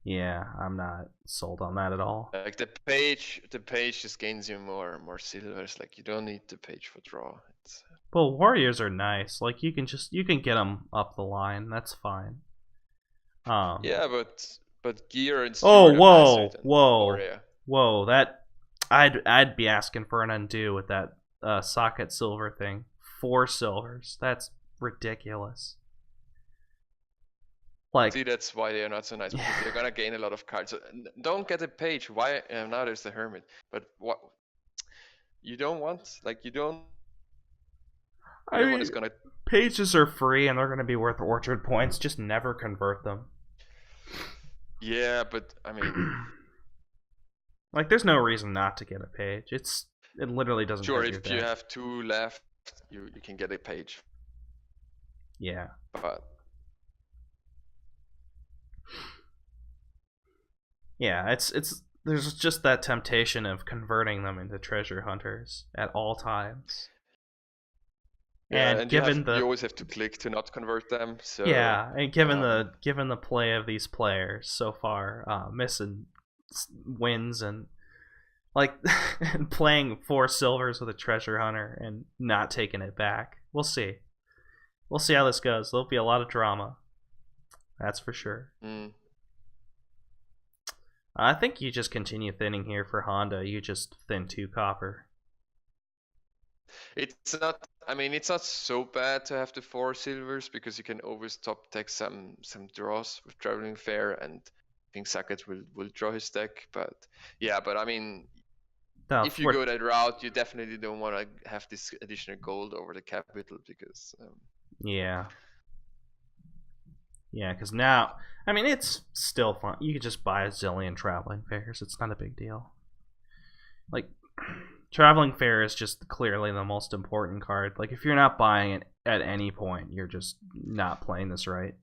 Yeah, I'm not sold on that at all. Like the page just gains you more silvers. Like you don't need the page for draw. Well, warriors are nice. Like you can get them up the line. That's fine. Yeah, but gear and steward. Whoa! That I'd be asking for an undo with that saaket silver thing. 4 silvers. That's ridiculous. Like, see, that's why they are not so nice, because they're gonna gain a lot of cards. So don't get a page. Why? Now there's the hermit. But what? You don't want? Like you don't. I mean, pages are free and they're gonna be worth orchard points. Just never convert them. Yeah, but I mean, like, there's no reason not to get a page. It literally doesn't. Sure, if you have 2 left, you can get a page. Yeah. But Yeah, it's there's just that temptation of converting them into treasure hunters at all times. Yeah, And and given you the always have to click to not convert them. So yeah, and um, given the play of these players so far, missing wins and like and playing 4 silvers with a treasure hunter and not taking it back. We'll see. We'll see how this goes. There'll be a lot of drama. That's for sure. mm, I think you just continue thinning here for Honda. You just thin 2 copper. it's not. I mean, it's not so bad to have the 4 silvers because you can always top deck some draws with traveling fair, and I think Saket will draw his deck. But yeah, but I mean, No, if you go that route, you definitely don't want to have this additional gold over the capital because yeah. Yeah, because now, I mean, it's still fun. You could just buy a zillion traveling fairs. It's not a big deal. Like, traveling fair is just clearly the most important card. Like, if you're not buying it at any point, you're just not playing this right.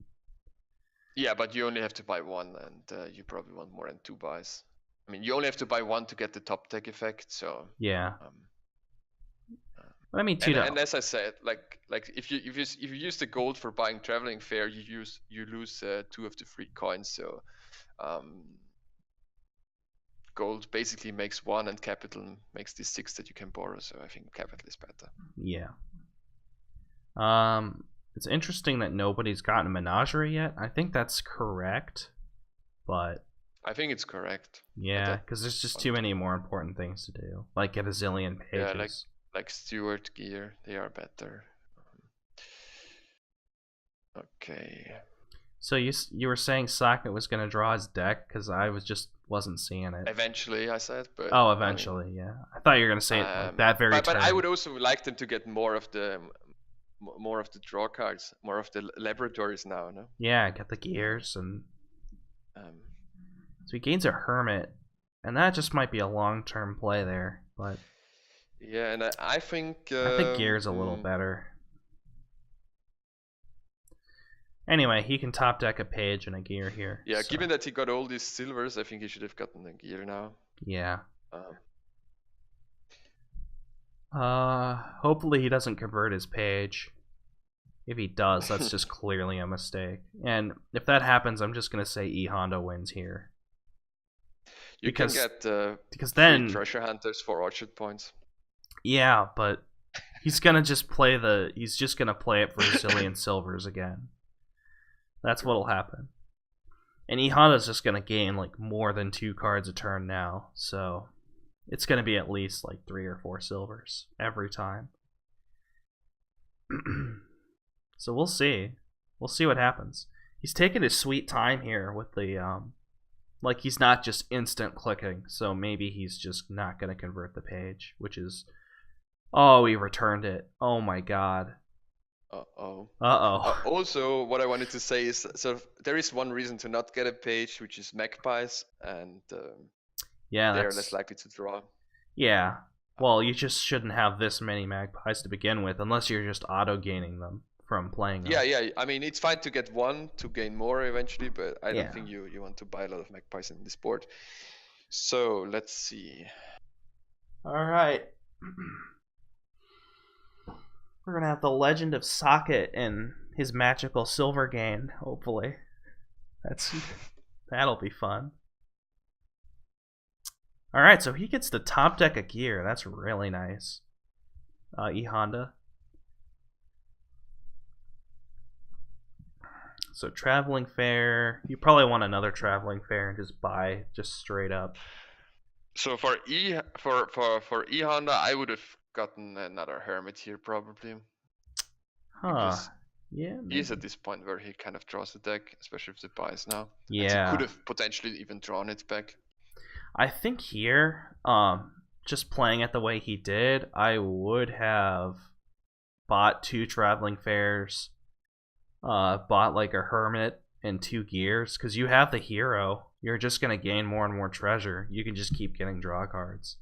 yeah, but you only have to buy one, and you probably want more than 2 buys. I mean, you only have to buy one to get the top deck effect. So Yeah. um, I mean, two and as I said, like if you use the gold for buying traveling fair, you lose 2 of the free coins. So um, gold basically makes 1, and capital makes the 6 that you can borrow. So I think capital is better. Yeah. It's interesting that nobody's gotten a menagerie yet. I think that's correct, but I think it's correct. yeah, because there's just too many more important things to do, like get a zillion pages. Yeah, like Steward gear, they are better. Okay. So you were saying Saaket was gonna draw his deck because I wasn't seeing it. Eventually, I said, but Oh, eventually, I mean, yeah. I thought you were gonna say it like that very. But I would also like them to get more of the draw cards, more of the laboratories now, no? Yeah, get the gears and. Um, So he gains a hermit, and that just might be a long-term play there, but. Yeah, and I think. I think gear's a little better. Anyway, he can top deck a page and a gear here. Yeah, so. given that he got all these silvers, I think he should have gotten a gear now. Yeah. Hopefully he doesn't convert his page. If he does, that's just clearly a mistake. And if that happens, I'm just gonna say E.honda wins here. You can get because then treasure hunters for orchard points. Yeah, but he's gonna just play he's just gonna play it for a zillion silvers again. That's what'll happen. And E.honda's just gonna gain like more than 2 cards a turn now, so it's gonna be at least like 3 or 4 silvers every time. So we'll see. We'll see what happens. He's taking his sweet time here with the like he's not just instant clicking, so maybe he's just not gonna convert the page, which is oh, he returned it. Oh my god. Also, what I wanted to say is, so there is one reason to not get a page, which is magpies, and yeah, they're less likely to draw. Yeah. Well, you just shouldn't have this many magpies to begin with, unless you're just auto gaining them from playing them. Yeah. I mean, it's fine to get one to gain more eventually, but I don't think you want to buy a lot of magpies in this board. So let's see. All right. We're gonna have the Legend of Saaket and his magical silver gain. Hopefully, that'll be fun. All right, so he gets the top deck of gear. That's really nice. E.honda. So traveling fair. You probably want another traveling fair and just buy just straight up. So for E.honda, I would have gotten another hermit here probably. Huh. Yeah. Maybe. He's at this point where he kind of draws the deck, especially if it buys now. Yeah. And he could have potentially even drawn it back. I think here, just playing it the way he did, I would have bought 2 traveling fairs, bought like a hermit and 2 gears, because you have the hero. You're just going to gain more and more treasure. You can just keep getting draw cards.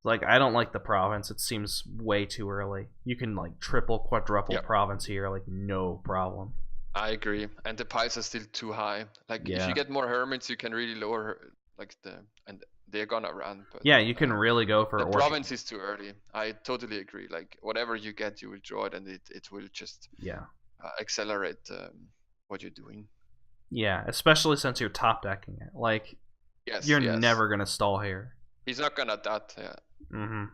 Like, I don't like the province. It seems way too early. You can like triple, quadruple province here, like no problem. I agree, and the piles are still too high. Like if you Yeah. get more hermits, you can really lower like and they're gonna run, but Yeah, you can really go for the orchard. province is too early. I totally agree. Like whatever you get, you will draw it, and it will just Yeah. accelerate what you're doing. Yeah, especially since you're top decking it. Like, Yes, you're yes. never gonna stall here. He's not gonna dot. Yeah. Mm-hmm.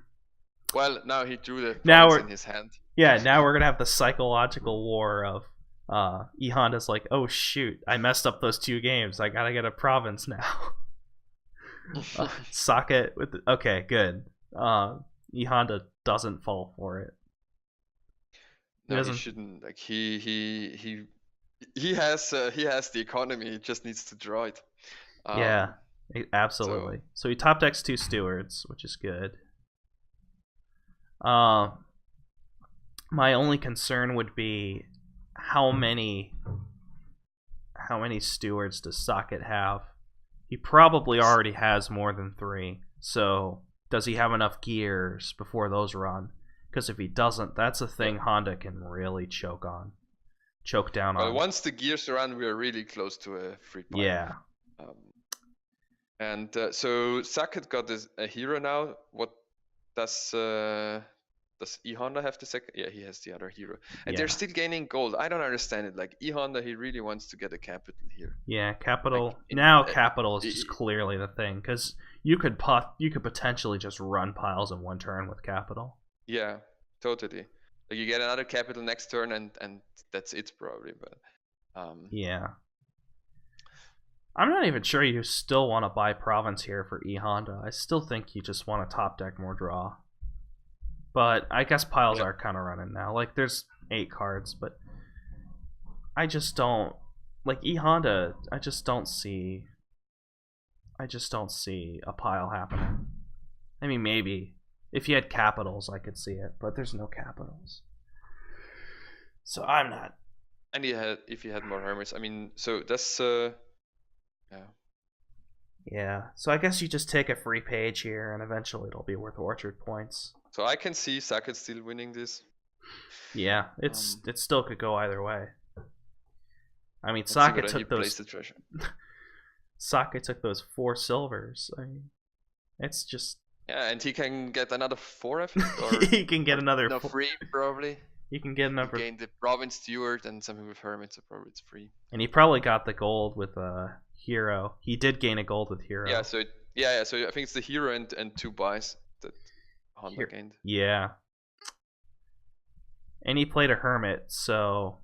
Well, now he drew the Now province we're in his hand. now we're gonna have the psychological war of E.honda's like, oh shoot, I messed up those 2 games. I gotta get a province now. Saaket with okay, good. E.honda doesn't fall for it. He No, he doesn't. shouldn't. Like he has the economy. He just needs to draw it. Yeah, So absolutely. So he top decks 2 stewards, which is good. Uh, my only concern would be how many stewards does Saaket have? He probably already has more than 3. So does he have enough gears before those run? Because if he doesn't, that's a thing Honda can really choke down well, on. once the gears run, we are really close to a free pile. Yeah. And so Saaket got a hero now. What does E.honda have the second? Yeah, he has the other hero, and they're still gaining gold. I don't understand it. Like E.honda, he really wants to get a capital here. Yeah, capital. Like, capital is just clearly the thing because you could potentially just run piles in 1 turn with capital. Yeah, totally. Like you get another capital next turn, and that's it probably. But yeah, I'm not even sure you still want to buy province here for E.honda. I still think you just want to top deck more draw. But I guess piles are kind of running now. Like there's 8 cards, but I just don't like E.honda. I just don't see a pile happening. I mean, maybe if you had capitals, I could see it, but there's no capitals, so I'm not. And if he had more hermits, I mean, so that's yeah. Yeah, so I guess you just take a free page here, and eventually it'll be worth orchard points. So I can see Saaket still winning this. Yeah, it still could go either way. I mean, Saaket took those. Saaket took those 4 silvers. I mean, it's just. Yeah, and he can get another 4, I think. Or he can get another. No, 3 probably. He can get another. Gain the province steward and something with hermits, so probably it's free. And he probably got the gold with hero. He did gain a gold with hero. Yeah, so so I think it's the hero and 2 buys that Honda gained. Yeah. And he played a hermit, so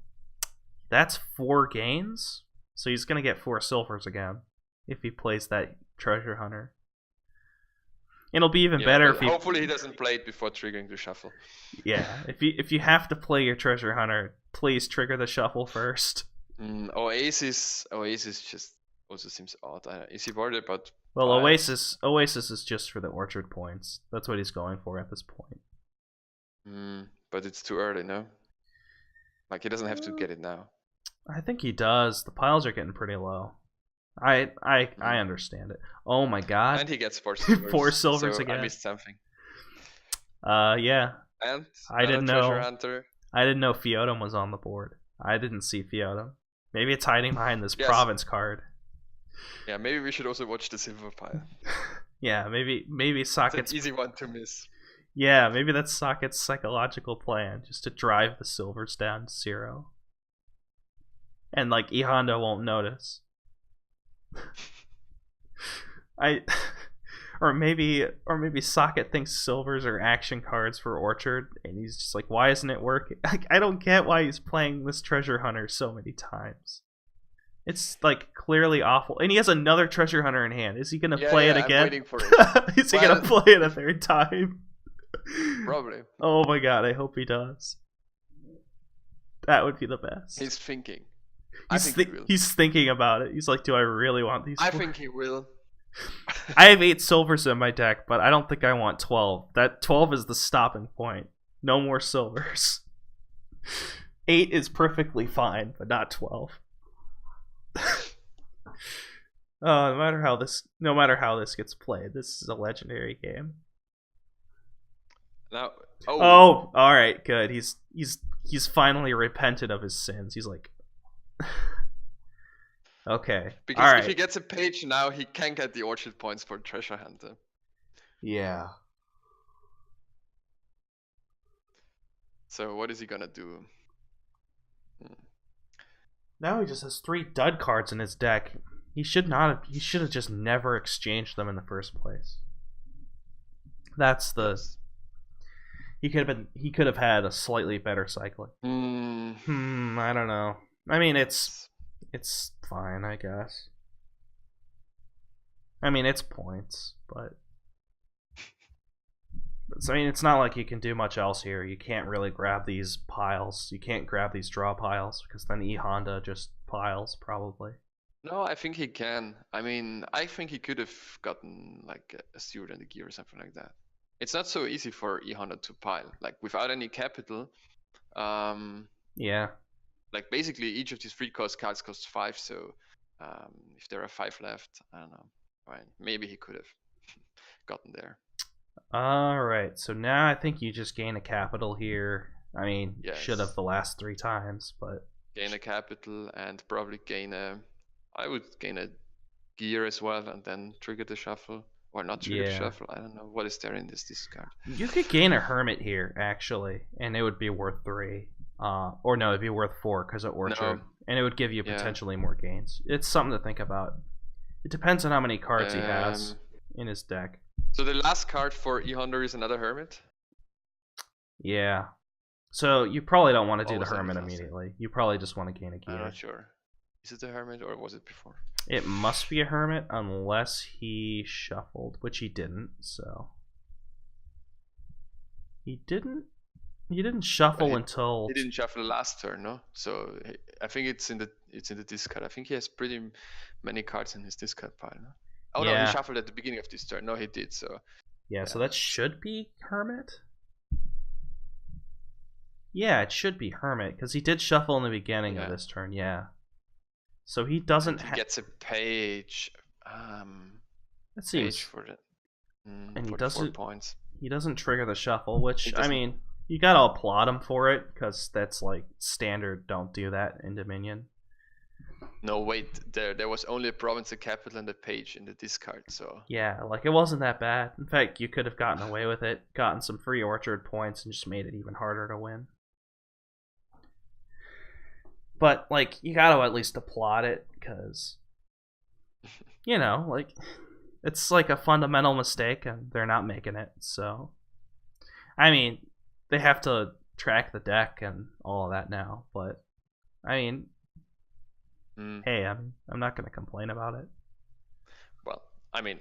that's 4 gains. So he's gonna get 4 silvers again if he plays that treasure hunter. It'll be even better if hopefully he doesn't play it before triggering the shuffle. Yeah, if you have to play your treasure hunter, please trigger the shuffle first. Oasis just also seems odd. Is he worried about? Well, Oasis is just for the orchard points. That's what he's going for at this point. But it's too early, no? Like he doesn't have to get it now. I think he does. The piles are getting pretty low. I understand it. Oh my god! And he gets 4 silvers. 4 silvers so again. I missed something. Yeah. And I didn't know. Treasure hunter. I didn't know Feodum was on the board. I didn't see Feodum. Maybe it's hiding behind this province card. Yeah, maybe we should also watch the silver pile. Yeah, maybe Saaket's it's an easy one to miss. Yeah, maybe that's Saaket's psychological plan, just to drive the silvers down to 0. And like E.honda won't notice. Or maybe Saaket thinks silvers are action cards for Orchard, and he's just like, why isn't it working? Like, I don't get why he's playing this treasure hunter so many times. It's like clearly awful, and he has another treasure hunter in hand. Is he gonna play it again? I'm waiting for it. Is he gonna play it a 3rd time? Probably. Oh my god, I hope he does. That would be the best. He's thinking. He's thinking about it. He's like, do I really want these? I think he will. I have 8 silvers in my deck, but I don't think I want 12. That 12 is the stopping point. No more silvers. 8 is perfectly fine, but not 12. No matter how this gets played, this is a legendary game. Now, all right, good. He's finally repented of his sins. He's like, Okay. All Because if he right. gets a page now, he can get the orchard points for treasure hunter. Yeah. So what is he gonna do? Now he just has 3 dud cards in his deck. He should not have. He should have just never exchanged them in the first place. That's the. Yes. He could have been. He could have had a slightly better cycling. I don't know. I mean, it's fine, I guess. I mean, it's points, but I mean, it's not like you can do much else here. You can't really grab these piles. You can't grab these draw piles because then E.honda just piles probably. No, I think he can. I mean, I think he could have gotten like a steward and a gear or something like that. It's not so easy for E.honda to pile. Like without any capital, Yeah. like basically each of these free cost cards costs 5. So if there are 5 left, I don't know. Fine, maybe he could have gotten there. All right. So now I think you just gain a capital here. I mean, Yes. should have the last 3 times, but Gain a capital and probably gain a. I would gain a gear as well and then trigger the shuffle. Or not trigger the yeah. shuffle. I don't know what is there in this discard. You could gain a hermit here actually, and it would be worth 3. Or no, it'd be worth 4 because of orchard, No. and it would give you potentially more gains. It's something to think about. It depends on how many cards he has in his deck. So the last card for E.honda is another hermit. Yeah. So you probably don't want to do What the was that hermit last time? immediately. You probably just want to gain a I'm gear. not sure. Is it the hermit or was it before? It must be a hermit unless he shuffled, which he didn't. So he didn't. He didn't shuffle until. He didn't shuffle last turn, no. So I think it's in the discard. I think he has pretty many cards in his discard pile. No? Oh no, he shuffled at the beginning of this turn. No, he did. So yeah, so that should be hermit. Yeah, it should be hermit because he did shuffle in the beginning of this turn. Yeah. So he doesn't. He gets a page. That seems. Page for the. And he 44 doesn't. points. He doesn't trigger the shuffle, which I mean, you gotta applaud him for it because that's like standard. Don't do that in Dominion. No, wait. There was only a province, a capital, and a page in the discard. So yeah, like it wasn't that bad. In fact, you could have gotten away with it, gotten some free orchard points, and just made it even harder to win. But like, you gotta at least applaud it because, you know, like it's like a fundamental mistake, and they're not making it. So, I mean, they have to track the deck and all of that now. But I mean, hey, I'm not gonna complain about it. Well, I mean,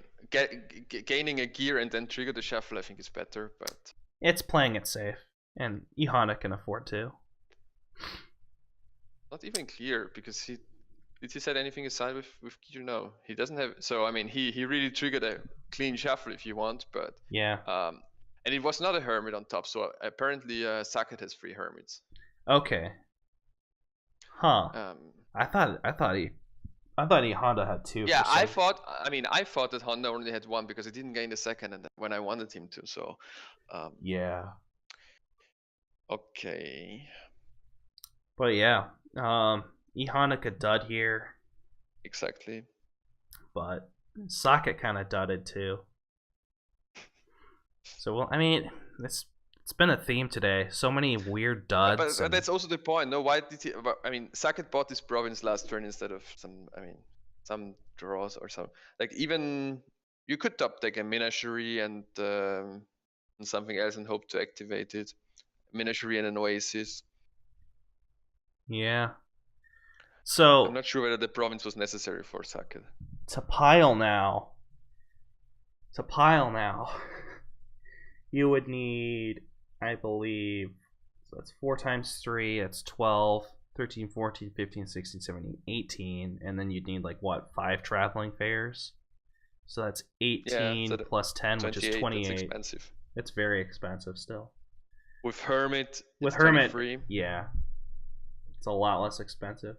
gaining a gear and then trigger the shuffle, I think is better. But it's playing it safe, and E.honda can afford to. Not even clear because did he set anything aside with gear? No, he doesn't have. So I mean, he really triggered a clean shuffle if you want, but yeah. And it was not a hermit on top, so apparently Saaket has 3 hermits. Okay. Huh. I thought E.honda had 2. Yeah, I thought that Honda only had 1 because he didn't gain the second and when I wanted him to. So yeah. Okay. But yeah, E.honda could dud here. Exactly. But saaket kind of dudded too. So well, I mean, it's been a theme today. So many weird duds. But that's also the point. No, why did he? I mean, Saaket bought this province last turn instead of some draws or some. Like even you could top deck a menagerie and something else and hope to activate it. Menagerie and an oasis. Yeah. So I'm not sure whether the province was necessary for Saaket. To pile now. You would need, I believe, so that's 4 times 3, that's 12, 13, 14, 15, 16, 17, 18, and then you'd need like what, 5 traveling fairs? So that's 18 plus 10, which is 28. That's expensive. It's very expensive still. With Hermit, it's 23. Yeah. It's a lot less expensive.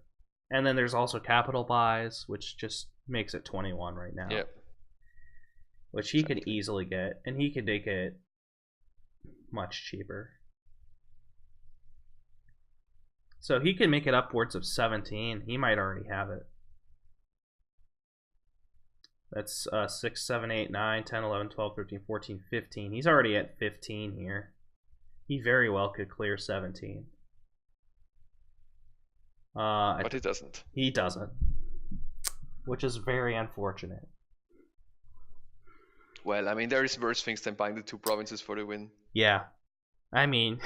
And then there's also capital buys, which just makes it 21 right now. Yep. Which he could easily get, and he could make it much cheaper. So he can make it upwards of 17. He might already have it. That's 6, 7, 8, 9, 10, 11, 12, 13, 14, 15. He's already at 15 here. He very well could clear 17. But he doesn't. He doesn't, which is very unfortunate. Well, I mean, there is worse things than buying the 2 provinces for the win. Yeah. I mean,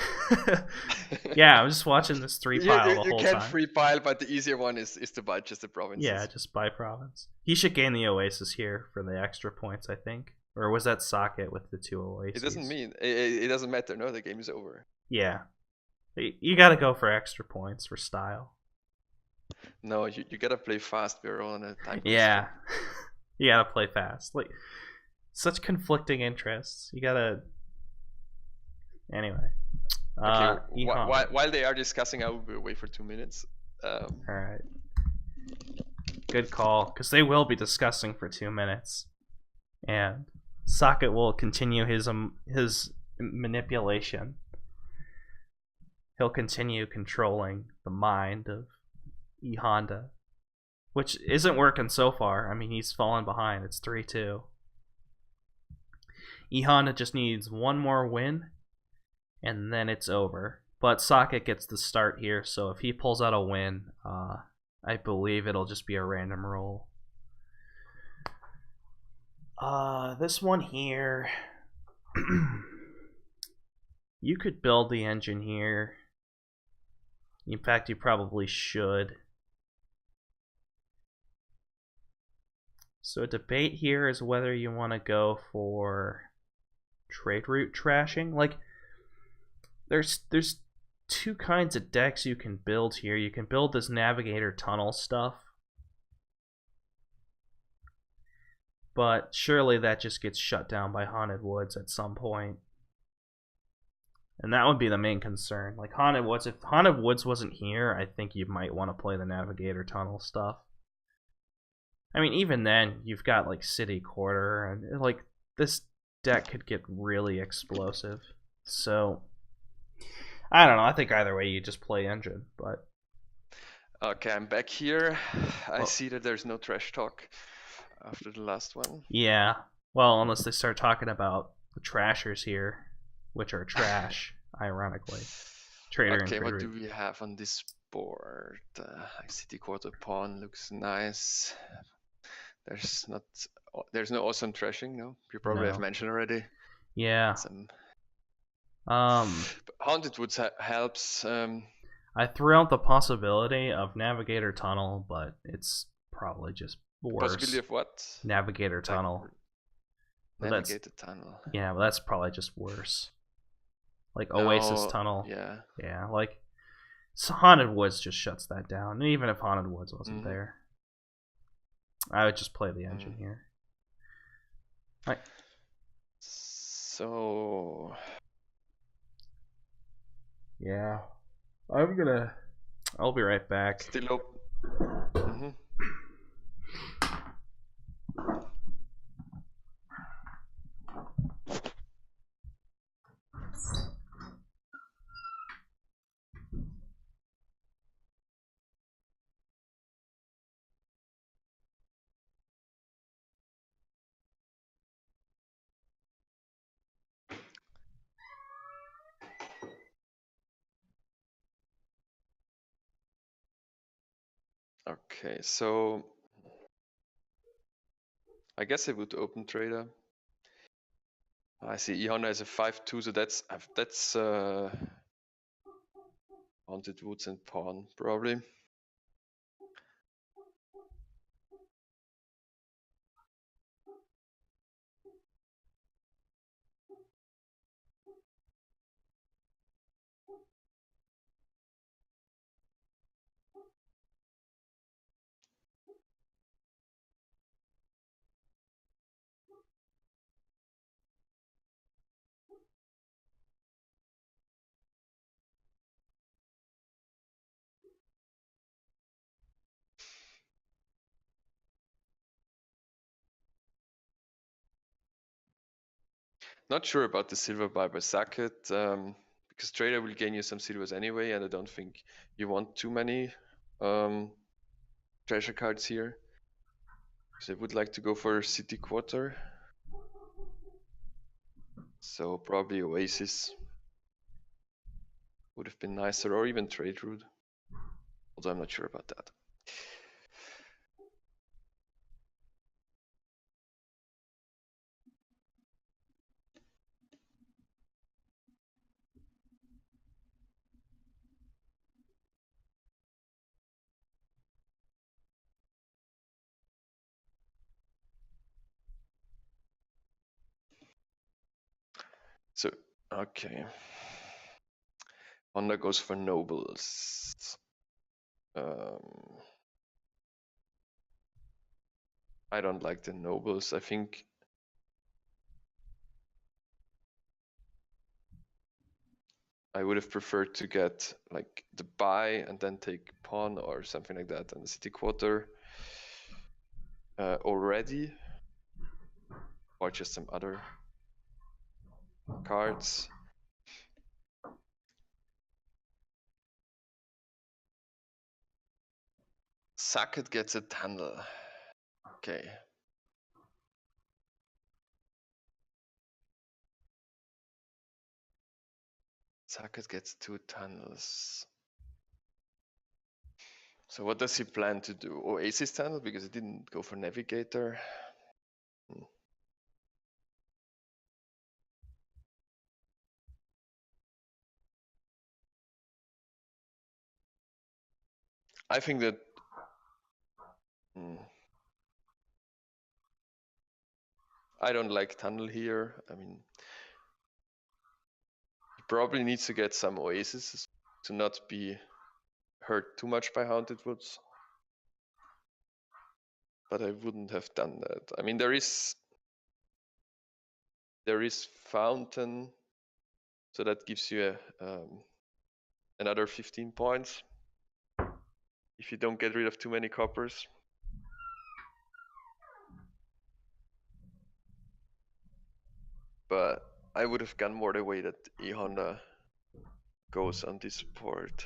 yeah, I'm just watching this 3 pile the whole time. You can 3 pile, but the easier one is to buy just the provinces. Yeah, just buy province. He should gain the Oasis here for the extra points, I think. Or was that Saaket with the 2 Oases? It doesn't matter. No, the game is over. Yeah. You gotta go for extra points for style. No, you gotta play fast. We're on a time. Yeah. You gotta play fast. Like, such conflicting interests. You gotta. Anyway. Okay, while they are discussing, I will wait for 2 minutes. Alright. Good call, because they will be discussing for 2 minutes. And Saaket will continue his manipulation. He'll continue controlling the mind of E.honda, which isn't working so far. I mean, he's fallen behind. It's 3-2. E.honda just needs one more win, and then it's over. But Saaket gets the start here, so if he pulls out a win, I believe it'll just be a random roll. This one here, you could build the engine here. In fact, you probably should. So a debate here is whether you want to go for trade route trashing. Like, there's 2 kinds of decks you can build here. You can build this navigator tunnel stuff, but surely that just gets shut down by Haunted Woods at some point. And that would be the main concern. Like, Haunted Woods, if Haunted Woods wasn't here, I think you might want to play the navigator tunnel stuff. I mean, even then, you've got like City Quarter, and like this deck could get really explosive. So I don't know. I think either way, you just play engine. But okay, I'm back here. I see that there's no trash talk after the last one. Yeah. Well, unless they start talking about the trashers here, which are trash, ironically. Trader okay, and what do we have on this board? City Quarter Pawn looks nice. There's no awesome trashing, no? You probably have mentioned already. Yeah. Haunted Woods helps. I threw out the possibility of Navigator Tunnel, but it's probably just worse. Possibility of what? Navigator Tunnel. Navigator Tunnel. Yeah, but that's probably just worse. Like Oasis Tunnel. Yeah. Yeah, like Haunted Woods just shuts that down. And even if Haunted Woods wasn't there, I would just play the engine here. Right. So. Yeah. I'll be right back. Still open. Okay, so I guess I would open trader. I see E.honda is a 5-2, so that's Haunted Woods and Pawn probably. Not sure about the silver buy by Saaket, because trader will gain you some silvers anyway, and I don't think you want too many treasure cards here. So I would like to go for city quarter. So probably Oasis would have been nicer, or even trade route. Although I'm not sure about that. So, okay. Honda goes for nobles. I don't like the nobles. I think I would have preferred to get like the buy and then take pawn or something like that, and the city quarter already, or just some other cards. Saaket gets a tunnel. Okay. Saaket gets 2 tunnels. So what does he plan to do? Oasis tunnel, because he didn't go for navigator. I think that I don't like tunnel here. I mean, he probably needs to get some oases to not be hurt too much by Haunted Woods. But I wouldn't have done that. I mean, there is Fountain, so that gives you another 15 points if you don't get rid of too many coppers. But I would have gone more the way that E.honda goes on this board.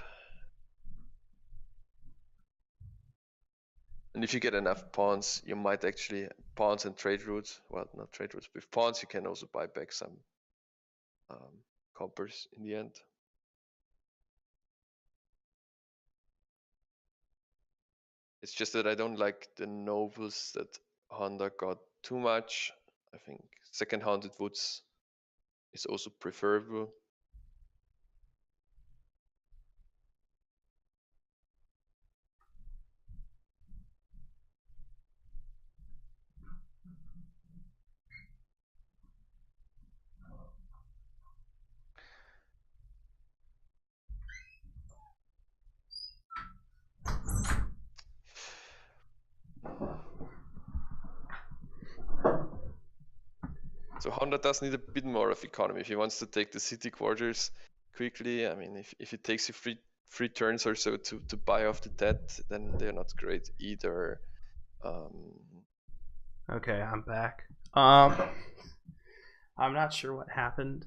And if you get enough pawns, you might actually, pawns and trade routes, well, not trade routes, with pawns you can also buy back some coppers in the end. It's just that I don't like the nobles that Honda got too much. I think second Haunted Woods is also preferable. So Honda does need a bit more of economy if he wants to take the city quarters quickly. I mean, if it takes you three turns or so to buy off the debt, then they're not great either. Okay, I'm back. I'm not sure what happened.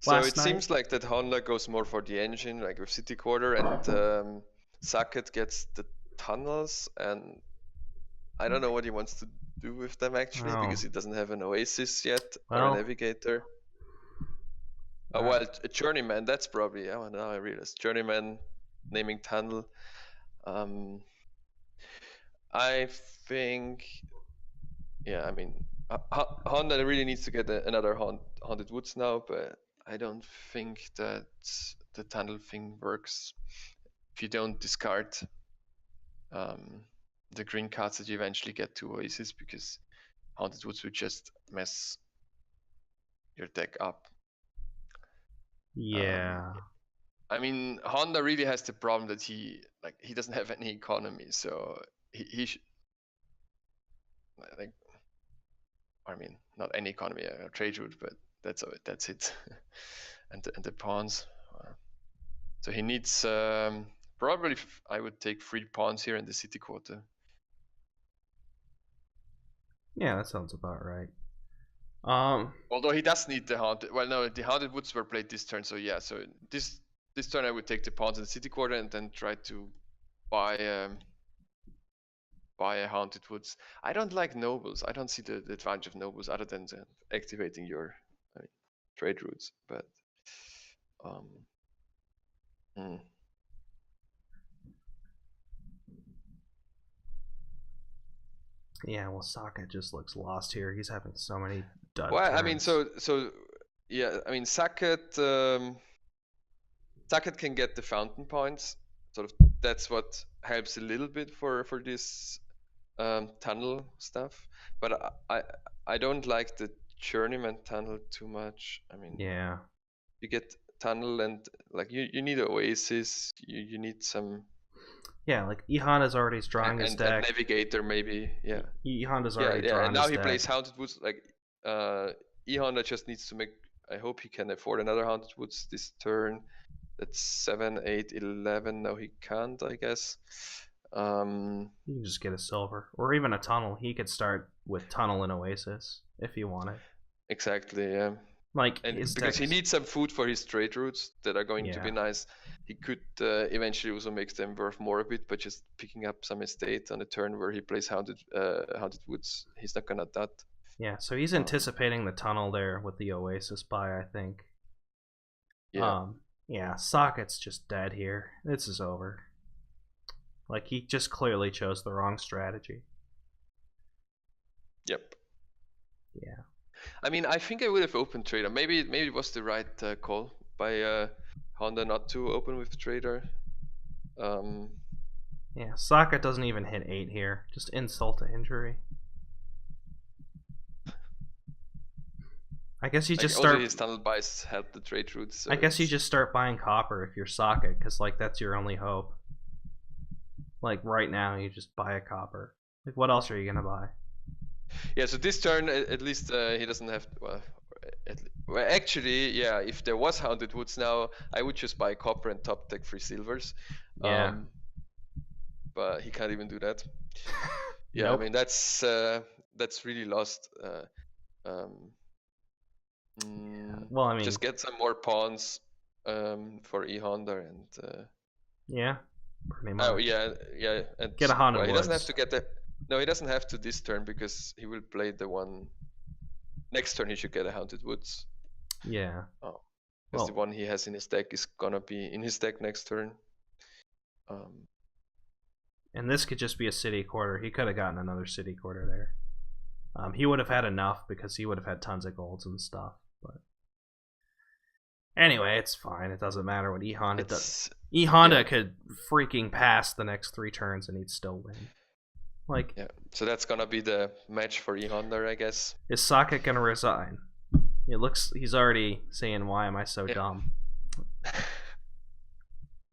So Last it night? seems like that Honda goes more for the engine, like with city quarter, and Saaket gets the tunnels, and I don't know what he wants to do with them actually, because he doesn't have an oasis yet or a navigator. Well, a journeyman, that's probably, oh, now I realize, journeyman naming tunnel. I think, yeah, I mean, Honda really needs to get another Haunted Woods now, but I don't think that the tunnel thing works if you don't discard the green cards that you eventually get to Oasis, because Haunted Woods would just mess your deck up. Yeah. I mean, Honda really has the problem that he doesn't have any economy, so he should, like, I mean, not any economy, a trade route, but that's it. and the pawns. So he needs probably, I would take 3 pawns here in the city quarter. Yeah, that sounds about right. Although he does need the haunted. Well, no, the haunted woods were played this turn, so yeah. So this turn I would take the pawns in the city quarter and then try to buy a haunted woods. I don't like nobles. I don't see the advantage of nobles other than activating your trade routes. But Yeah, well, Saaket just looks lost here. He's having so many dud well, turns. I mean, so yeah. I mean, Saaket can get the fountain points. Sort of that's what helps a little bit for this tunnel stuff. But I don't like the journeyman tunnel too much. I mean, yeah, you get tunnel and like you need oasis. You need some. Yeah, like E.honda's already drawing his deck. And navigator maybe, yeah. E.honda's already yeah. drawn And now his he deck. plays haunted woods. Like E.honda just needs to make. I hope he can afford another haunted woods this turn. That's 7, 8, 11. No, he can't, I guess. He can just get a silver or even a tunnel. He could start with tunnel and oasis if he wanted. Exactly, yeah. Like and because he needs some food for his trade routes that are going to be nice. He could eventually also make them worth more a bit, but just picking up some estate on a turn where he plays haunted woods, he's not gonna that. Yeah, so he's anticipating the tunnel there with the oasis buy, I think. Yeah. Yeah, Saaket's just dead here. This is over. Like, he just clearly chose the wrong strategy. Yep. Yeah. I mean, I think I would have opened Trader. Maybe it was the right call by Honda not to open with Trader. Yeah, Saaket doesn't even hit 8 here. Just insult to injury. I guess you just start. Also, his tunnel buys help the trade routes. So I guess you just start buying copper if you're Saaket, because like that's your only hope. Like right now, you just buy a copper. Like what else are you gonna buy? Yeah, so this turn at least he doesn't have. Well, actually, yeah. If there was haunted woods now, I would just buy copper and top deck 3 silvers. Yeah. But he can't even do that. Yeah, nope. I mean that's really lost. Well, I mean, just get some more pawns for E.honda and. Yeah, pretty much. Oh yeah. And get a haunted woods. He doesn't have to get the. No, he doesn't have to this turn because he will play the one. Next turn he should get a haunted woods. Yeah. Oh, because the one he has in his deck is gonna be in his deck next turn. And this could just be a city quarter. He could have gotten another city quarter there. He would have had enough because he would have had tons of golds and stuff. But anyway, it's fine. It doesn't matter what E.honda does. E.honda could freaking pass the next 3 turns and he'd still win. Like, yeah. So that's gonna be the match for E.honda, I guess. Is Saaket gonna resign? It looks he's already saying, "Why am I so dumb?"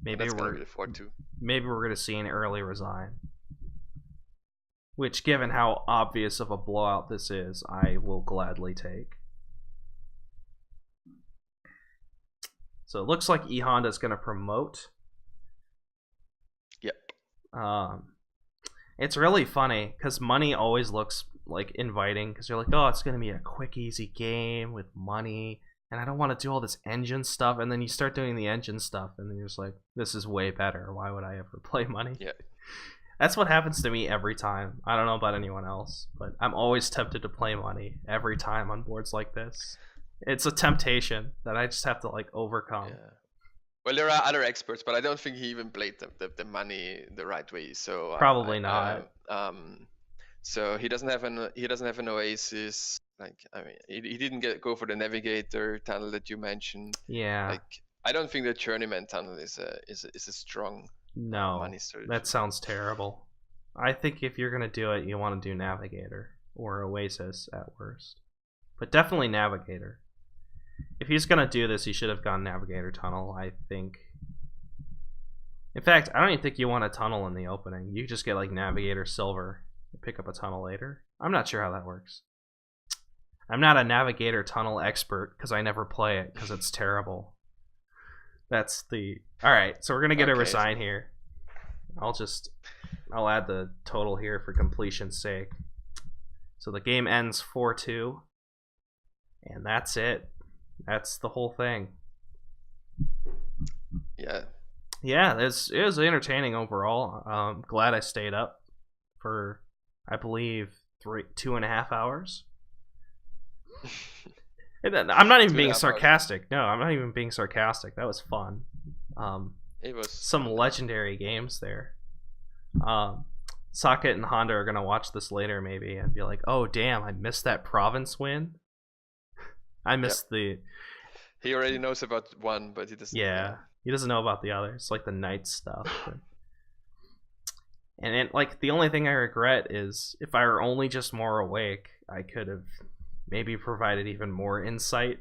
Maybe we're gonna see an early resign. Which, given how obvious of a blowout this is, I will gladly take. So it looks like E.honda is gonna promote. Yep. It's really funny because money always looks like inviting because you're like, oh, it's gonna be a quick, easy game with money, and I don't want to do all this engine stuff. And then you start doing the engine stuff, and then you're just like, this is way better. Why would I ever play money? Yeah. That's what happens to me every time. I don't know about anyone else, but I'm always tempted to play money every time on boards like this. It's a temptation that I just have to like overcome. Yeah. Well, there are other experts, but I don't think he even played the money the right way. So probably not. So he doesn't have an oasis. Like I mean, he didn't go for the navigator tunnel that you mentioned. Yeah. Like I don't think the journeyman tunnel is a strong money strategy. That sounds terrible. I think if you're gonna do it, you want to do navigator or oasis at worst, but definitely navigator. If he's gonna do this, he should have gone navigator tunnel, I think. In fact, I don't even think you want a tunnel in the opening. You just get like navigator silver and pick up a tunnel later. I'm not sure how that works. I'm not a navigator tunnel expert because I never play it because it's terrible. That's the... Alright, so we're gonna get a resign here. I'll add the total here for completion's sake. So the game ends 4-2. And that's it. That's the whole thing. Yeah. Yeah, it was entertaining overall. Glad I stayed up for, I believe, 2.5 hours. I'm not even being sarcastic. No, I'm not even being sarcastic. That was fun. It was some legendary games there. Saaket and Honda are gonna watch this later maybe and be like, "Oh damn, I missed that province win. I missed the." He already knows about one, but he doesn't. Yeah, he doesn't know about the others, like the night stuff. And it, like the only thing I regret is if I were only just more awake, I could have maybe provided even more insight.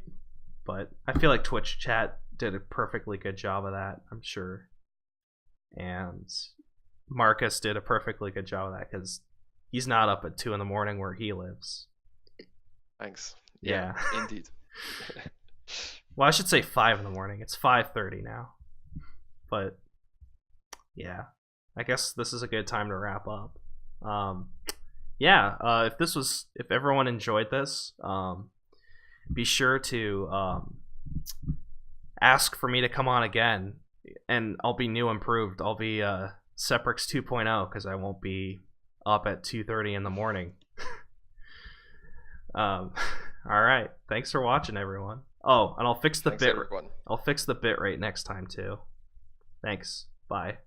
But I feel like Twitch chat did a perfectly good job of that, I'm sure. And Marcus did a perfectly good job of that because he's not up at 2 in the morning where he lives. Thanks. Yeah. Indeed. Well, I should say 5 in the morning. It's 5:30 now. But yeah, I guess this is a good time to wrap up. If everyone enjoyed this, be sure to ask for me to come on again, and I'll be new improved. I'll be Seprix 2.0 because I won't be up at 2:30 in the morning. All right, thanks for watching, everyone. Oh, and I'll fix the bit. Everyone. I'll fix the bit rate next time too. Thanks. Bye.